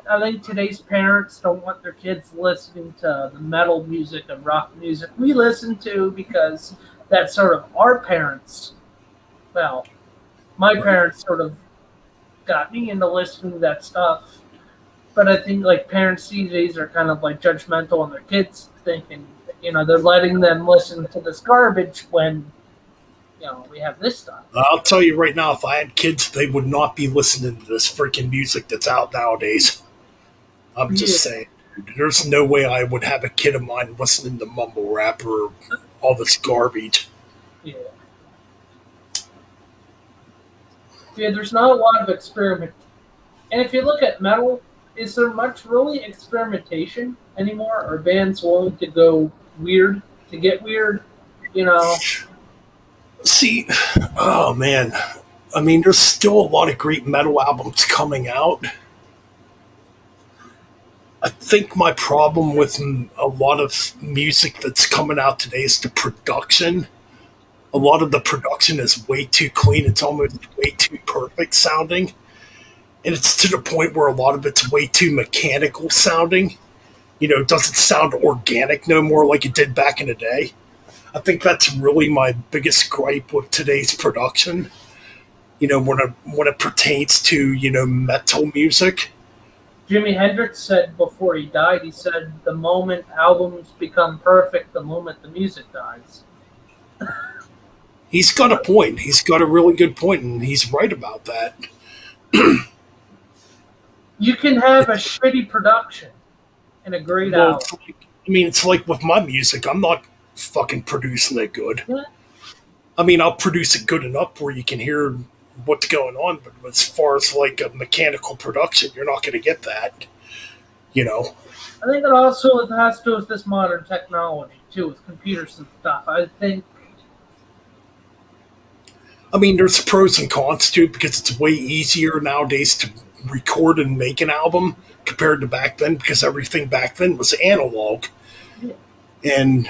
I think today's parents don't want their kids listening to the metal music and rock music we listen to because that's sort of our parents. Well, my parents sort of got me into listening to that stuff. But I think like parents these days are kind of like judgmental on their kids, thinking they're letting them listen to this garbage when we have this stuff. I'll tell you right now, if I had kids, they would not be listening to this freaking music that's out nowadays. I'm just saying, dude, there's no way I would have a kid of mine listening to mumble rap or all this garbage. Yeah. Yeah, there's not a lot of experiment. And if you look at metal, is there much really experimentation anymore? Are bands willing to go weird, to get weird? See, oh man. I mean, there's still a lot of great metal albums coming out. I think my problem with a lot of music that's coming out today is the production. A lot of the production is way too clean. It's almost way too perfect sounding. And it's to the point where a lot of it's way too mechanical sounding. It doesn't sound organic no more like it did back in the day. I think that's really my biggest gripe with today's production. When it pertains to metal music. Jimi Hendrix said before he died, he said the moment albums become perfect, the moment the music dies. He's got a point. He's got a really good point, and he's right about that. You can have a shitty production and a great album. It's like with my music, I'm not fucking producing it good. Yeah. I'll produce it good enough where you can hear what's going on, but as far as like a mechanical production, you're not going to get that. I think it also has to do with this modern technology too, with computers and stuff. I think. There's pros and cons to it because it's way easier nowadays to record and make an album compared to back then because everything back then was analog. Yeah. And,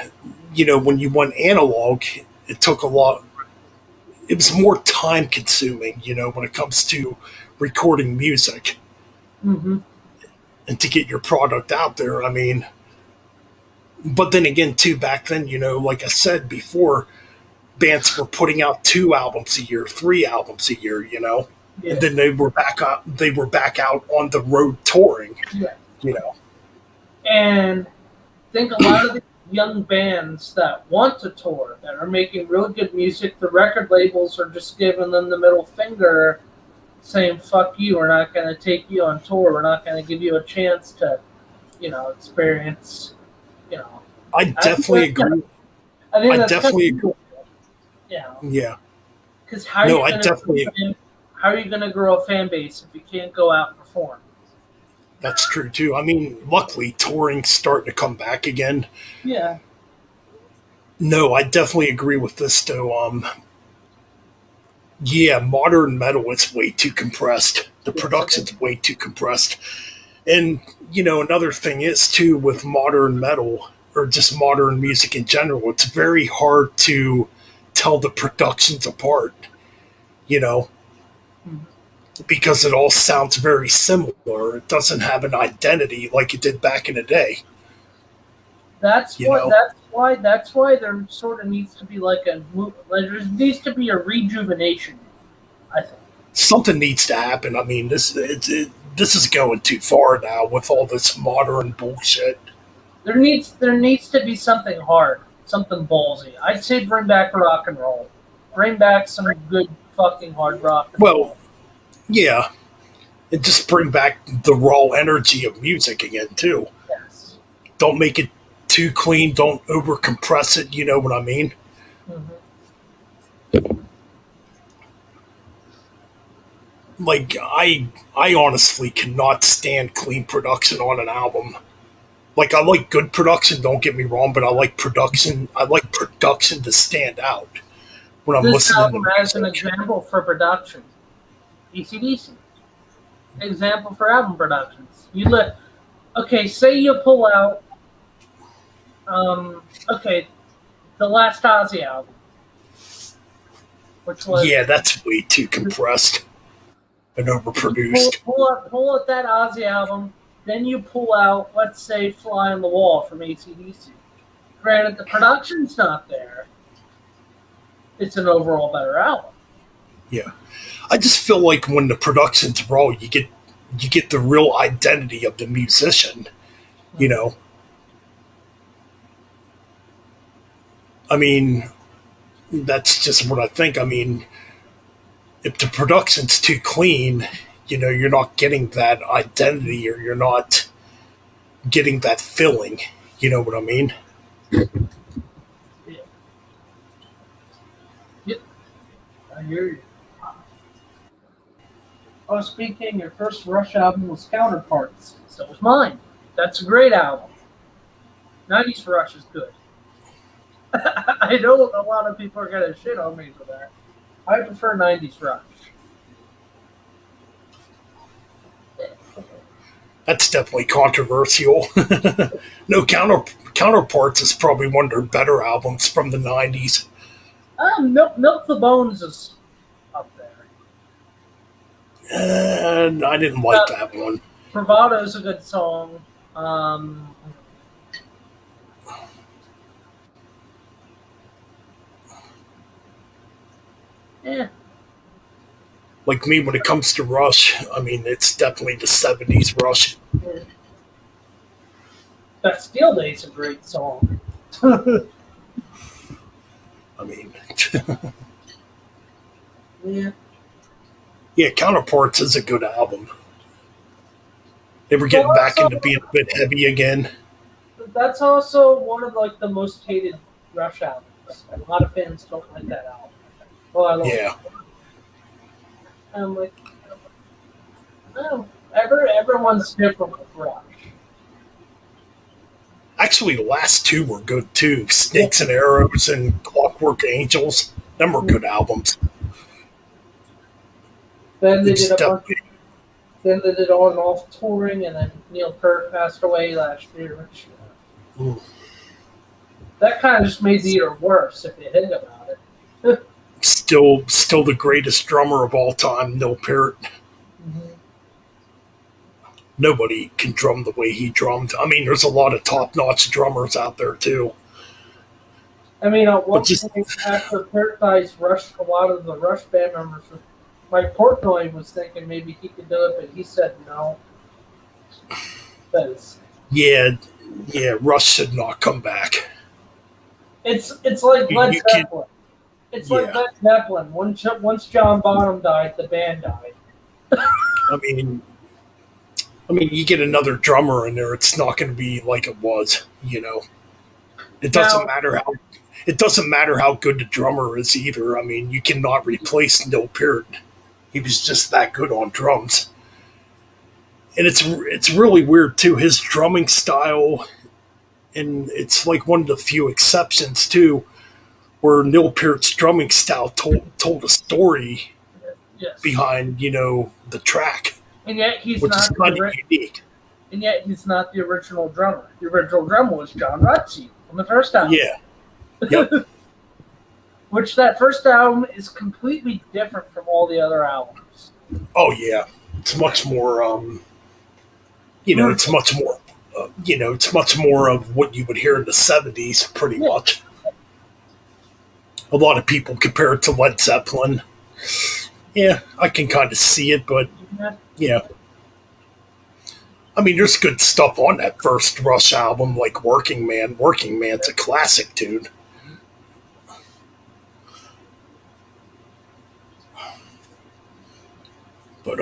when you went analog, it took a lot. It was more time consuming, when it comes to recording music. Mm-hmm. And to get your product out there. But then again, too, back then, like I said before, bands were putting out 2 albums a year, 3 albums a year, Yeah. And then they were back out. They were back out on the road touring. Yeah. And I think a lot of the young bands that want to tour, that are making really good music, the record labels are just giving them the middle finger, saying, fuck you, we're not going to take you on tour, we're not going to give you a chance to, experience, I definitely agree. I think that's definitely agree. Yeah. Because how are you going to grow a fan base if you can't go out and perform? That's true, too. Luckily, touring's starting to come back again. Yeah. No, I definitely agree with this, though. Yeah, modern metal is way too compressed. The production's way too compressed. And, another thing is, too, with modern metal, or just modern music in general, it's very hard to tell the productions apart, because it all sounds very similar. It doesn't have an identity like it did back in the day. That's why there sort of needs to be there needs to be a rejuvenation, I think. Something needs to happen. this is going too far now with all this modern bullshit. There needs to be something hard, something ballsy. I'd say bring back rock and roll. Bring back some good fucking hard rock and roll. Well, yeah, and just bring back the raw energy of music again too. Yes. Don't make it too clean. Don't over compress it. You know what I mean? Mm-hmm. Like I honestly cannot stand clean production on an album. Like I like good production, don't get me wrong, but I like production. I like production to stand out when I'm This listening album to has an music. example for production. ECDC. Example for album productions. Okay, say you pull out okay, the last Ozzy album, which was Yeah, that's way too compressed and overproduced. pull out that Ozzy album, then you pull out, let's say, Fly on the Wall from AC/DC. Granted, the production's not there. It's an overall better album. Yeah, I just feel like when the production's raw, you get the real identity of the musician. You know, I mean, that's just what I think. I mean, if the production's too clean, you know, you're not getting that identity, or you're not getting that feeling. You know what I mean? Yeah. Yep. I hear you. Oh, speaking, your first Rush album was Counterparts. So was mine. That's a great album. 90s Rush is good. I know a lot of people are going to shit on me for that. I prefer 90s Rush. That's definitely controversial. No, counterparts is probably one of their better albums from the '90s. Milk the Bones is up there. And I didn't like that one. Bravado is a good song. Yeah. Like me, when it comes to Rush, I mean, it's definitely the '70s Rush. Yeah. Bastille Day is a great song. I mean, Yeah. yeah, Counterparts is a good album. They were getting back into being a bit heavy again. That's also one of like the most hated Rush albums. A lot of fans don't like that album. Well, I love Yeah. it. I'm like, no, everyone's different with Rush. Actually, the last two were good too. Snakes and Arrows and Clockwork Angels. Them were good albums. Then they It's did a bunch. definitely, Then they did on and off touring, and then Neil Peart passed away last year. Which, ooh, that kind of just made the year worse if you think about it. still the greatest drummer of all time, Neil Peart. Mhm. Nobody can drum the way he drummed. I mean, there's a lot of top-notch drummers out there too. I mean, at one But just point after Peart dies, Rush, a lot of the Rush band members, Mike Portnoy was thinking maybe he could do it, but he said no. That is, yeah, yeah, Rush should not come back. it's like You, Led you can, Zeppelin. It's like yeah. Led Zeppelin. Once John Bonham died, the band died. I mean, you get another drummer in there, it's not going to be like it was. You know, it doesn't Now, matter how it doesn't matter how good the drummer is either. I mean, you cannot replace Neil Peart. He was just that good on drums, and it's really weird too. His drumming style, and it's like one of the few exceptions too, where Neil Peart's drumming style told a story yes, behind the track, and yet he's which is not. kind of unique. And yet he's not the original drummer. The original drummer was John Rutsey on the first album. Yeah. Yep. Which that first album is completely different from all the other albums. Oh yeah. It's much more. It's much more. It's much more of what you would hear in the '70s, pretty Yeah. much. A lot of people compare it to Led Zeppelin. Yeah, I can kind of see it, but Yeah. yeah, I mean, there's good stuff on that first Rush album, like Working Man. Working Man's a classic, dude. But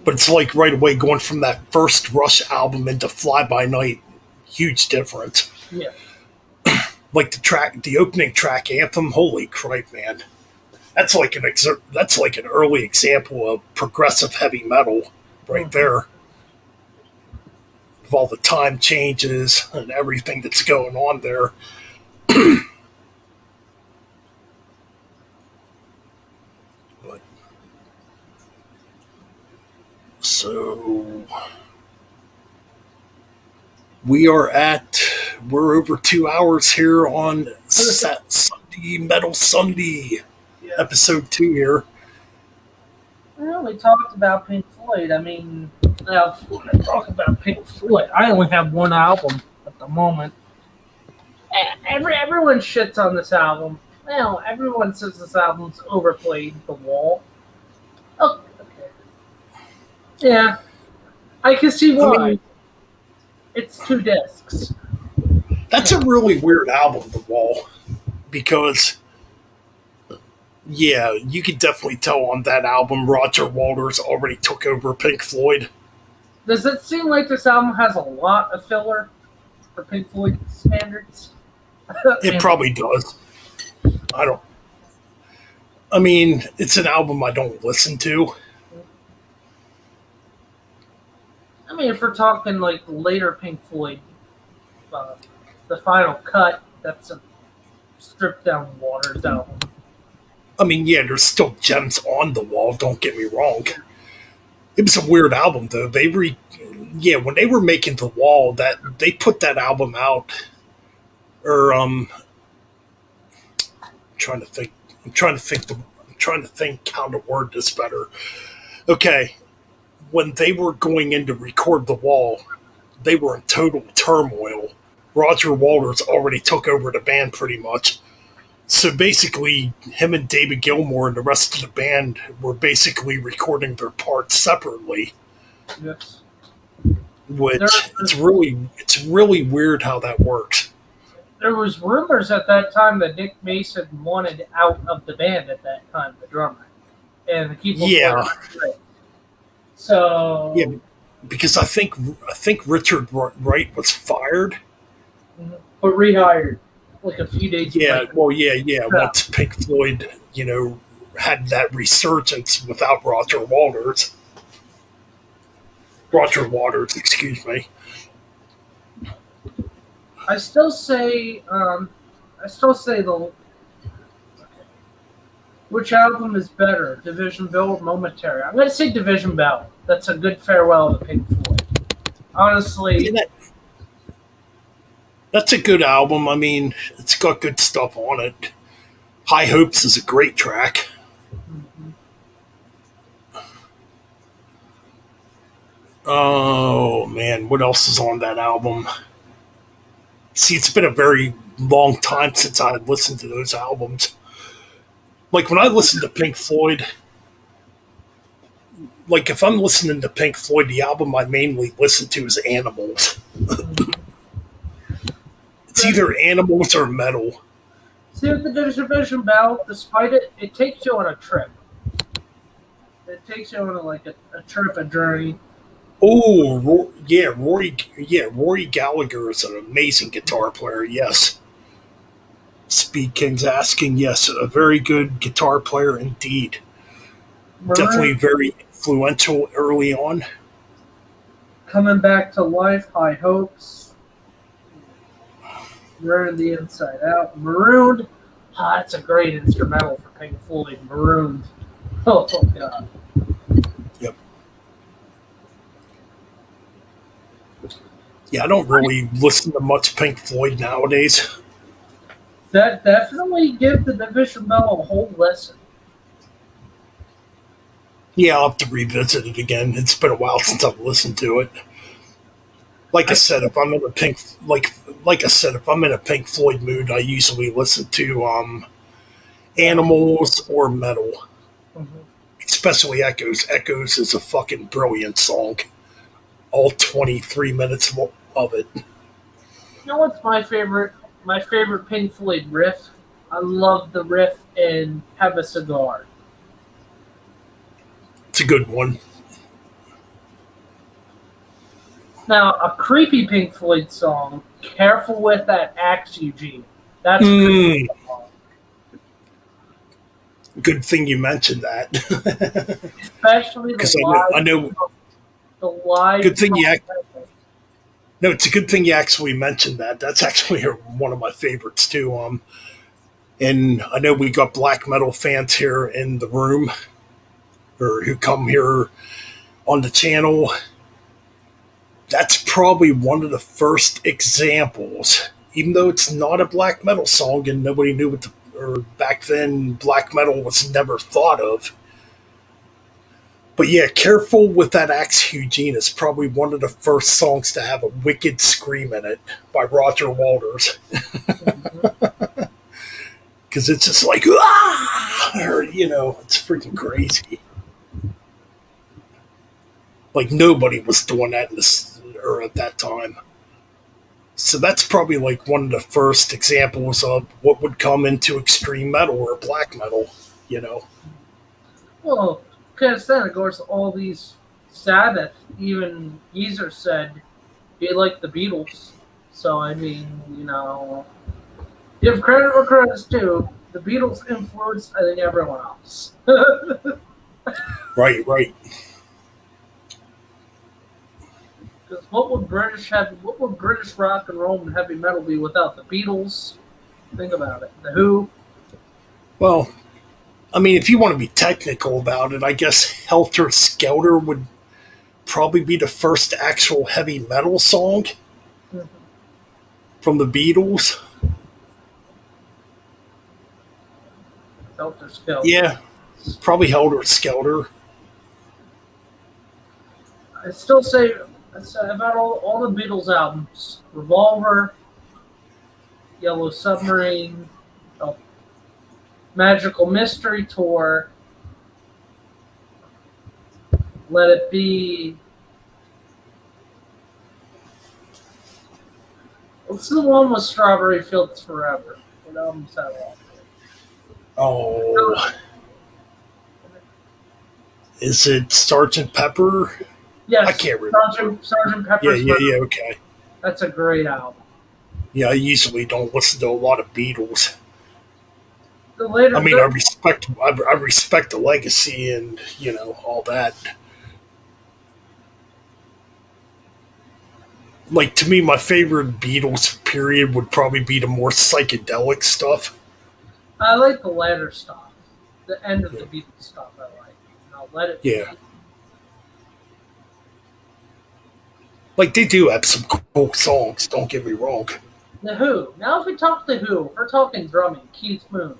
but it's like right away going from that first Rush album into Fly By Night, huge difference. Yeah. Like the opening track, Anthem. Holy crap, man! That's like an early example of progressive heavy metal, right there. Of all the time changes and everything that's going on there. But so we're over 2 hours here on Sunday Metal Sunday EP.2 here. Well, we talked about Pink Floyd. I mean, now when I talk about Pink Floyd, I only have one album at the moment. Everyone shits on this album. Well, everyone says this album's overplayed The Wall. Oh, okay. Yeah, I can see why. I mean, it's 2 discs. That's a really weird album, The Wall, because yeah, you could definitely tell on that album Roger Waters already took over Pink Floyd. Does it seem like this album has a lot of filler for Pink Floyd standards? It probably does. I mean, it's an album I don't listen to. I mean, if we're talking like later Pink Floyd, the Final Cut, that's a stripped down Waters album. I mean, yeah, there's still gems on The Wall, don't get me wrong. It was a weird album, though. When they were making The Wall, that they put that album out, or I'm trying to think how to word this better. Okay, when they were going in to record The Wall, they were in total turmoil. Roger Waters already took over the band pretty much. So basically, him and David Gilmour and the rest of the band were basically recording their parts separately. Yes. Which it's really weird how that works. There was rumors at that time that Nick Mason wanted out of the band at that time, the drummer, and the keyboard player. So yeah, because I think Richard Wright was fired, but rehired like a few days. Yeah, later. well, yeah. Once Pink Floyd, had that resurgence without Roger Waters. Excuse me. I still say which album is better, Division Bell or Momentary? I'm going to say Division Bell. That's a good farewell to Pink Floyd. Honestly, that's a good album. I mean, it's got good stuff on it. High Hopes is a great track. Mm-hmm. Oh man, what else is on that album? See, it's been a very long time since I listened to those albums. Like when I listen to Pink Floyd, like if I'm listening to Pink Floyd, the album I mainly listen to is Animals. It's either Animals or Metal. See, with the Division Bell, despite it takes you on a trip. It takes you on a trip, a journey. Oh, Rory Gallagher is an amazing guitar player, yes. Speed King's asking, yes, a very good guitar player indeed. Definitely very influential early on. Coming Back to Life, High Hopes. Learn the Inside Out. Marooned. That's a great instrumental for Pink Floyd. Marooned. Oh, God. Yep. Yeah, I don't really listen to much Pink Floyd nowadays. That definitely give the Division Bell a whole listen. Yeah, I'll have to revisit it again. It's been a while since I've listened to it. Like I said, if I'm in a Pink Floyd mood, I usually listen to Animals or Metal. Mm-hmm. especially Echoes. Echoes is a fucking brilliant song. All 23 minutes of it. You know what's my favorite? My favorite Pink Floyd riff. I love the riff in "Have a Cigar." It's a good one. Now, a creepy Pink Floyd song. Careful with that axe, Eugene. That's Good thing you mentioned that. especially Because the live. I know. The live. Good thing you. No, it's a good thing you actually mentioned that. That's actually one of my favorites too. And I know we got black metal fans here in the room, or who come here on the channel. That's probably one of the first examples, even though it's not a black metal song and nobody knew what or back then black metal was never thought of. But yeah, Careful with That Axe Eugene is probably one of the first songs to have a wicked scream in it by Roger Waters. Because it's just like, ah! Or, it's freaking crazy. Like nobody was doing that or at that time. So that's probably like one of the first examples of what would come into extreme metal or black metal. Well, because then, of course, all these Sabbath, even Geezer said, be like the Beatles. So, I mean, give credit where credit's due. The Beatles influenced, I think, everyone else. Right. Because what would British rock and roll and heavy metal be without the Beatles? Think about it. The Who. Well, I mean, if you want to be technical about it, I guess Helter Skelter would probably be the first actual heavy metal song from the Beatles. Helter Skelter. Yeah, probably Helter Skelter. I still say about all the Beatles albums: Revolver, Yellow Submarine, Magical Mystery Tour, Let It Be. What's the one with Strawberry Fields Forever? What album's that on? Oh, is it Sergeant Pepper? Yes, I can't remember. Sergeant Pepper's. Yeah, okay. That's a great album. Yeah, I usually don't listen to a lot of Beatles. I respect the legacy and all that. Like to me, my favorite Beatles period would probably be the more psychedelic stuff. I like the latter stuff. The end of the Beatles stuff I like. Let It Be. Like they do have some cool songs, don't get me wrong. The Who. Now if we talk The Who, we're talking drumming. Keith Moon.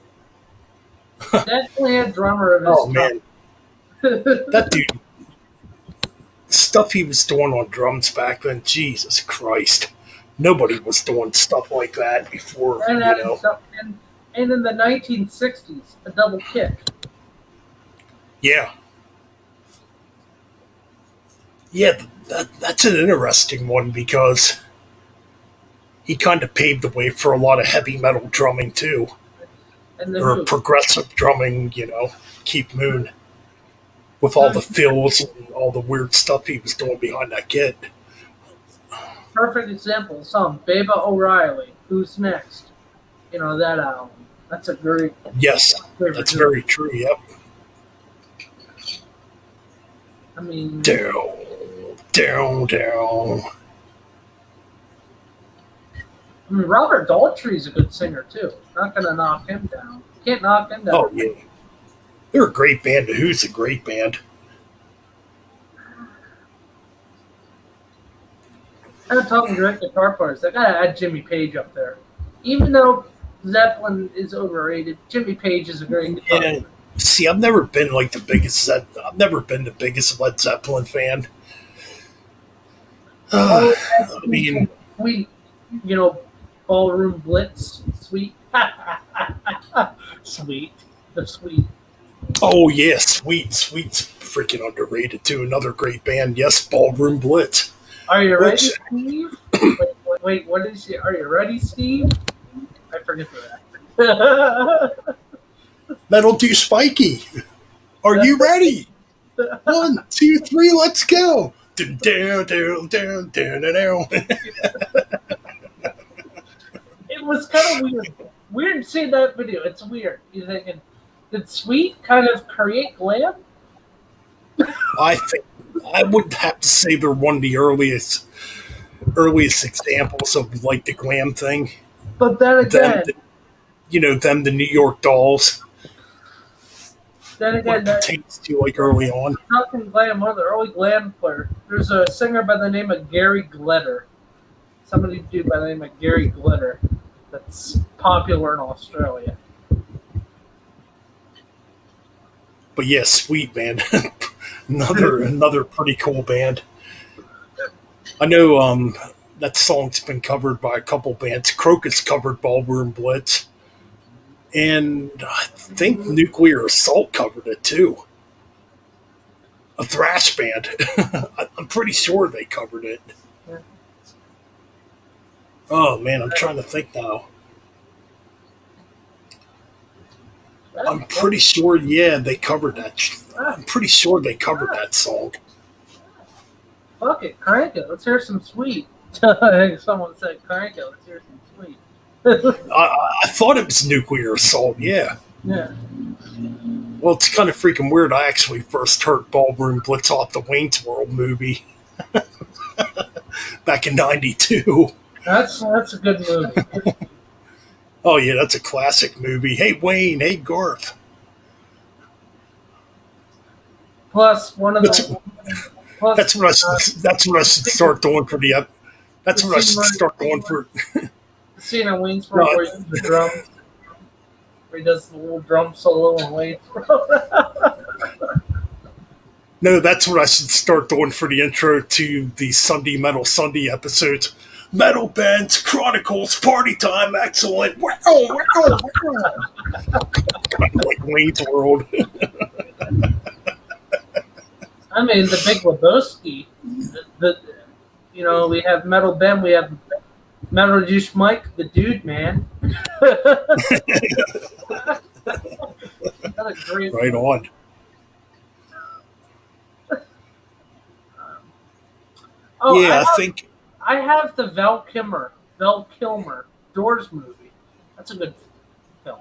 Definitely a drummer of his Oh man. That dude, stuff he was doing on drums back then, Jesus Christ. Nobody was doing stuff like that before, and in the 1960s, a double kick. Yeah. Yeah, that's an interesting one because he kind of paved the way for a lot of heavy metal drumming too. Or progressive drumming, Keith Moon. With all the fills and all the weird stuff he was doing behind that kit. Perfect example, Baba O'Reilly, Who's Next? That album. That's a great... Yes, that's very true, yep. I mean... Down. I mean, Robert Daltrey's a good singer, too. Not going to knock him down. Can't knock him down. Oh, yeah. They're a great band. The Who's a great band. I'm talking direct guitar players. I got to add Jimmy Page up there. Even though Zeppelin is overrated, Jimmy Page is a great guitar player. See, I've never been like the biggest Led Zeppelin fan. I mean, sweet, Ballroom Blitz, sweet, sweet, the sweet. Oh yeah, Sweet's freaking underrated too. Another great band. Yes, Ballroom Blitz. Are you ready, Which Steve? Wait, what is she? Are you ready, Steve? I forget that. that'll do spiky. Are you ready? 1, 2, 3, let's go. Down, down, down, down, down, down. It was kind of weird. Weird seeing that video. It's weird. You're thinking, did Sweet kind of create glam? I think I would have to say they're one of the earliest examples of like the glam thing. But then Them, again, them, the New York Dolls. What it that pertains to like early on. talking glam, one of the early glam players. There's a singer by the name of Gary Glitter. Somebody dude by the name of Gary Glitter that's popular in Australia. But yeah, Sweet man, another pretty cool band. I know that song's been covered by a couple bands. Crocus covered Ballroom Blitz, and I think Nuclear Assault covered it too. A thrash band. I'm pretty sure they covered it. Yeah. Oh man, I'm trying to think now. I'm pretty sure, yeah, they covered that. I'm pretty sure they covered that song. Fuck it, crank it. Let's hear some Sweet. Someone said crank it. Let's hear some Sweet. I thought it was Nuclear Assault, yeah. Yeah. Well, it's kind of freaking weird. I actually first heard Ballroom Blitz off the Wayne's World movie back in '92. That's a good movie. Oh yeah, that's a classic movie. Hey Wayne, hey Garth. Plus one of That's, the plus that's what I should start doing for the up. That's what I should start going for. the scene in Waynesboro where he does the drum, where he does the little drum solo in Waynesboro. No, that's what I should start doing for the intro to the Sunday Metal Sunday episodes. Metal Bands Chronicles Party Time Excellent. Wow, wow, wow. Kind of like Wayne's World. I mean, the Big Lebowski. We have Metal Ben, we have Metal Juice Mike, the dude, man. Another great Right on. Oh, yeah, I think. I have the Val Kilmer Doors movie. That's a good film.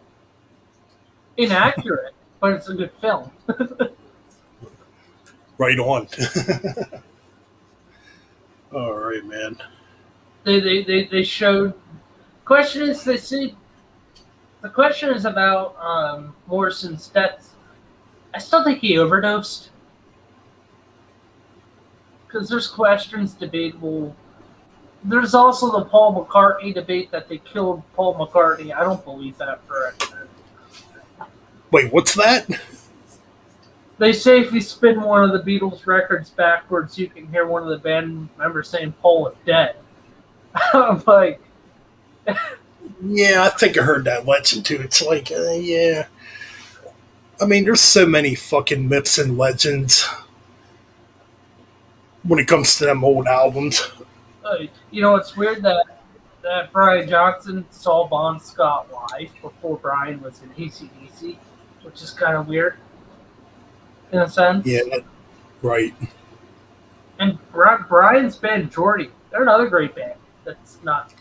Inaccurate, but it's a good film. Right on. All right, man. They showed. The question is about Morrison's death. I still think he overdosed. Because there's questions debatable. There's also the Paul McCartney debate that they killed Paul McCartney. I don't believe that for a Wait, what's that? They say if you spin one of the Beatles records backwards, you can hear one of the band members saying Paul is dead. I'm like... Yeah, I think I heard that legend too. It's like, yeah. I mean, there's so many fucking myths and legends when it comes to them old albums. It's weird that Brian Johnson saw Bon Scott live before Brian was in AC/DC, which is kind of weird in a sense. Yeah, right. And Brian's band, Geordie, they're another great band that's not...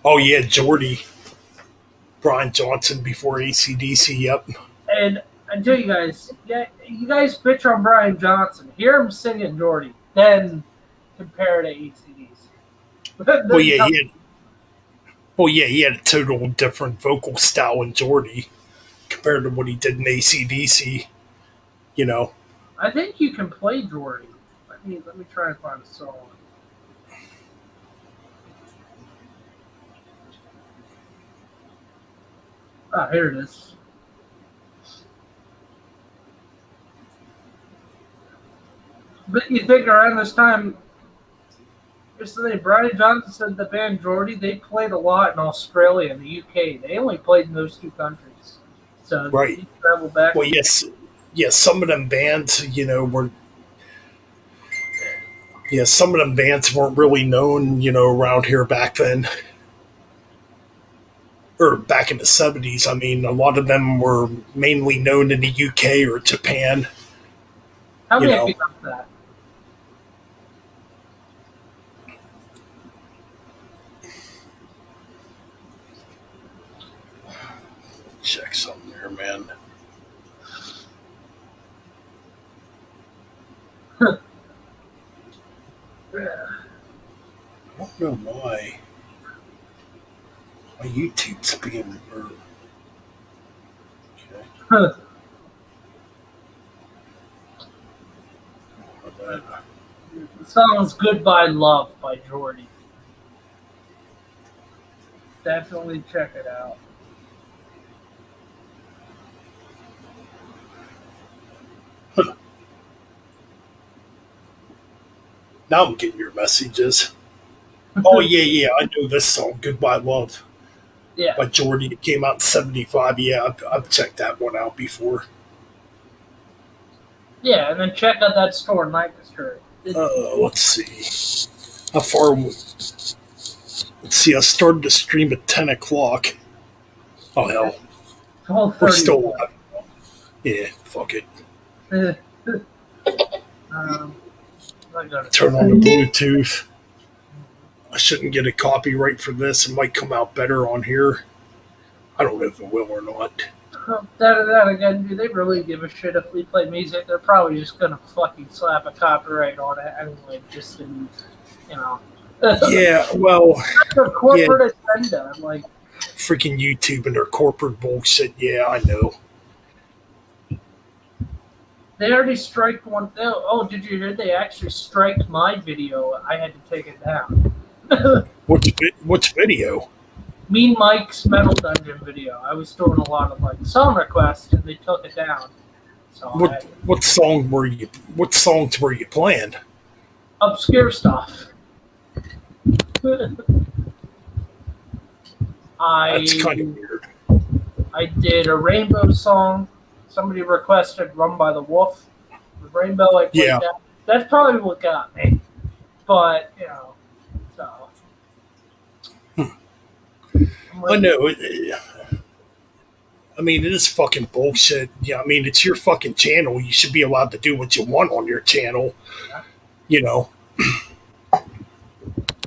Oh, yeah, Geordie. Brian Johnson before AC/DC, yep. And I tell you guys, you guys bitch on Brian Johnson. Hear him singing Geordie, then compare to AC/DC. Well, yeah, he had a total different vocal style in Geordie compared to what he did in AC/DC, you know. I think you can play Geordie. Let me try and find a song. Ah, here it is. But you think around this time, yesterday, Brian Johnson said the band Geordie, they played a lot in Australia and the UK. They only played in those two countries. So right. travel back. Well, yes, some of them bands, were some of them bands weren't really known, around here back then, or back in the '70s. I mean, a lot of them were mainly known in the UK or Japan. How You many have know, you got that? check something there, man. I don't know why my YouTube's being. Okay. The song's Goodbye Love by Jordy. Definitely check it out. Now I'm getting your messages. Oh yeah, I know this song, "Goodbye Love" Yeah. by Jordy. It came out in '75. Yeah, I've checked that one out before. Yeah, and then check out that store, Lancaster. Let's see. How far? Let's see. I started the stream at 10 o'clock. Oh hell, we're 12:30. still alive. Yeah, fuck it. um, I gotta Turn on the Bluetooth. I shouldn't get a copyright for this. It might come out better on here. I don't know if it will or not. That again, do they really give a shit if we play music? They're probably just gonna fucking slap a copyright on it anyway, just to, Yeah, well, for corporate agenda. Like, freaking YouTube and their corporate bullshit. Yeah, I know. they already striked one. Oh, did you hear? They actually striked my video. I had to take it down. What's video? Mean Mike's Metal Dungeon video. I was doing a lot of song requests, and they took it down. So What songs were you playing? Obscure stuff. That's kind of weird. I did a Rainbow song. Somebody requested "Run by the Wolf." The Rainbow, I played that. That's probably what got me. But so. I know. I mean, it is fucking bullshit. Yeah, I mean, it's your fucking channel. You should be allowed to do what you want on your channel.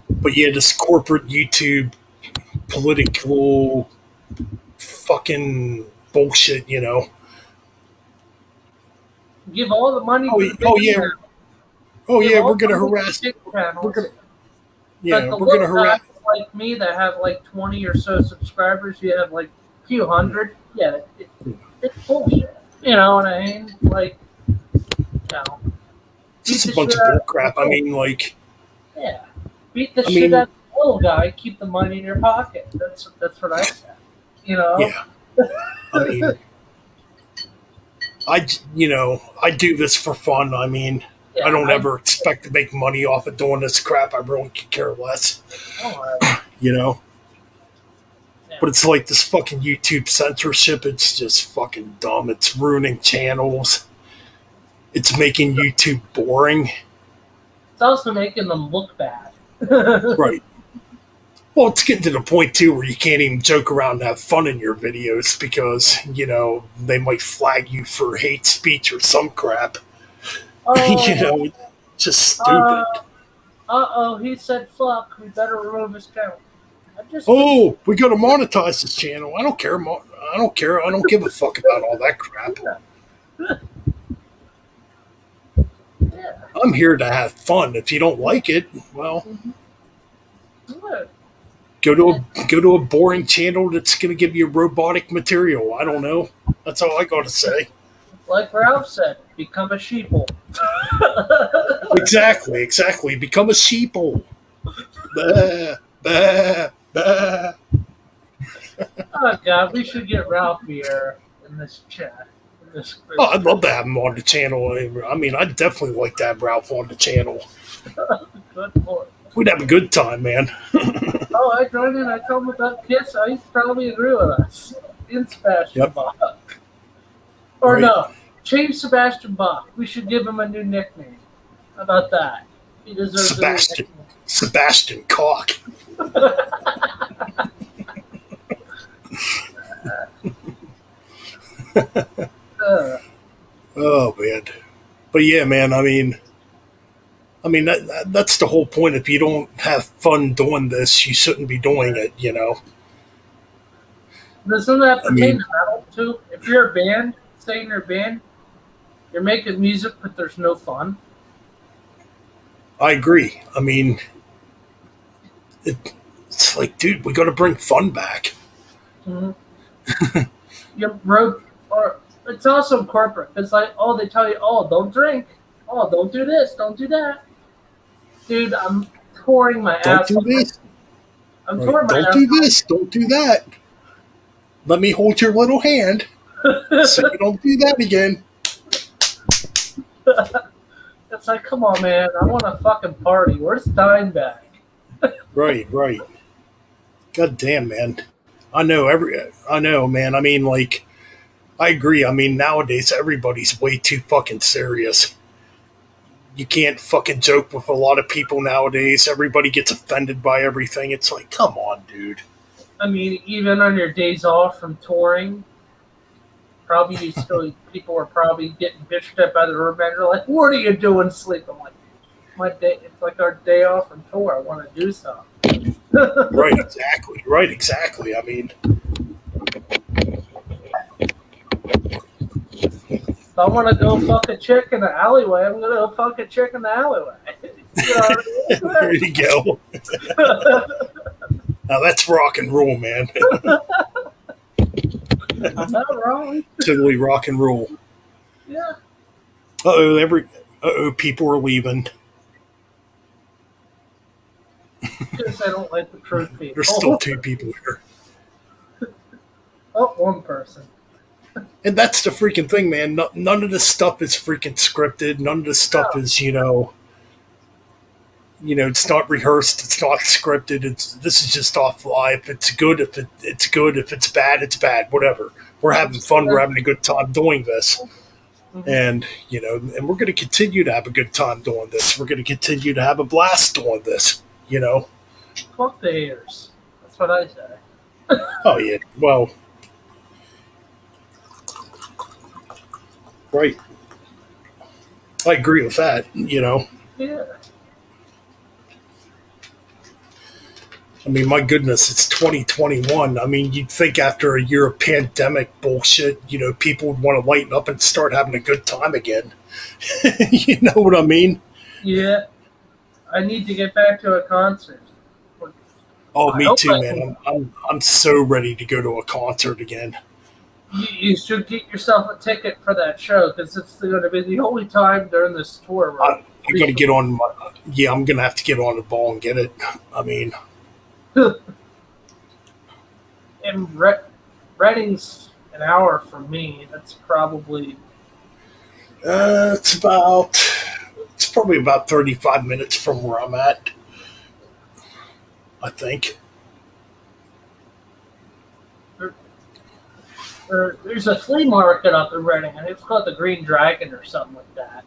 But yeah, this corporate YouTube political fucking bullshit. Give all the money to the Oh yeah. channel. We're gonna harass. We're gonna harass. Like me that have 20 or so subscribers, you have a few hundred. Yeah, it's bullshit. You know what I mean? It's a bunch of bullcrap. I mean, yeah, beat the shit out of the little guy. Keep the money in your pocket. That's what I said. Yeah. I mean, I do this for fun. I mean, I don't ever expect to make money off of doing this crap. I really could care less. But it's like this fucking YouTube censorship. It's just fucking dumb. It's ruining channels. It's making YouTube boring. It's also making them look bad. Right. Well, it's getting to the point, too, where you can't even joke around and have fun in your videos because, they might flag you for hate speech or some crap. Just stupid. He said fuck. We better remove his channel. We got to monetize this channel. I don't care. I don't care. I don't give a fuck about all that crap. Yeah. I'm here to have fun. If you don't like it, well, go to a boring channel that's going to give you robotic material. I don't know. That's all I got to say. Like Ralph said, become a sheeple. Exactly. Become a sheeple. Bah, bah, bah. Oh God, we should get Ralph here in this chat. I'd love to have him on the channel. I mean, I'd definitely like to have Ralph on the channel. Good Lord. We'd have a good time, man. I joined in. I told him about Kiss. He'd probably agree with us. In Smash. Yep. Or right? no, change Sebastian Bach. We should give him a new nickname. How about that? He deserves a new Sebastian, Sebastian Cock. nickname. uh, Oh man, but yeah, man. That's the whole point. If you don't have fun doing this, you shouldn't be doing it. doesn't that I pertain mean, to metal too? If you're a band, say in your band, you're making music, but there's no fun. I agree. It's like, dude, we got to bring fun back. Mm-hmm. You road, or it's also corporate. It's like, oh, they tell you, oh, don't drink, oh, don't do this, don't do that. Dude, I'm touring my Don't ass do off. this. I'm Right? touring my Don't ass do this. Don't do that. Let me hold your little hand so off. you don't do that again. It's like, come on, man, I want a fucking party. Where's Steinbeck? Right, right. God damn, man. I know, man. I agree. Nowadays everybody's way too fucking serious. You can't fucking joke with a lot of people nowadays. Everybody gets offended by everything. It's like, come on, dude. I mean, even on your days off from touring, probably you still people are probably getting bitched at by the room manager. Like, what are you doing sleeping? I'm like, my day. It's like our day off from tour. I want to do something. Right, exactly. Right, exactly. If I want to go fuck a chick in the alleyway, I'm gonna go fuck a chick in the alleyway. You know there what you go. I mean? Now that's rock and roll, man. I'm not wrong. Totally rock and roll. Yeah. People are leaving. Because I don't like the truth There's still people. two people here. Oh, one person. And that's the freaking thing, man. None of this stuff is freaking scripted. None of this stuff No. is, it's not rehearsed. It's not scripted. This is just off fly. If it's good, it's good. If it's bad, it's bad. Whatever. We're having fun. We're having a good time doing this, Mm-hmm. and we're going to continue to have a good time doing this. We're going to continue to have a blast doing this. Fuck the haters. That's what I say. Oh yeah. Well, right. I agree with that. Yeah. My goodness, it's 2021. You'd think after a year of pandemic bullshit, people would want to lighten up and start having a good time again. You know what I mean? Yeah. I need to get back to a concert. Oh, I me hope too, I man. can. I'm so ready to go to a concert again. You should get yourself a ticket for that show because it's going to be the only time during this tour where I'm gonna get on. Yeah, I'm gonna have to get on the ball and get it. I mean, and Reading's an hour from me. That's probably it's probably about 35 minutes from where I'm at. I think. there's a flea market up in Reading, and it's called the Green Dragon or something like that.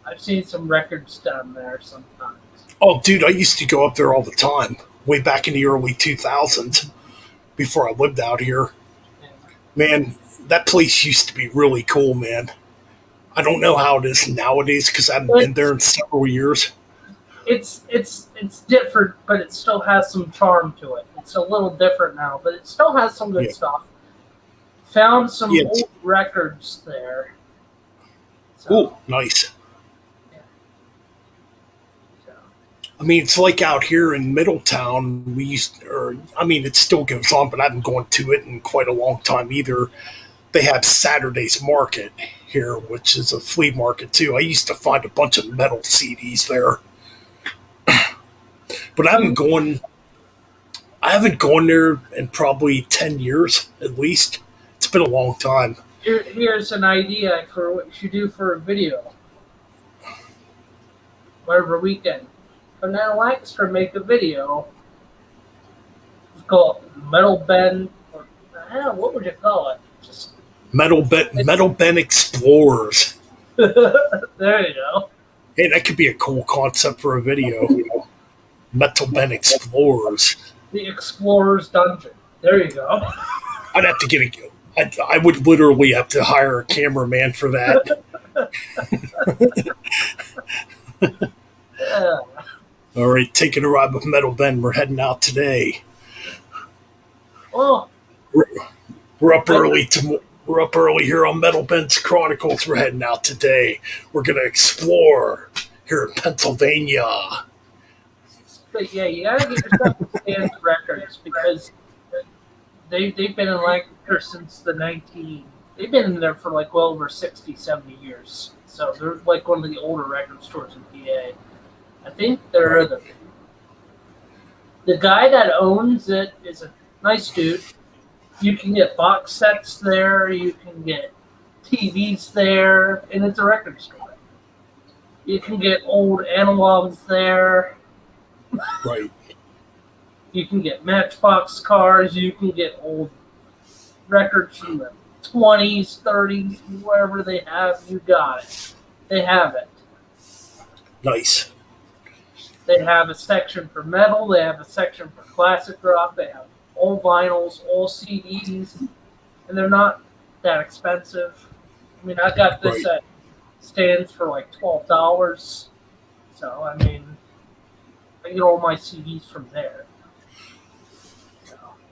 I've seen some records down there sometimes. Oh, dude, I used to go up there all the time, way back in the early 2000s, before I lived out here. Yeah. Man, that place used to be really cool, man. I don't know how it is nowadays because I haven't been there in several years. It's different, but it still has some charm to it. It's a little different now, but it still has some good Yeah. stuff. Found some Yeah. old records there. So, Cool, nice. yeah. So, It's like out here in Middletown. It still goes on, but I haven't gone to it in quite a long time either. They have Saturday's Market here, which is a flea market too. I used to find a bunch of metal CDs there, but I haven't gone there in probably 10 years at least. It's been a long time. here's an idea for what you should do for a video. Every weekend. Come down to Lancaster, make a video. It's called Metal Bend, or what would you call it? Just Metal Ben Explorers. There you go. Hey, that could be a cool concept for a video. Metal Ben Explorers. The Explorer's Dungeon. There you go. I'd have to get I would literally have to hire a cameraman for that. Yeah. All right, taking a ride with Metal Ben. We're heading out today. Well, We're up early. We're up early here on Metal Ben's Chronicles. We're heading out today. We're gonna explore here in Pennsylvania. but yeah, you gotta get yourself some Stan's records because they've been in Lancaster since they've been in there for like well over 60, 70 years. So they're like one of the older record stores in PA. I think they're the guy that owns it is a nice dude. You can get box sets there, you can get TVs there, and it's a record store. You can get old analogs there. Right. You can get Matchbox cars. You can get old records from the 20s, 30s, wherever they have. You got it. They have it. Nice. They have a section for metal. They have a section for classic rock. They have all vinyls, all CDs, and they're not that expensive. I mean, I got this at Stan's for like $12. So, I mean, I get all my CDs from there.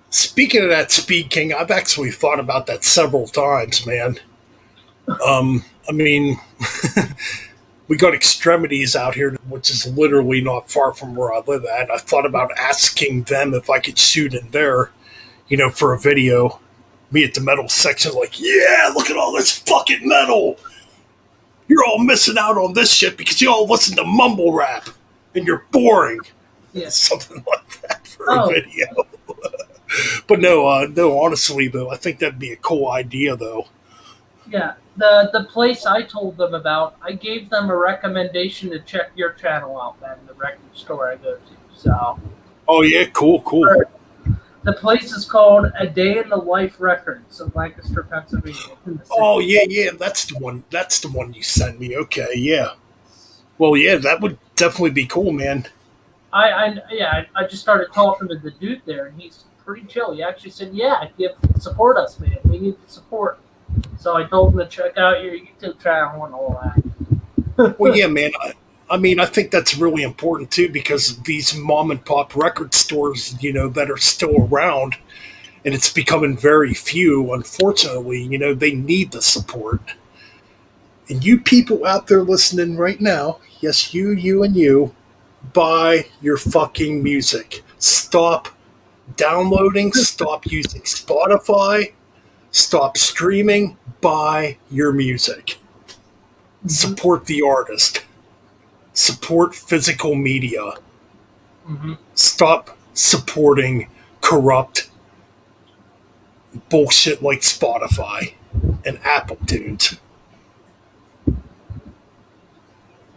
Speaking of that Speed King, I've actually thought about that several times, man. I mean, we got Extremities out here, which is literally not far from where I live at. I thought about asking them if I could shoot in there, for a video. Me at the metal section, like, yeah, look at all this fucking metal. You're all missing out on this shit because you all listen to mumble rap and you're boring. Yeah. Something like that for a video. But no, honestly, though, I think that'd be a cool idea, though. Yeah, the place I told them about, I gave them a recommendation to check your channel out, man, the record store I go to. So. Oh yeah, cool. The place is called A Day in the Life Records of Lancaster, Pennsylvania. Oh yeah, that's the one. That's the one you sent me. Okay, yeah. Well, yeah, that would definitely be cool, man. I just started talking to the dude there, and he's pretty chill. He actually said, "Yeah, support us, man. We need the support." So I told him to check out your YouTube channel and all that. Well, yeah, man. I think that's really important too because these mom and pop record stores, that are still around, and it's becoming very few. Unfortunately, they need the support. And you people out there listening right now, yes, you, and you, buy your fucking music. Stop downloading. Stop using Spotify. Stop streaming. Buy your music. Support the artist. Support physical media. Mm-hmm. Stop supporting corrupt bullshit like Spotify and Apple Tunes.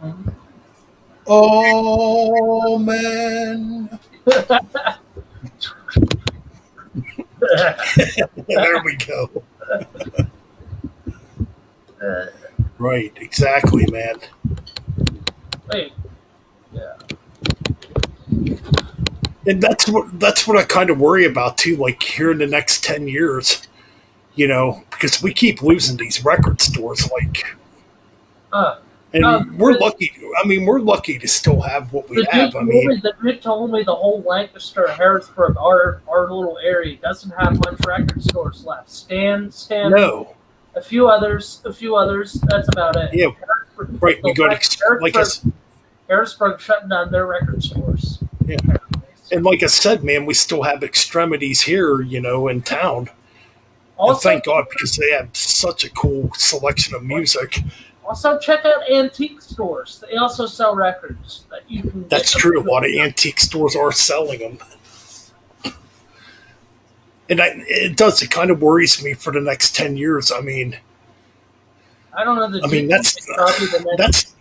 Mm-hmm. Oh, man. There we go. Right, exactly, man. Wait. Yeah. And that's what I kind of worry about too, like here in the next 10 years, because we keep losing these record stores, like we're lucky. We're lucky to still have what we have. The dude told me the whole Lancaster, Harrisburg, our little area doesn't have much record stores left. Stan's, no. A few others. That's about it. Yeah, right. We got Harrisburg shutting down their record stores. Yeah, and like I said, man, we still have Extremities here, in town. Also, and thank God because they have such a cool selection of music. Also, check out antique stores. They also sell records that you can. That's true. A lot of antique stores are selling them. And it does. It kind of worries me for the next 10 years. I don't know. That's probably the next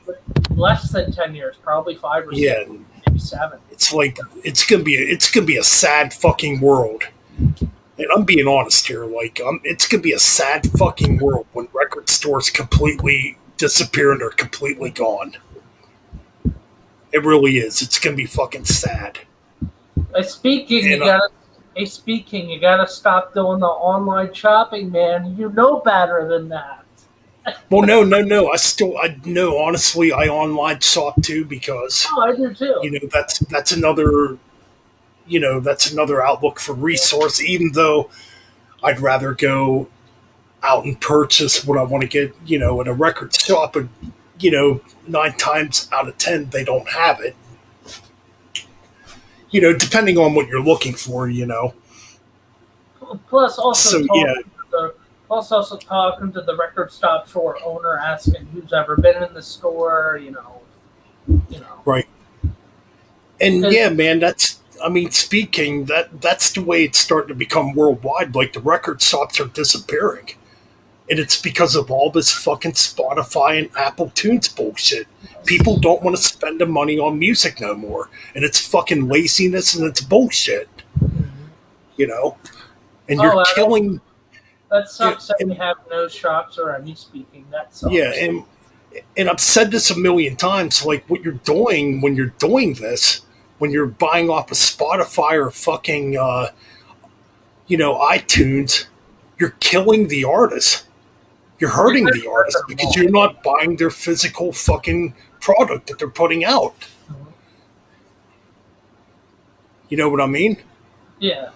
less than 10 years. Probably 5 or 6, maybe 7. It's like it's gonna be a sad fucking world And I'm being honest here. Like, it's gonna be a sad fucking world when record stores completely disappear and are completely gone. It really is. It's gonna be fucking sad. Speaking, And you gotta stop doing the online shopping, man. You know better than that. well, no, no, no. I know. Honestly, I online shop too because Oh, I do too. that's another that's another outlook for resource. Even though I'd rather go out and purchase what I want to get, at a record shop, and 9 times out of 10 they don't have it. Depending on what you're looking for. Plus, also So yeah, talking to the record stop store owner, asking who's ever been in the store. You know, right. And 'Cause- yeah, man, speaking that's the way it's starting to become worldwide. Like the record shops are disappearing. And it's because of all this fucking Spotify and Apple Tunes bullshit. People don't want to spend the money on music no more. And it's fucking laziness and it's bullshit. You know? And you're oh, killing. that sucks that we And, have no shops around me. Speaking, that sucks. yeah, and I've said this a million times. Like what you're doing when you're doing this, when you're buying off of Spotify or fucking, iTunes, you're killing the artist. You're hurting the artist because you're not buying their physical fucking product that they're putting out. You know what I mean? Yeah.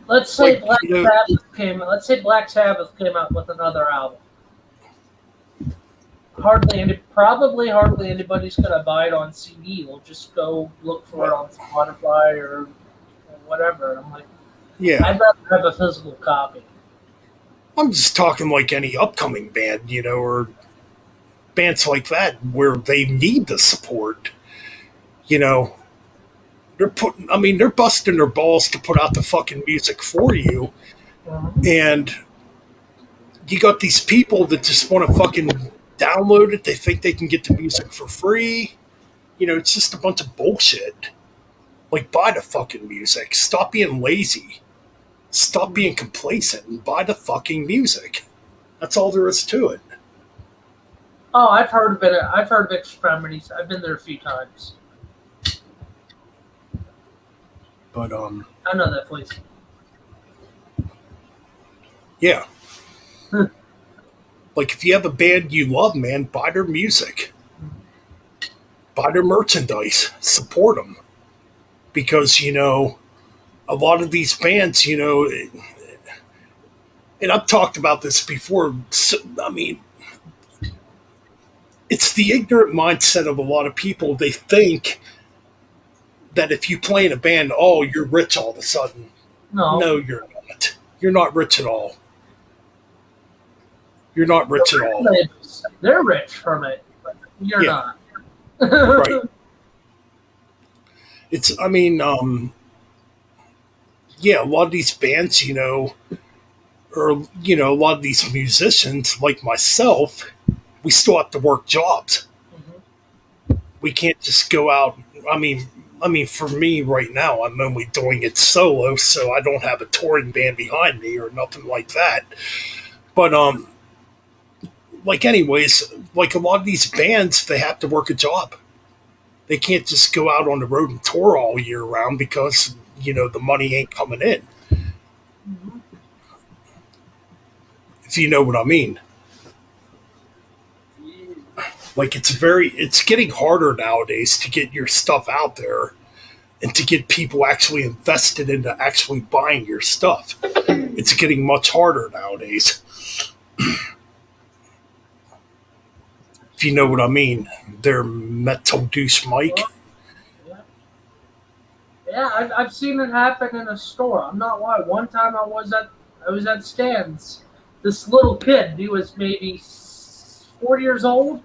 Let's say Like, Let's say Black Sabbath came out with another album. Probably hardly anybody's gonna buy it on CD. They'll just go look for it on Spotify or whatever. I'm like, yeah, I'd rather have a physical copy. I'm just talking like any upcoming band, or bands like that where they need the support. You know, they're busting their balls to put out the fucking music for you, and you got these people that just want to fucking download it. They think they can get the music for free. It's just a bunch of bullshit. Like, buy the fucking music. Stop being lazy. Stop being complacent and buy the fucking music. That's all there is to it. Oh, I've heard of it. I've heard of Extremities. I've been there a few times. But I know that place. yeah. Like if you have a band you love, man, buy their music. Buy their merchandise. Support them. Because, a lot of these bands, and I've talked about this before. It's the ignorant mindset of a lot of people. They think that if you play in a band, oh, you're rich all of a sudden. No. No, you're not. You're not rich at all. You're not rich at all. They're rich from it, but you're not. Right. Yeah, a lot of these bands, or, a lot of these musicians, like myself, we still have to work jobs. We can't just go out. For me right now, I'm only doing it solo, so I don't have a touring band behind me or nothing like that. But, anyways, like a lot of these bands, they have to work a job. They can't just go out on the road and tour all year round because, the money ain't coming in. If you know what I mean. Like it's getting harder nowadays to get your stuff out there and to get people actually invested into actually buying your stuff. It's getting much harder nowadays. If you know what I mean. They're Metal Deuce Mike. Yeah, I've seen it happen in a store. I'm not lying. One time I was at Stan's. This little kid, he was maybe 4 years old.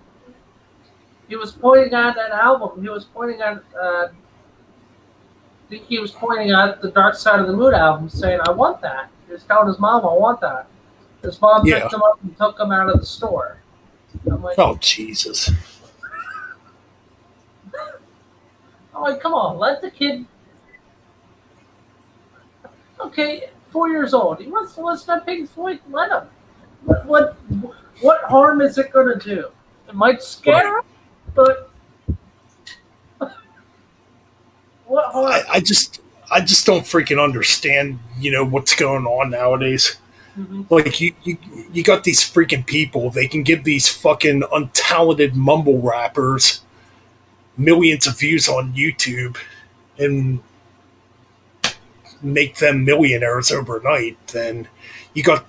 He was pointing at that album. He was pointing at, I think he was pointing at the Dark Side of the Moon album, saying, "I want that." He was telling his mom, "I want that." His mom picked him up and took him out of the store. I'm like, oh Jesus! I'm like, come on, let the kid. Okay, 4 years old. He wants to listen to Pink Floyd. Let him. What what harm is it going to do? It might Right. scare him, but what harm? I just don't freaking understand, what's going on nowadays. Mm-hmm. Like you got these freaking people. They can give these fucking untalented mumble rappers millions of views on YouTube and make them millionaires overnight. Then you got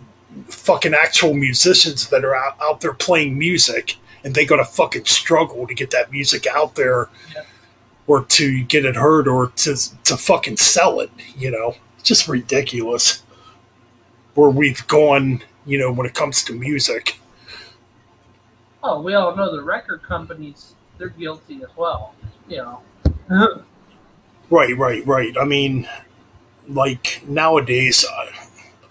fucking actual musicians that are out there playing music, and they got to fucking struggle to get that music out there, Yeah. or to get it heard, or to fucking sell it. It's just ridiculous where we've gone. When it comes to music. Oh, we all know the record companies. They're guilty as well. You know. Right. I mean, like nowadays,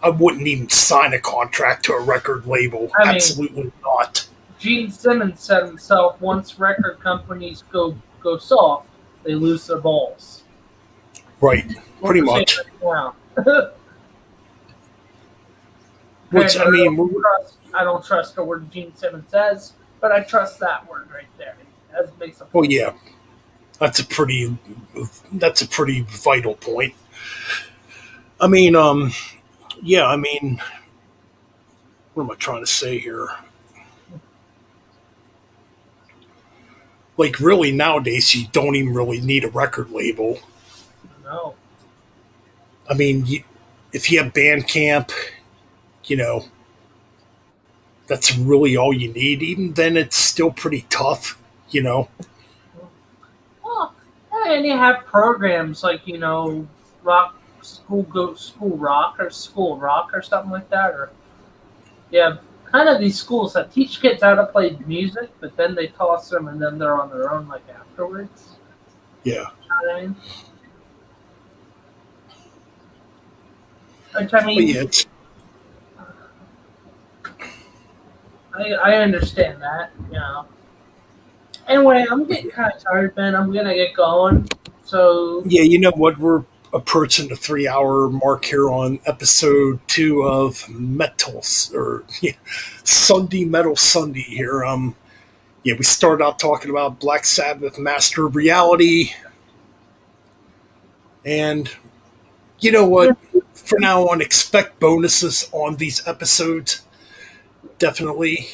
I wouldn't even sign a contract to a record label. I mean, Absolutely not. Gene Simmons said himself, once record companies go soft, they lose their balls. Right. What Pretty we're saying much. right now. Which Granted, I mean, I don't trust the word Gene Simmons says, but I trust that word right there. That makes a well, point. yeah, that's a pretty vital point. I mean, yeah, I mean, what am I trying to say here? Like, really, nowadays, you don't even really need a record label. No. I mean, if you have Bandcamp, you know, that's really all you need. Even then, it's still pretty tough, you know. Well, and you have programs like rock school rock or school rock or something like that, or you have kind of these schools that teach kids how to play music, but then they toss them and then they're on their own like afterwards. Yeah. You know what I mean? Which I But mean, yeah, I understand that. Anyway, I'm getting kind of tired, Ben. I'm gonna get going. So yeah, you know what? We're approaching the 3 hour mark here on episode 2 of or Sunday Metal Sunday here. Yeah, we started out talking about Black Sabbath, Master of Reality, and you know what? For now on, expect bonuses on these episodes. Definitely,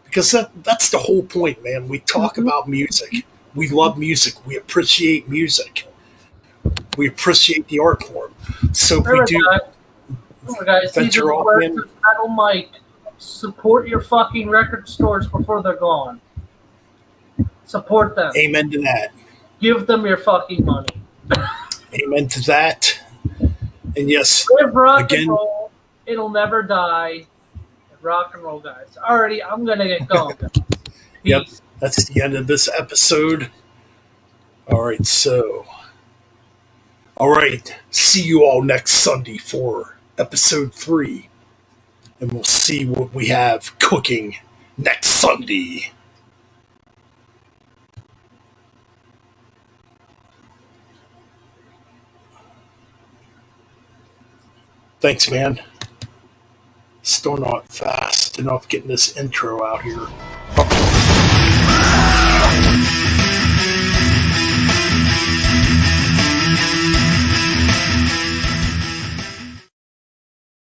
because that's the whole point, man. We talk mhm. about music. We love music. We appreciate music. We appreciate the art form. So if we Remember, do guys, these are venture the off words in, of Metal Mike. Support your fucking record stores before they're gone. Support them. amen to that. Give them your fucking money. Amen to that. And yes, Live rock and again, roll. It'll never die. Rock and roll, guys. Alrighty, I'm gonna get going. yep, Peace. that's the end of this episode. All right, all right, see you all next Sunday for episode 3. And we'll see what we have cooking next Sunday. Thanks, man. Still not fast enough getting this intro out here.